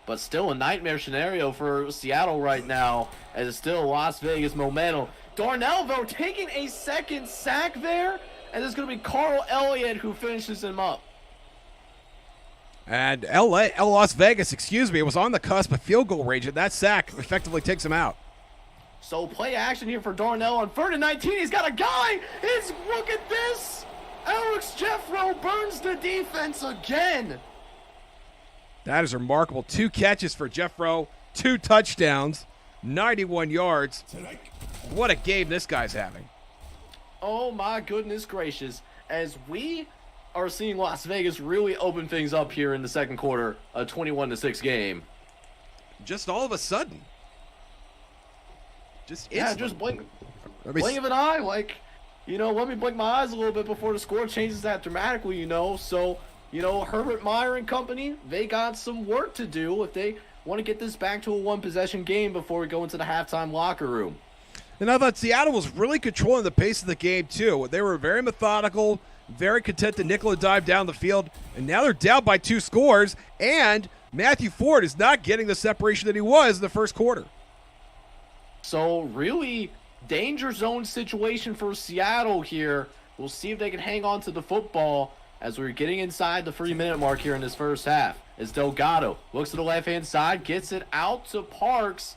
But still a nightmare scenario for Seattle right now, as it's still Las Vegas momentum. Darnell, though, taking a second sack there, and it's going to be Carl Elliott who finishes him up. And Las Vegas, was on the cusp of field goal range, and that sack effectively takes him out. So play action here for Darnell on 3rd and 19. He's got a guy. Look at this. Alex Jeffro burns the defense again. That is remarkable. 2 catches for Jeffro, 2 touchdowns, 91 yards. What a game this guy's having. Oh my goodness gracious. As we are seeing Las Vegas really open things up here in the second quarter, a 21-6 game. Just all of a sudden. Just blink of an eye, let me blink my eyes a little bit before the score changes that dramatically, So, Herbert Meyer and company, they got some work to do if they want to get this back to a one-possession game before we go into the halftime locker room. And I thought Seattle was really controlling the pace of the game, too. They were very methodical, very content to nickel and dive down the field, and now they're down by 2 scores, and Matthew Ford is not getting the separation that he was in the first quarter. So really danger zone situation for Seattle here. We'll see if they can hang on to the football as we're getting inside the 3-minute mark here in this first half. As Delgado looks to the left-hand side, gets it out to Parks.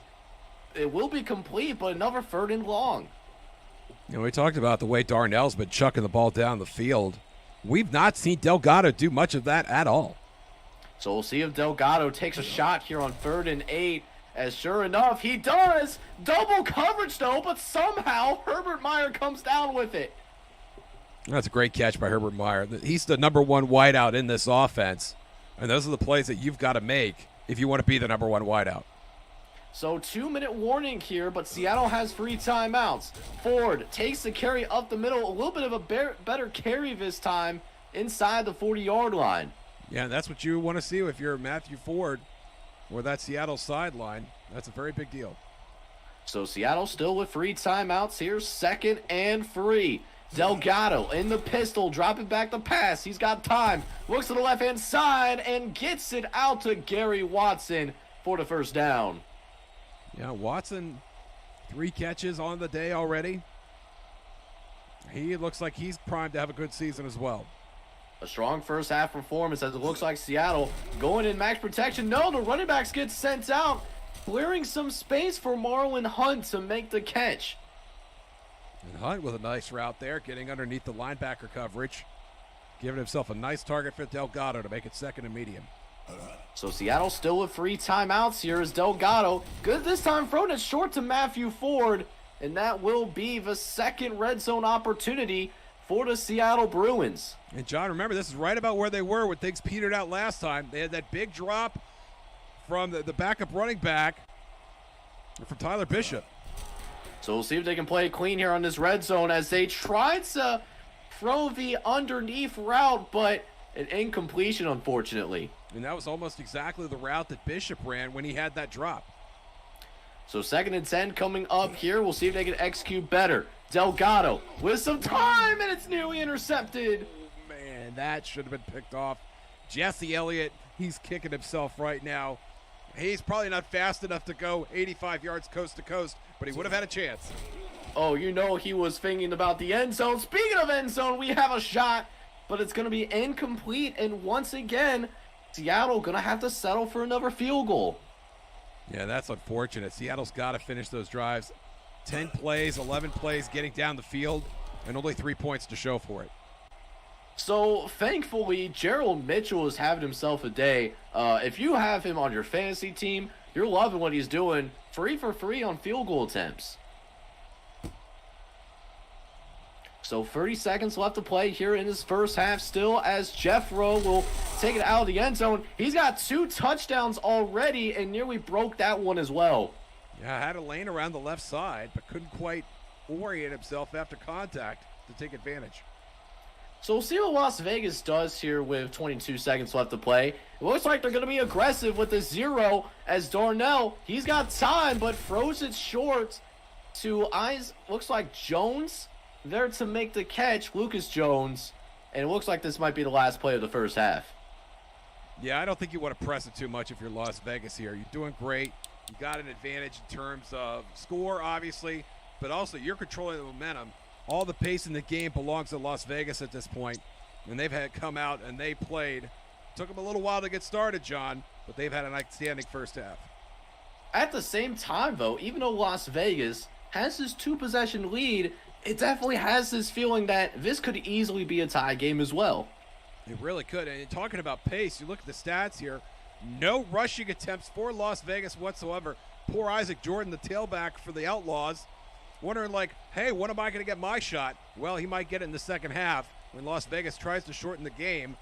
It will be complete, but another 3rd and long. We talked about the way Darnell's been chucking the ball down the field. We've not seen Delgado do much of that at all. So we'll see if Delgado takes a shot here on 3rd and 8. As sure enough, he does. Double coverage, though, but somehow Herbert Meyer comes down with it. That's a great catch by Herbert Meyer. He's the number 1 wideout in this offense, and those are the plays that you've got to make if you want to be the number 1 wideout. So 2-minute warning here, but Seattle has free timeouts. Ford takes the carry up the middle, a little bit of a better carry this time inside the 40-yard line. Yeah, that's what you want to see if you're Matthew Ford or that Seattle sideline. That's a very big deal. So Seattle still with free timeouts here, 2nd and 3. Delgado in the pistol, dropping back the pass. He's got time. Looks to the left-hand side and gets it out to Gary Watson for the first down. Yeah, Watson, 3 catches on the day already. He looks like he's primed to have a good season as well. A strong first half performance as it looks like Seattle going in max protection. No, the running backs get sent out, clearing some space for Marlon Hunt to make the catch. And Hunt with a nice route there, getting underneath the linebacker coverage, giving himself a nice target for Delgado to make it 2nd and medium. So Seattle still with free timeouts here as Delgado. Good this time, throwing it short to Matthew Ford, and that will be the 2nd red zone opportunity for the Seattle Bruins. And John, remember, this is right about where they were when things petered out last time. They had that big drop from the backup running back from Tyler Bishop. So we'll see if they can play it clean here on this red zone as they tried to throw the underneath route, but an incompletion, unfortunately. And that was almost exactly the route that Bishop ran when he had that drop. So 2nd and 10 coming up here. We'll see if they can execute better. Delgado with some time, and it's nearly intercepted. Oh, man, that should have been picked off. Jesse Elliott, he's kicking himself right now. He's probably not fast enough to go 85 yards coast to coast, but he would have had a chance. Oh, he was thinking about the end zone. Speaking of end zone, we have a shot, but it's going to be incomplete. And once again, Seattle going to have to settle for another field goal. Yeah, that's unfortunate. Seattle's got to finish those drives. 10 plays, 11 plays getting down the field, and only 3 points to show for it. So, thankfully, Gerald Mitchell is having himself a day. If you have him on your fantasy team, you're loving what he's doing. 3 for 3 on field goal attempts. So 30 seconds left to play here in this first half still, as Jeffro will take it out of the end zone. He's got 2 touchdowns already and nearly broke that one as well. Yeah, had a lane around the left side, but couldn't quite orient himself after contact to take advantage. So we'll see what Las Vegas does here with 22 seconds left to play. It looks like they're going to be aggressive with the 0, as Darnell, he's got time, but throws it short to looks like Jones there to make the catch, Lucas Jones, and it looks like this might be the last play of the first half. Yeah, I don't think you want to press it too much if you're Las Vegas here. You're doing great. You got an advantage in terms of score, obviously, but also you're controlling the momentum. All the pace in the game belongs to Las Vegas at this point, and they've had come out and they played. Took them a little while to get started, John, but they've had an outstanding first half. At the same time, though, even though Las Vegas has this 2-possession lead, it definitely has this feeling that this could easily be a tie game as well. It really could. And talking about pace, you look at the stats here. No rushing attempts for Las Vegas whatsoever. Poor Isaac Jordan, the tailback for the Outlaws, wondering like, hey, when am I going to get my shot? Well, he might get it in the second half when Las Vegas tries to shorten the game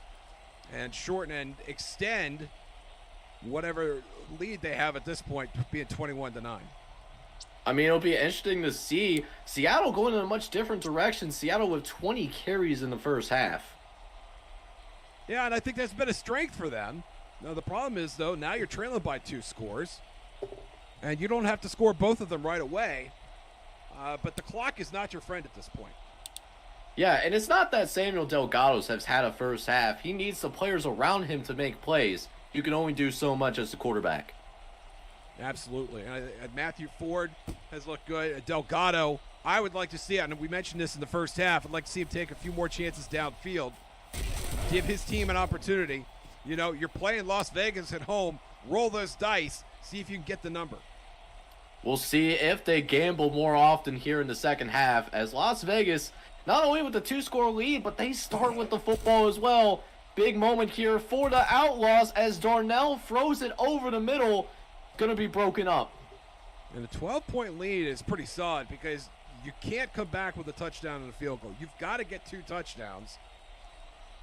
and shorten and extend whatever lead they have at this point, being 21-9. I mean, it'll be interesting to see Seattle going in a much different direction. Seattle with 20 carries in the first half. Yeah, and I think that's been a strength for them. Now, the problem is, though, now you're trailing by 2 scores, and you don't have to score both of them right away, but the clock is not your friend at this point. Yeah, and it's not that Samuel Delgado has had a first half. He needs the players around him to make plays. You can only do so much as the quarterback. Absolutely. And Matthew Ford has looked good. Delgado, I would like to see, and we mentioned this in the first half, I'd like to see him take a few more chances downfield, give his team an opportunity. You know, you're playing Las Vegas at home. Roll those dice. See if you can get the number. We'll see if they gamble more often here in the second half, as Las Vegas, not only with the 2-score lead, but they start with the football as well. Big moment here for the Outlaws as Darnell throws it over the middle. Going to be broken up. And the 12-point lead is pretty solid because you can't come back with a touchdown and a field goal. You've got to get 2 touchdowns.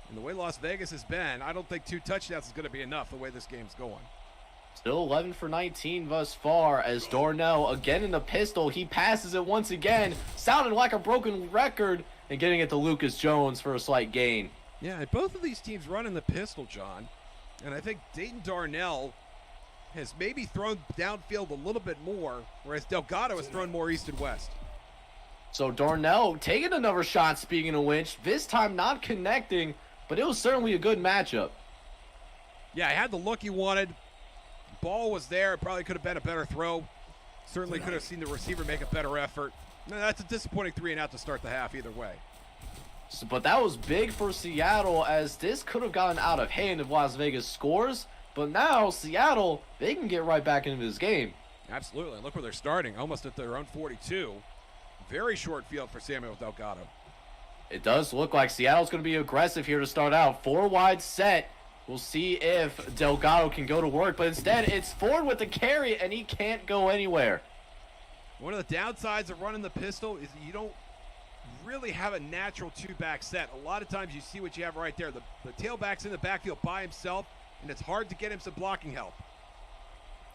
And the way Las Vegas has been, I don't think 2 touchdowns is going to be enough the way this game's going. Still 11 for 19 thus far as Darnell again in the pistol. He passes it once again. Sounded like a broken record and getting it to Lucas Jones for a slight gain. Yeah, and both of these teams run in the pistol, John. And I think Dayton Darnell has maybe thrown downfield a little bit more, whereas Delgado has thrown more east and west. So Darnell taking another shot, speaking of which, this time not connecting, but it was certainly a good matchup. Yeah, he had the look he wanted. Ball was there. It probably could have been a better throw. Certainly could have seen the receiver make a better effort. No, that's a disappointing 3-and-out to start the half either way. But that was big for Seattle, as this could have gotten out of hand if Las Vegas scores. But now Seattle, they can get right back into this game. Absolutely. Look where they're starting, almost at their own 42. Very short field for Samuel Delgado. It does look like Seattle's going to be aggressive here to start out. 4-wide set. We'll see if Delgado can go to work, but instead it's Ford with the carry, and he can't go anywhere. One of the downsides of running the pistol is you don't really have a natural 2-back set. A lot of times you see what you have right there. The tailback's in the backfield by himself, and it's hard to get him some blocking help.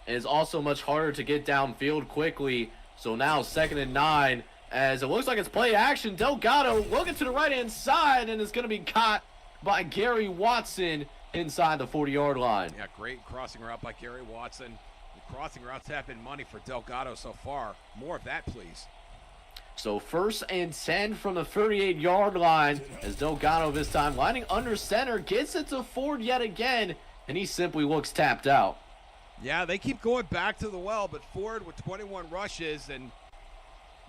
And it's also much harder to get downfield quickly. So now 2nd and 9, as it looks like it's play action. Delgado looking to the right-hand side, and it's going to be caught by Gary Watson inside the 40-yard line. Yeah, great crossing route by Gary Watson. The crossing routes have been money for Delgado so far. More of that, please. So 1st and 10 from the 38-yard line, as Delgado this time lining under center, gets it to Ford yet again, and he simply looks tapped out. Yeah, they keep going back to the well, but Ford with 21 rushes and,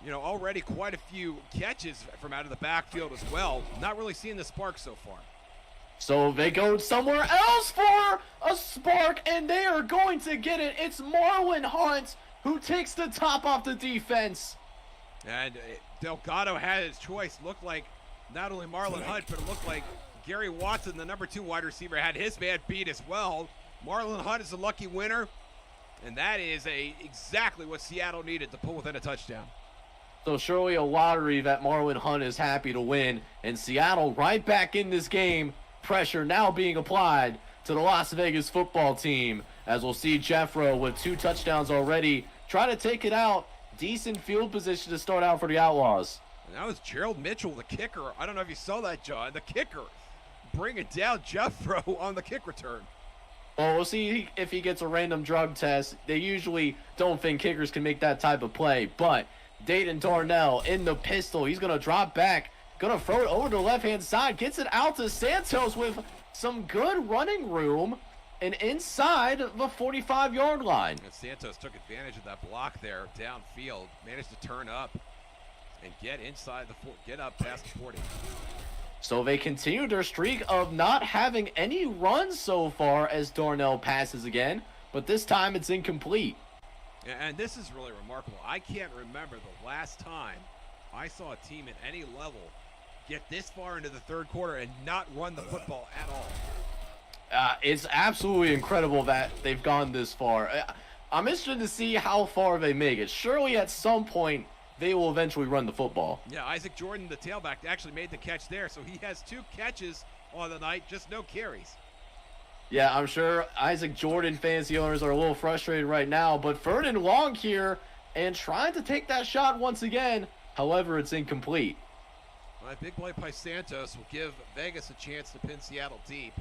you know, already quite a few catches from out of the backfield as well. Not really seeing the spark so far. So they go somewhere else for a spark, and they are going to get it. It's Marlon Hunt who takes the top off the defense. And Delgado had his choice. Looked like not only Marlon Hunt, but it looked like Gary Watson, the number 2 wide receiver, had his man beat as well. Marlon Hunt is a lucky winner, and that is exactly what Seattle needed to pull within a touchdown. So surely a lottery that Marlon Hunt is happy to win, and Seattle right back in this game. Pressure now being applied to the Las Vegas football team, as we'll see Jeffro with 2 touchdowns already try to take it out. Decent field position to start out for the Outlaws. And that was Gerald Mitchell, the kicker. I don't know if you saw that, John. The kicker bringing down Jeffro on the kick return. Well, we'll see if he gets a random drug test. They usually don't think kickers can make that type of play, but Dayton Darnell in the pistol. He's going to drop back. Going to throw it over to the left-hand side. Gets it out to Santos with some good running room and inside the 45-yard line. And Santos took advantage of that block there downfield. Managed to turn up and get inside get up past the 40. So they continue their streak of not having any runs so far as Darnell passes again, but this time it's incomplete. And this is really remarkable. I can't remember the last time I saw a team at any level get this far into the third quarter and not run the football at all. It's absolutely incredible that they've gone this far. I'm interested to see how far they make it. Surely at some point they will eventually run the football. Yeah, Isaac Jordan, the tailback, actually made the catch there. So he has 2 catches on the night, just no carries. Yeah, I'm sure Isaac Jordan fantasy owners are a little frustrated right now, but Vernon Long here and trying to take that shot once again. However, it's incomplete. A big play by Santos will give Vegas a chance to pin Seattle deep,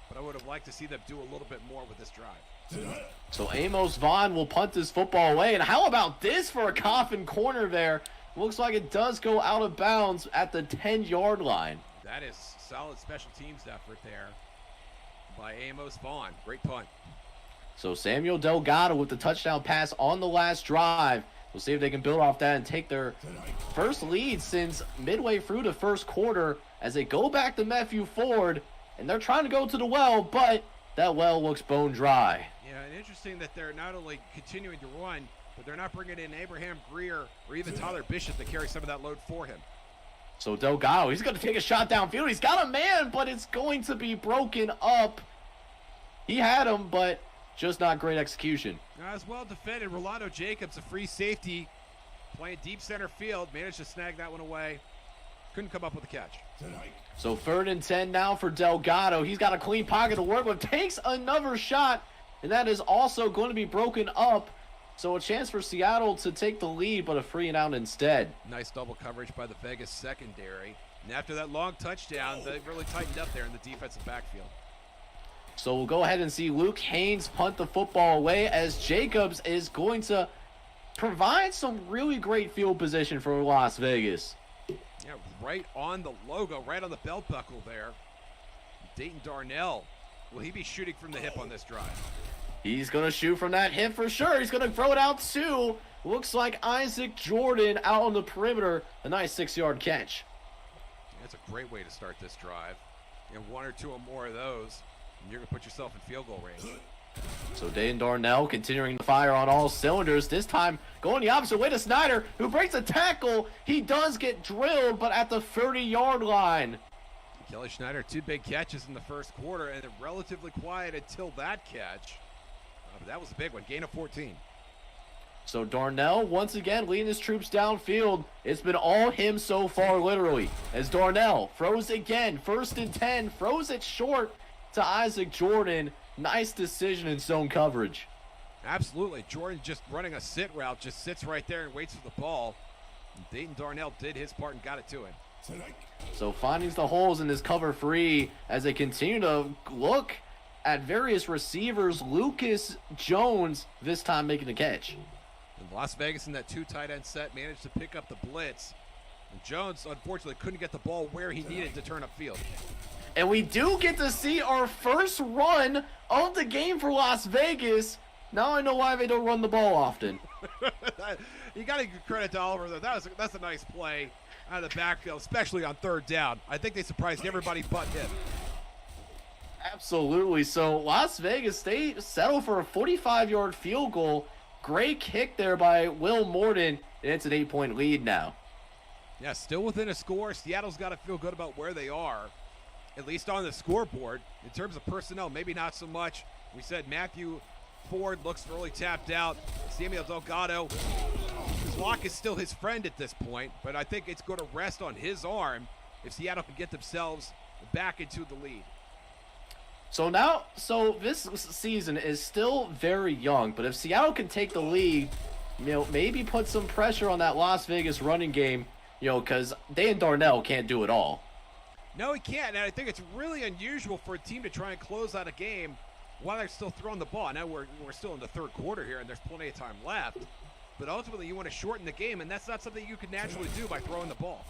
but I would have liked to see them do a little bit more with this drive. So Amos Vaughn will punt this football away, and how about this for a coffin corner there? Looks like it does go out of bounds at the 10-yard line. That is solid special teams effort there by Amos Vaughn. Great punt. So Samuel Delgado with the touchdown pass on the last drive. We'll see if they can build off that and take their first lead since midway through the first quarter as they go back to Matthew Ford, and they're trying to go to the well, but that well looks bone dry. Yeah, and interesting that they're not only continuing to run, but they're not bringing in Abraham Greer or even Tyler Bishop to carry some of that load for him. So Delgado, he's going to take a shot downfield. He's got a man, but it's going to be broken up. He had him, but just not great execution. As well defended, Rolando Jacobs, a free safety, playing deep center field, managed to snag that one away. Couldn't come up with a catch. So 3rd and 10 now for Delgado. He's got a clean pocket to work with. Takes another shot, and that is also going to be broken up. So a chance for Seattle to take the lead, but a free and out instead. Nice double coverage by the Vegas secondary. And after that long touchdown, they really tightened up there in the defensive backfield. So we'll go ahead and see Luke Haynes punt the football away as Jacobs is going to provide some really great field position for Las Vegas. Yeah, right on the logo, right on the belt buckle there. Dayton Darnell, will he be shooting from the hip on this drive? He's going to shoot from that hip for sure. He's going to throw it out too. Looks like Isaac Jordan out on the perimeter. A nice 6-yard catch. That's a great way to start this drive. And 1 or 2 or more of those, and you're going to put yourself in field goal range. So Dayton Darnell continuing to fire on all cylinders. This time going the opposite way to Snyder, who breaks a tackle. He does get drilled, but at the 30-yard line. Kelly Schneider, 2 big catches in the first quarter, and relatively quiet until that catch. But that was a big one, gain of 14. So Darnell once again leading his troops downfield. It's been all him so far, literally. As Darnell throws again, 1st and 10, throws it short to Isaac Jordan. Nice decision in zone coverage. Absolutely. Jordan just running a sit route, just sits right there and waits for the ball. And Dayton Darnell did his part and got it to him. So finding the holes in this cover 3 as they continue to look at various receivers. Lucas Jones this time making the catch. And Las Vegas in that 2 tight end set managed to pick up the blitz. And Jones unfortunately couldn't get the ball where he needed to turn upfield. And we do get to see our first run of the game for Las Vegas. Now I know why they don't run the ball often. You got to give credit to Oliver, though. That's a nice play out of the backfield, especially on 3rd down. I think they surprised everybody but him. Absolutely. So Las Vegas, they settle for a 45-yard field goal. Great kick there by Will Morton, and it's an 8-point lead now. Yeah, still within a score. Seattle's got to feel good about where they are, at least on the scoreboard. In terms of personnel, maybe not so much. We said Matthew Ford looks really tapped out. Samuel Delgado, his lock is still his friend at this point, but I think it's going to rest on his arm if Seattle can get themselves back into the lead. So this season is still very young, but if Seattle can take the lead, maybe put some pressure on that Las Vegas running game, because Dan Darnell can't do it all. No, he can't, and I think it's really unusual for a team to try and close out a game while they're still throwing the ball. Now we're still in the third quarter here, and there's plenty of time left, but ultimately you want to shorten the game, and that's not something you can naturally do by throwing the ball.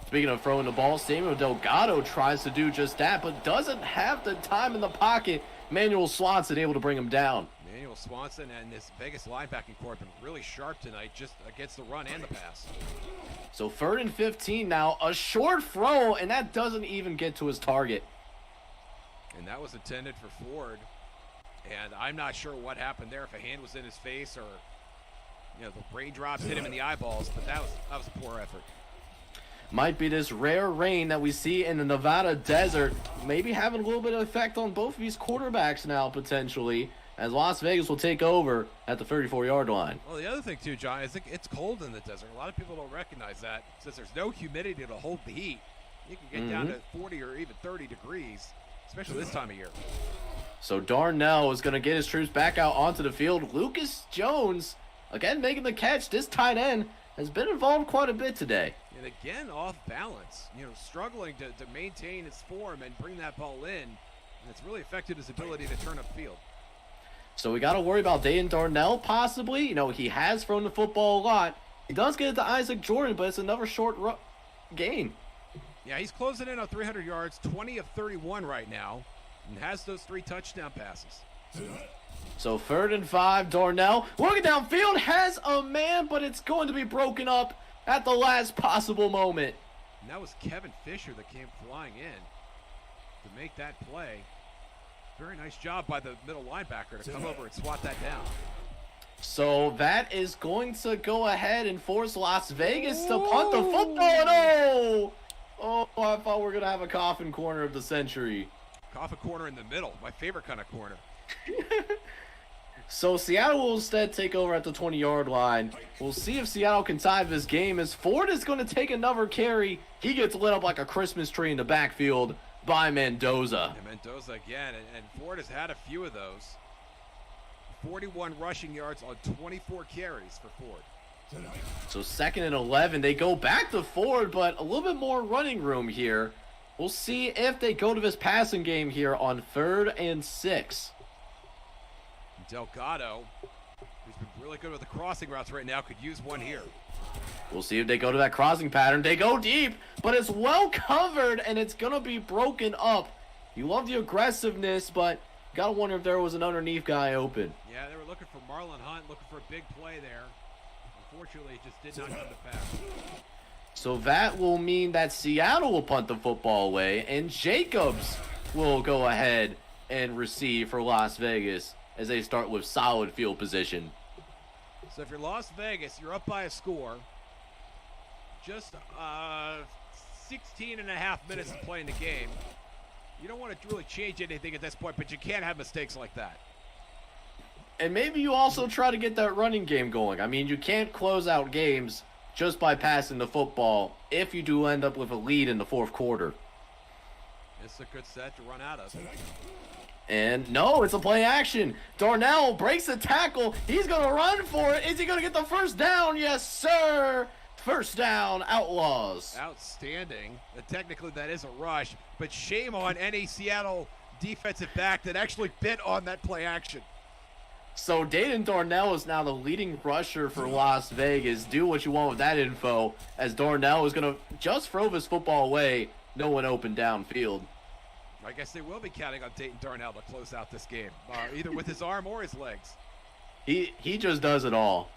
Speaking of throwing the ball, Samuel Delgado tries to do just that, but doesn't have the time in the pocket. Manuel Swanson able to bring him down. Manuel Swanson and this Vegas linebacking core have been really sharp tonight, just against the run and the pass. So 3rd and 15 now, a short throw, and that doesn't even get to his target. And that was intended for Ford, and I'm not sure what happened there, if a hand was in his face or, the raindrops hit him in the eyeballs, but that was a poor effort. Might be this rare rain that we see in the Nevada desert, maybe having a little bit of effect on both of these quarterbacks now, potentially, as Las Vegas will take over at the 34-yard line. Well, the other thing, too, John, is it's cold in the desert. A lot of people don't recognize that. Since there's no humidity to hold the heat, you can get down to 40 or even 30 degrees, especially this time of year. So Darnell is going to get his troops back out onto the field. Lucas Jones, again, making the catch. This tight end has been involved quite a bit today. And again, off balance, struggling to maintain his form and bring that ball in. And it's really affected his ability to turn upfield. So we got to worry about Dayton Darnell possibly. He has thrown the football a lot. He does get it to Isaac Jordan, but it's another short gain. Yeah, he's closing in on 300 yards, 20 of 31 right now, and has those 3 touchdown passes. So 3rd and 5, Darnell looking downfield, has a man, but it's going to be broken up at the last possible moment. And that was Kevin Fisher that came flying in to make that play. Very nice job by the middle linebacker to come over and swat that down. So that is going to go ahead and force Las Vegas to punt the football. Oh, I thought we were going to have a coffin corner of the century. Coffin corner in the middle, my favorite kind of corner. So Seattle will instead take over at the 20-yard line. We'll see if Seattle can tie this game as Ford is going to take another carry. He gets lit up like a Christmas tree in the backfield by Mendoza. And Mendoza again, and Ford has had a few of those. 41 rushing yards on 24 carries for Ford. So 2nd and 11, they go back to Ford, but a little bit more running room here. We'll see if they go to this passing game here on 3rd and 6. Delgado, who's been really good with the crossing routes right now, could use one here. We'll see if they go to that crossing pattern. They go deep, but it's well covered, and it's going to be broken up. You love the aggressiveness, but you got to wonder if there was an underneath guy open. Yeah, they were looking for Marlon Hunt, looking for a big play there. Unfortunately, it just did not come to pass. So that will mean that Seattle will punt the football away, and Jacobs will go ahead and receive for Las Vegas as they start with solid field position. So if you're Las Vegas, you're up by a score. Just 16 and a half minutes to play in the game. You don't want to really change anything at this point, but you can't have mistakes like that. And maybe you also try to get that running game going. I mean, you can't close out games just by passing the football if you do end up with a lead in the 4th quarter. It's a good set to run out of. And no, it's a play action. Darnell breaks the tackle. He's going to run for it. Is he going to get the first down? Yes, sir. First down, Outlaws. Outstanding. Technically, that is a rush, but shame on any Seattle defensive back that actually bit on that play action. So Dayton Darnell is now the leading rusher for Las Vegas. Do what you want with that info, as Darnell is going to just throw this football away. No one open downfield. I guess they will be counting on Dayton Darnell to close out this game, either with his arm or his legs. He just does it all.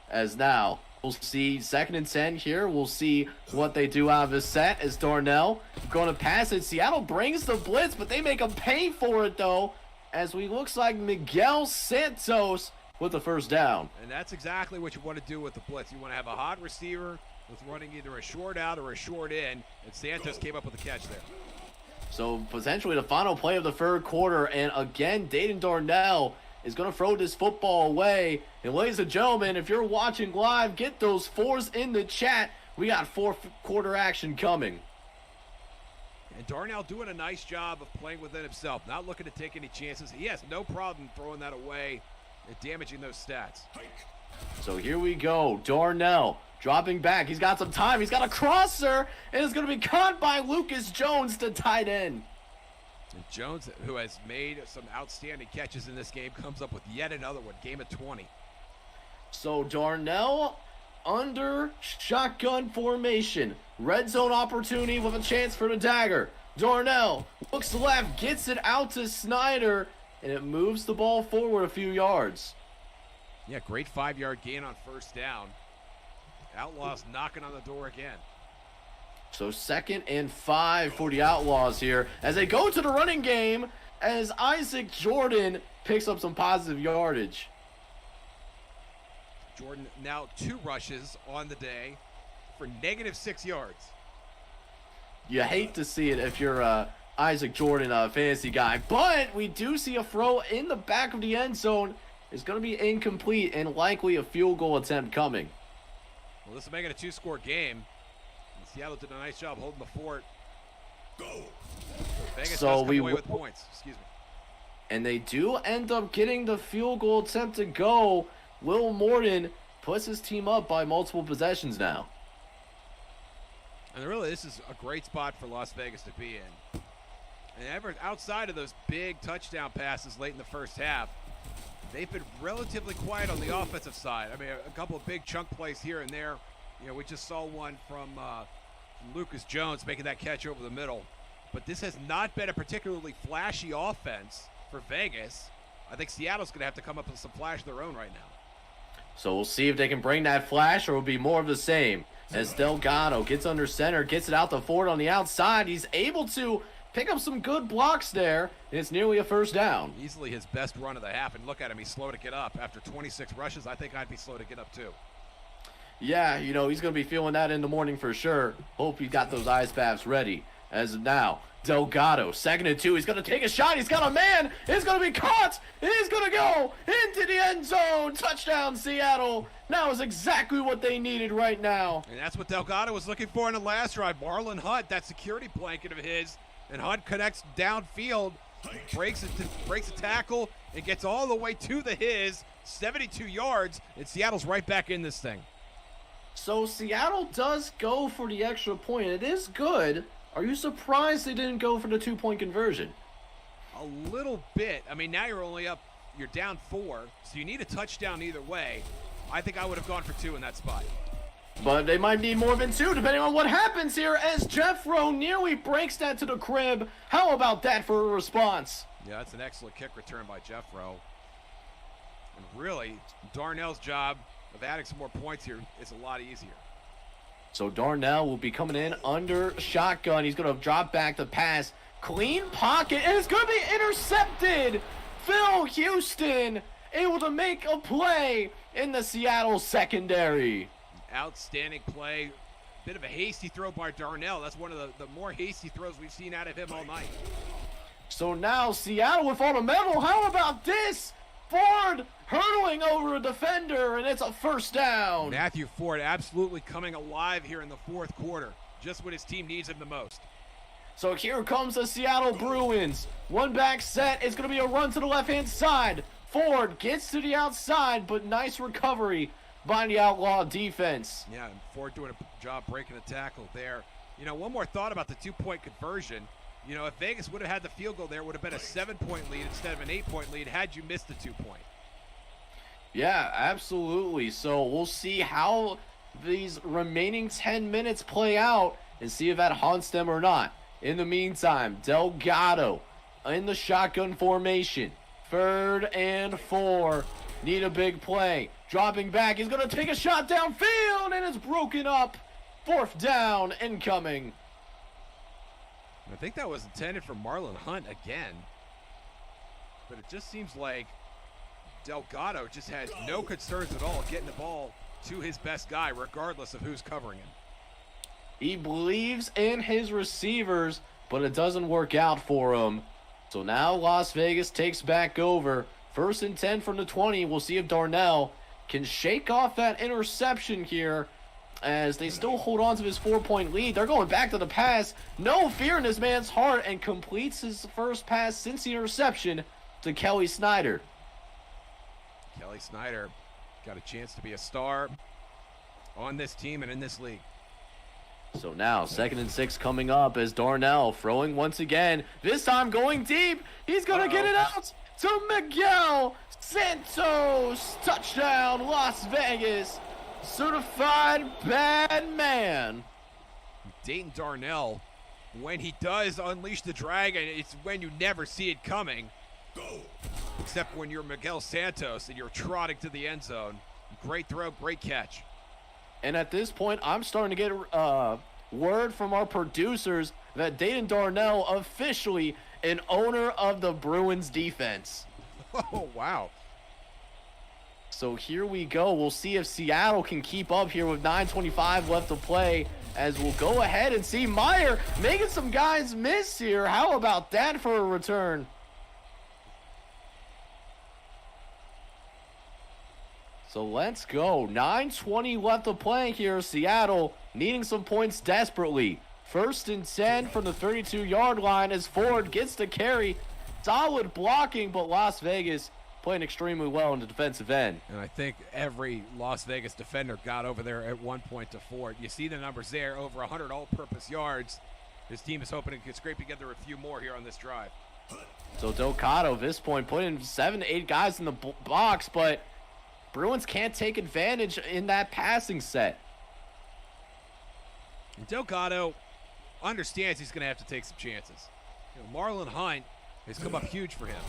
As now We'll see 2nd and 10 here. We'll see what they do out of this set as Darnell going to pass it. Seattle brings the blitz, but they make him pay for it, though, as we looks like Miguel Santos with the first down. And that's exactly what you want to do with the blitz. You want to have a hot receiver with running either a short out or a short in, and Santos came up with the catch there. So potentially the final play of the 3rd quarter, and again, Dayton Darnell is going to throw this football away. And ladies and gentlemen, if you're watching live, get those 4s in the chat. We got 4th quarter action coming. And Darnell doing a nice job of playing within himself, not looking to take any chances. He has no problem throwing that away and damaging those stats. So here we go. Darnell dropping back. He's got some time. He's got a crosser, and it's going to be caught by Lucas Jones, the tight end. And Jones, who has made some outstanding catches in this game, comes up with yet another one, game of 20. So Darnell under shotgun formation. Red zone opportunity with a chance for the dagger. Darnell looks left, gets it out to Snyder, and it moves the ball forward a few yards. Yeah, great 5-yard gain on first down. Outlaws knocking on the door again. So 2nd and 5 for the Outlaws here as they go to the running game as Isaac Jordan picks up some positive yardage. Jordan now 2 rushes on the day for -6 yards. You hate to see it if you're Isaac Jordan, a fantasy guy, but we do see a throw in the back of the end zone. It's going to be incomplete and likely a field goal attempt coming. Well, this is making a 2-score game. And Seattle did a nice job holding the fort. Go. Vegas So does come we away with points. Excuse me. And they do end up getting the field goal attempt to go. Will Morton puts his team up by multiple possessions now. And really, this is a great spot for Las Vegas to be in. And outside of those big touchdown passes late in the first half, they've been relatively quiet on the offensive side. I mean, a couple of big chunk plays here and there. You know, we just saw one from Lucas Jones making that catch over the middle. But this has not been a particularly flashy offense for Vegas. I think Seattle's going to have to come up with some flash of their own right now. So we'll see if they can bring that flash or it'll be more of the same. As Delgado gets under center, gets it out to Ford on the outside. He's able to pick up some good blocks there, and it's nearly a first down. Easily his best run of the half, and look at him, he's slow to get up. After 26 rushes, I think I'd be slow to get up too. Yeah, you know, he's going to be feeling that in the morning for sure. Hope he got those ice baths ready. As of now, Delgado, 2nd and 2. He's going to take a shot. He's got a man. It's going to be caught. He's going to go into the end zone. Touchdown, Seattle. Now is exactly what they needed right now. And that's what Delgado was looking for in the last drive. Marlon Hunt, that security blanket of his, and Hunt connects downfield, breaks a tackle, and gets all the way to the his, 72 yards, and Seattle's right back in this thing. So Seattle does go for the extra point. It is good. Are you surprised they didn't go for the 2-point conversion? A little bit. I mean, now you're down 4, so you need a touchdown either way. I think I would have gone for 2 in that spot. But they might need more than 2 depending on what happens here as Jeffro nearly breaks that to the crib. How about that for a response? Yeah, that's an excellent kick return by Jeffro. And really, Darnell's job of adding some more points here is a lot easier. So Darnell will be coming in under shotgun. He's going to drop back the pass. Clean pocket, and it's going to be intercepted. Phil Houston able to make a play in the Seattle secondary. Outstanding play. Bit of a hasty throw by Darnell. That's one of the more hasty throws we've seen out of him all night. So now Seattle with ornamental. How about this? Ford hurdling over a defender, and it's a first down. Matthew Ford absolutely coming alive here in the 4th quarter. Just when his team needs him the most. So here comes the Seattle Bruins. One back set. It's going to be a run to the left-hand side. Ford gets to the outside, but nice recovery by the Outlaw defense. Yeah, and Ford doing a job breaking the tackle there. You know, one more thought about the 2-point conversion. You know, if Vegas would have had the field goal there, it would have been a 7-point lead instead of an 8-point lead had you missed the 2-point. Yeah, absolutely. So we'll see how these remaining 10 minutes play out and see if that haunts them or not. In the meantime, Delgado in the shotgun formation. 3rd and 4. need a big play. Dropping back, he's going to take a shot downfield, and it's broken up. 4th down incoming. I think that was intended for Marlon Hunt again. But it just seems like Delgado just has no concerns at all getting the ball to his best guy, regardless of who's covering him. He believes in his receivers, but it doesn't work out for him. So now Las Vegas takes back over. 1st and 10 from the 20. We'll see if Darnell can shake off that interception here as they still hold on to his 4-point lead. They're going back to the pass. No fear in this man's heart, and completes his first pass since the interception to Kelly Snyder. Kelly Snyder got a chance to be a star on this team and in this league. So now 2nd and 6 coming up as Darnell throwing once again. This time going deep. He's going to get it out to Miguel Santos. Touchdown, Las Vegas. Certified bad man. Dayton Darnell, when he does unleash the dragon, it's when you never see it coming. Except when you're Miguel Santos and you're trotting to the end zone. Great throw, great catch. And at this point, I'm starting to get word from our producers that Dayton Darnell officially an owner of the Bruins defense. Oh, wow. So here we go. We'll see if Seattle can keep up here with 9:25 left to play, as we'll go ahead and see Meyer making some guys miss here. How about that for a return? So let's go. 9:20 left to play here. Seattle needing some points desperately. 1st and 10 from the 32-yard line as Ford gets the carry. Solid blocking, but Las Vegas playing extremely well in the defensive end. And I think every Las Vegas defender got over there at one point to Ford. You see the numbers there, over 100 all-purpose yards. His team is hoping to scrape together a few more here on this drive. So Delgado, at this point, putting 7 to 8 guys in the box, but Bruins can't take advantage in that passing set. Delgado understands he's going to have to take some chances. You know, Marlon Hunt has come up huge for him.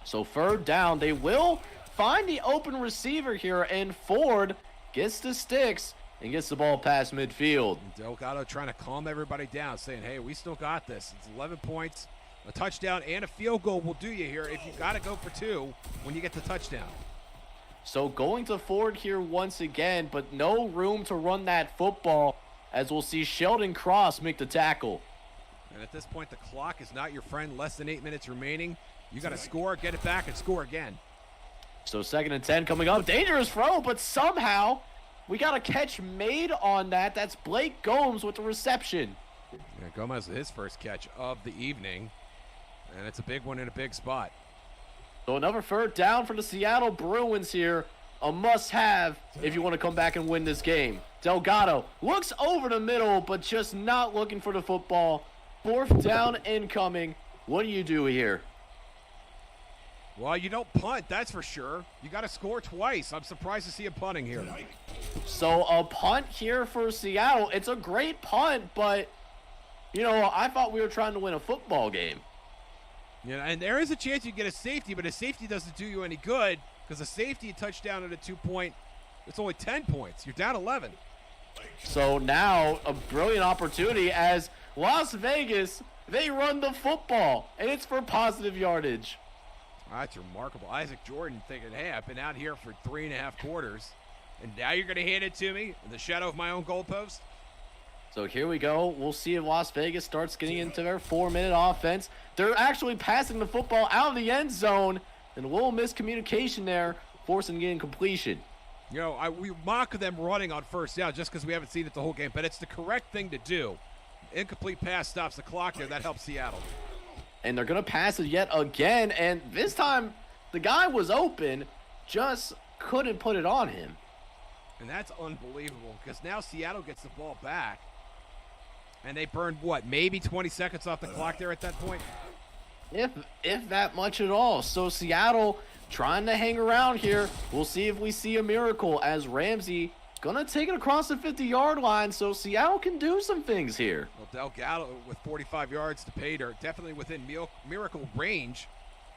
So 3rd down, they will find the open receiver here, and Ford gets the sticks and gets the ball past midfield. And Delgado trying to calm everybody down, saying, hey, we still got this. It's 11 points, a touchdown, and a field goal will do you here if you got to go for 2 when you get the touchdown. So going to Ford here once again, but no room to run that football, as we'll see Sheldon Cross make the tackle. And at this point, the clock is not your friend. Less than 8 minutes remaining. You got to score, get it back, and score again. So 2nd and 10 coming up. Dangerous throw, but somehow we got a catch made on that. That's Blake Gomes with the reception. Yeah, Gomez, his first catch of the evening. And it's a big one in a big spot. So another 3rd down for the Seattle Bruins here. A must-have if you want to come back and win this game. Delgado looks over the middle, but just not looking for the football. 4th down incoming. What do you do here? Well, you don't punt, that's for sure. You got to score twice. I'm surprised to see him punting here. So a punt here for Seattle. It's a great punt, but, you know, I thought we were trying to win a football game. Yeah, and there is a chance you get a safety, but a safety doesn't do you any good because a safety touchdown at a 2-point, it's only 10 points. You're down 11. So now a brilliant opportunity as Las Vegas, they run the football, and it's for positive yardage. That's remarkable. Isaac Jordan thinking, hey, I've been out here for 3.5 quarters, and now you're going to hand it to me in the shadow of my own goalpost? So here we go. We'll see if Las Vegas starts getting into their 4-minute offense. They're actually passing the football out of the end zone, and a little miscommunication there, forcing getting completion. You know, we mock them running on 1st down just because we haven't seen it the whole game, but it's the correct thing to do. Incomplete pass stops the clock there. That helps Seattle. And they're going to pass it yet again, and this time the guy was open, just couldn't put it on him. And that's unbelievable because now Seattle gets the ball back. And they burned, what, maybe 20 seconds off the clock there at that point? If that much at all. So Seattle trying to hang around here. We'll see if we see a miracle as Ramsey gonna take it across the 50-yard line, so Seattle can do some things here. Well, Delgado with 45 yards to pay dirt, definitely within miracle range.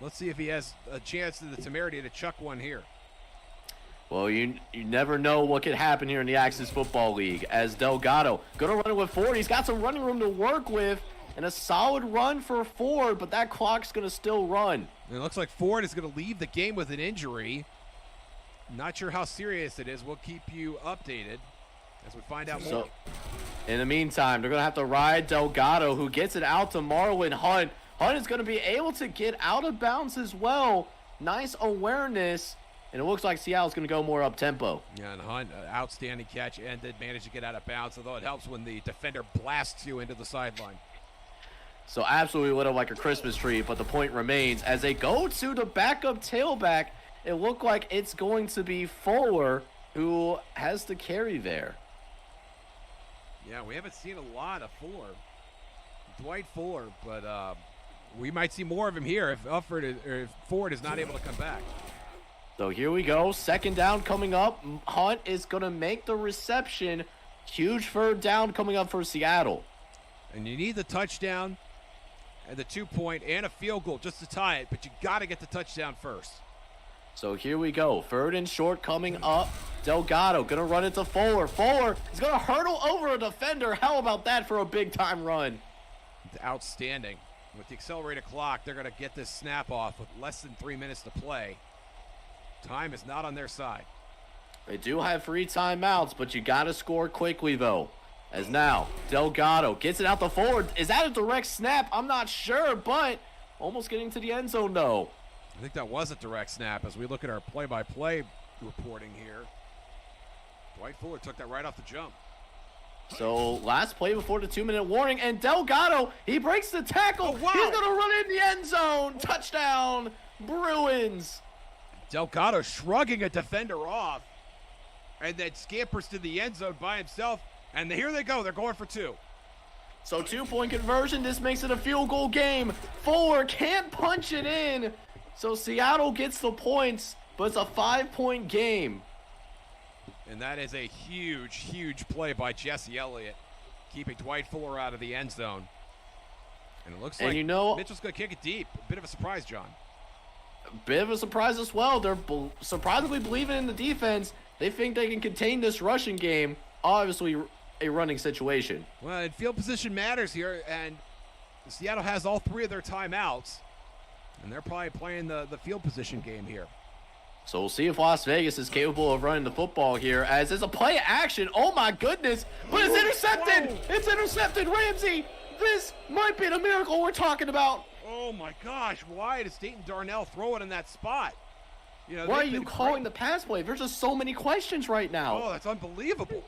Let's see if he has a chance to the temerity to chuck one here. Well, you never know what could happen here in the Axis Football League. As Delgado gonna run it with Ford. He's got some running room to work with, and a solid run for Ford, but that clock's gonna still run. And it looks like Ford is going to leave the game with an injury. Not sure how serious it is. We'll keep you updated as we find out more. So, in the meantime, they're gonna have to ride Delgado, who gets it out to Marlon Hunt. Hunt is gonna be able to get out of bounds as well. Nice awareness. And it looks like Seattle's going to go more up-tempo. Yeah, and Hunt, outstanding catch, and did manage to get out of bounds, although it helps when the defender blasts you into the sideline. So absolutely lit up like a Christmas tree, but the point remains. As they go to the backup tailback, it looked like it's going to be Fuller who has the carry there. Yeah, we haven't seen a lot of Fuller. Dwight Fuller, but we might see more of him here if Ford is not able to come back. So here we go. Second down coming up. Hunt is going to make the reception. Huge third down coming up for Seattle. And you need the touchdown and the 2-point and a field goal just to tie it, but you got to get the touchdown first. So here we go. Third and short coming up. Delgado going to run it to Fuller. Fuller is going to hurdle over a defender. How about that for a big-time run? Outstanding. With the accelerated clock, they're going to get this snap off with less than 3 minutes to play. Time is not on their side. They do have 3 timeouts, but you got to score quickly, though. As now, Delgado gets it out the forward. Is that a direct snap? I'm not sure, but almost getting to the end zone, though. I think that was a direct snap as we look at our play-by-play reporting here. Dwight Fuller took that right off the jump. So, last play before the 2-minute warning, and Delgado, he breaks the tackle. Oh, wow. He's going to run in the end zone. Touchdown, Bruins. Delgado shrugging a defender off and then scampers to the end zone by himself. And here they go. They're going for 2. So 2-point conversion. This makes it a field goal game. Fuller can't punch it in. So Seattle gets the points, but it's a 5-point game. And that is a huge, huge play by Jesse Elliott, keeping Dwight Fuller out of the end zone. And it looks like Mitchell's going to kick it deep. A bit of a surprise, John. Bit of a surprise as well. They're surprisingly believing in the defense. They think they can contain this rushing game. Obviously, a running situation. Well, and field position matters here, and Seattle has all 3 of their timeouts, and they're probably playing the field position game here. So we'll see if Las Vegas is capable of running the football here, as it's a play action. Oh my goodness, but it's intercepted. Whoa. It's intercepted. Ramsey, this might be the miracle we're talking about. Oh my gosh, why does Dayton Darnell throw it in that spot? You know, why are you calling the pass play? There's just so many questions right now. Oh, that's unbelievable.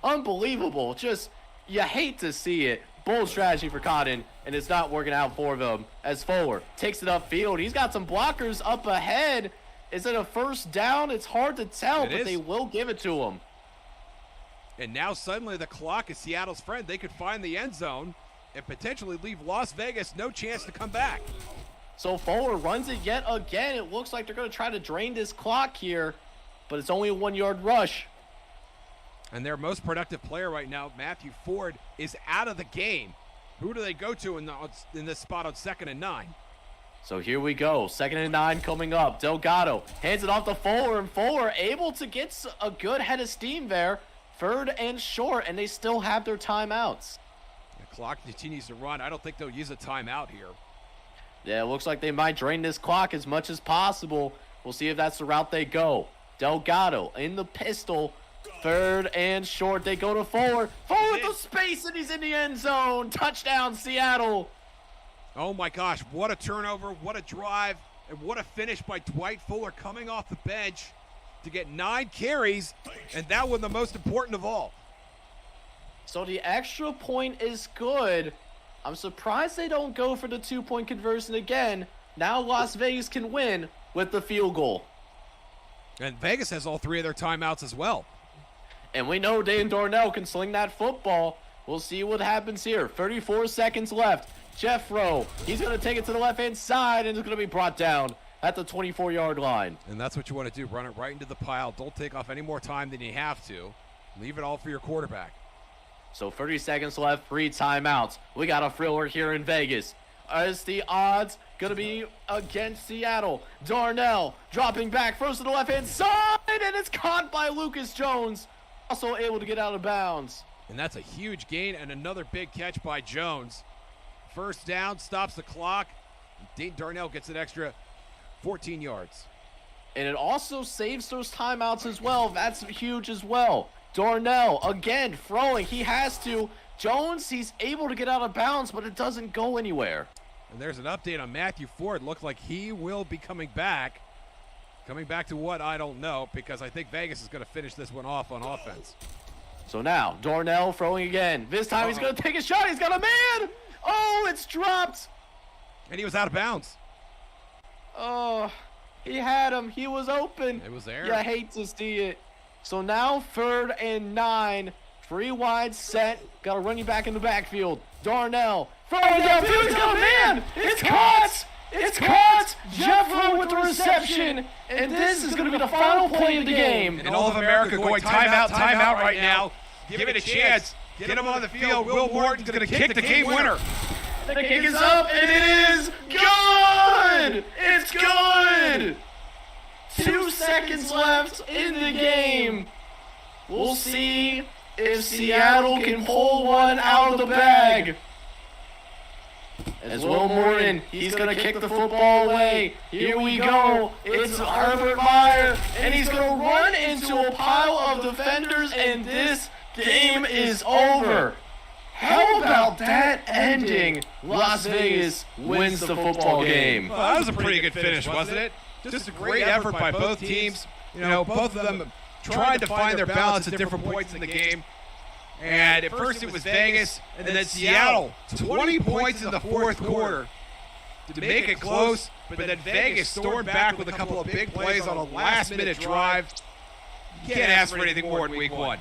Unbelievable. Just, you hate to see it. Bold strategy for Cotton, and it's not working out for them. As Fuller takes it upfield, he's got some blockers up ahead. Is it a first down? It's hard to tell, but they will give it to him. And now suddenly the clock is Seattle's friend. They could find the end zone and potentially leave Las Vegas no chance to come back. So Fuller runs it yet again. It looks like they're going to try to drain this clock here, but it's only a 1-yard rush. And their most productive player right now, Matthew Ford, is out of the game. Who do they go to in this spot on 2nd and 9? So here we go. 2nd and 9 coming up. Delgado hands it off to Fuller, and Fuller able to get a good head of steam there. 3rd and short, and they still have their timeouts. The clock continues to run. I don't think they'll use a timeout here. Yeah, it looks like they might drain this clock as much as possible. We'll see if that's the route they go. Delgado in the pistol. 3rd and short. They go to Fuller. Fuller with the space, and he's in the end zone. Touchdown, Seattle. Oh, my gosh. What a turnover. What a drive. And what a finish by Dwight Fuller coming off the bench to get 9 carries. And that one the most important of all. So the extra point is good. I'm surprised they don't go for the 2-point conversion again. Now Las Vegas can win with the field goal. And Vegas has all 3 of their timeouts as well. And we know Dayton Darnell can sling that football. We'll see what happens here. 34 seconds left. Jeffro, he's going to take it to the left-hand side, and it's going to be brought down at the 24-yard line. And that's what you want to do. Run it right into the pile. Don't take off any more time than you have to. Leave it all for your quarterback. So 30 seconds left, 3 timeouts. We got a thriller here in Vegas. Is the odds going to be against Seattle? Darnell dropping back, first to the left-hand side, and it's caught by Lucas Jones. Also able to get out of bounds. And that's a huge gain and another big catch by Jones. First down, stops the clock. Dayton Darnell gets an extra 14 yards. And it also saves those timeouts as well. That's huge as well. Darnell, again, throwing. He has to. Jones, he's able to get out of bounds, but it doesn't go anywhere. And there's an update on Matthew Ford. Looks like he will be coming back. Coming back to what, I don't know, because I think Vegas is going to finish this one off on offense. So now, Darnell throwing again. This time he's going to take a shot. He's got a man. Oh, it's dropped. And he was out of bounds. Oh, he had him. He was open. It was there. You hate to see it. So now 3rd and 9. 3 wide set. Got to run you back in the backfield. Darnell throwing downfield. He's got a man. It's caught. It's caught. Jeffro with the reception. And this is going to be the final play of the game. And all of America going timeout right now. Give it a chance. Get him on the field. Will Morton's going to kick the game winner. The kick is up, and it is good! It's good! 2 seconds left in the game. We'll see if Seattle can pull one out of the bag. As Will Morton, he's going to kick the football away. Here we go. It's Herbert Meyer, and he's going to run into a pile of defenders, and this game is over. How about that ending? Las Vegas wins the football game. Well, that was a pretty good finish, wasn't it? Just a great effort by both teams. You know, both of them tried to find their balance at different points in the game. And at first it was Vegas, and then Seattle. 20 points in the 4th quarter to make it close, but then Vegas stormed back with a couple of big plays on a last-minute drive. You can't ask for anything more in Week 1.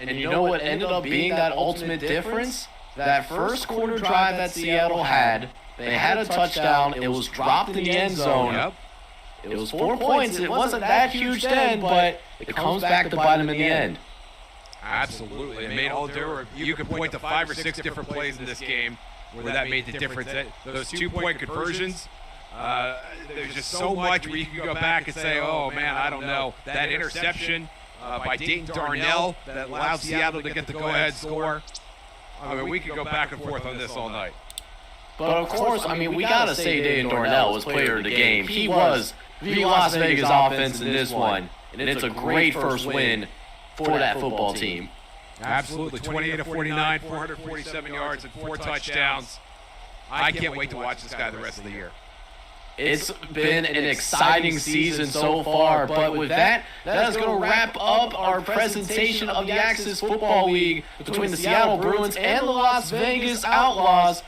And you know what ended up being that ultimate difference? That first quarter drive that Seattle had, they had a touchdown. It was dropped in the end zone. Yep. It was 4 points. It wasn't that huge then, but it comes back to bite them in the end. Absolutely. It made all difference. You could point to 5 or 6 different plays in this game where that made the difference. Those 2-point conversions, there's just so much where you can go back and say, oh, man, I don't know. That interception by Dayton Darnell that allowed Seattle to get the go-ahead score. I mean, we could go back and forth on this all night. But of course, I mean, we got to say Dayton Darnell was player of the game. He was the Las Vegas offense in this one, and it's a great first win for that football team. Absolutely. 28-49, 447 yards, and 4 touchdowns. I can't wait to watch this guy the rest of the year. It's been an exciting season so far, but with that is going to wrap up our presentation of the Axis Football League between the Seattle Bruins and the Las Vegas Outlaws.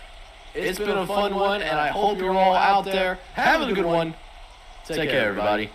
It's been a fun one, and I hope you're all out there having a good one. Take care, everybody.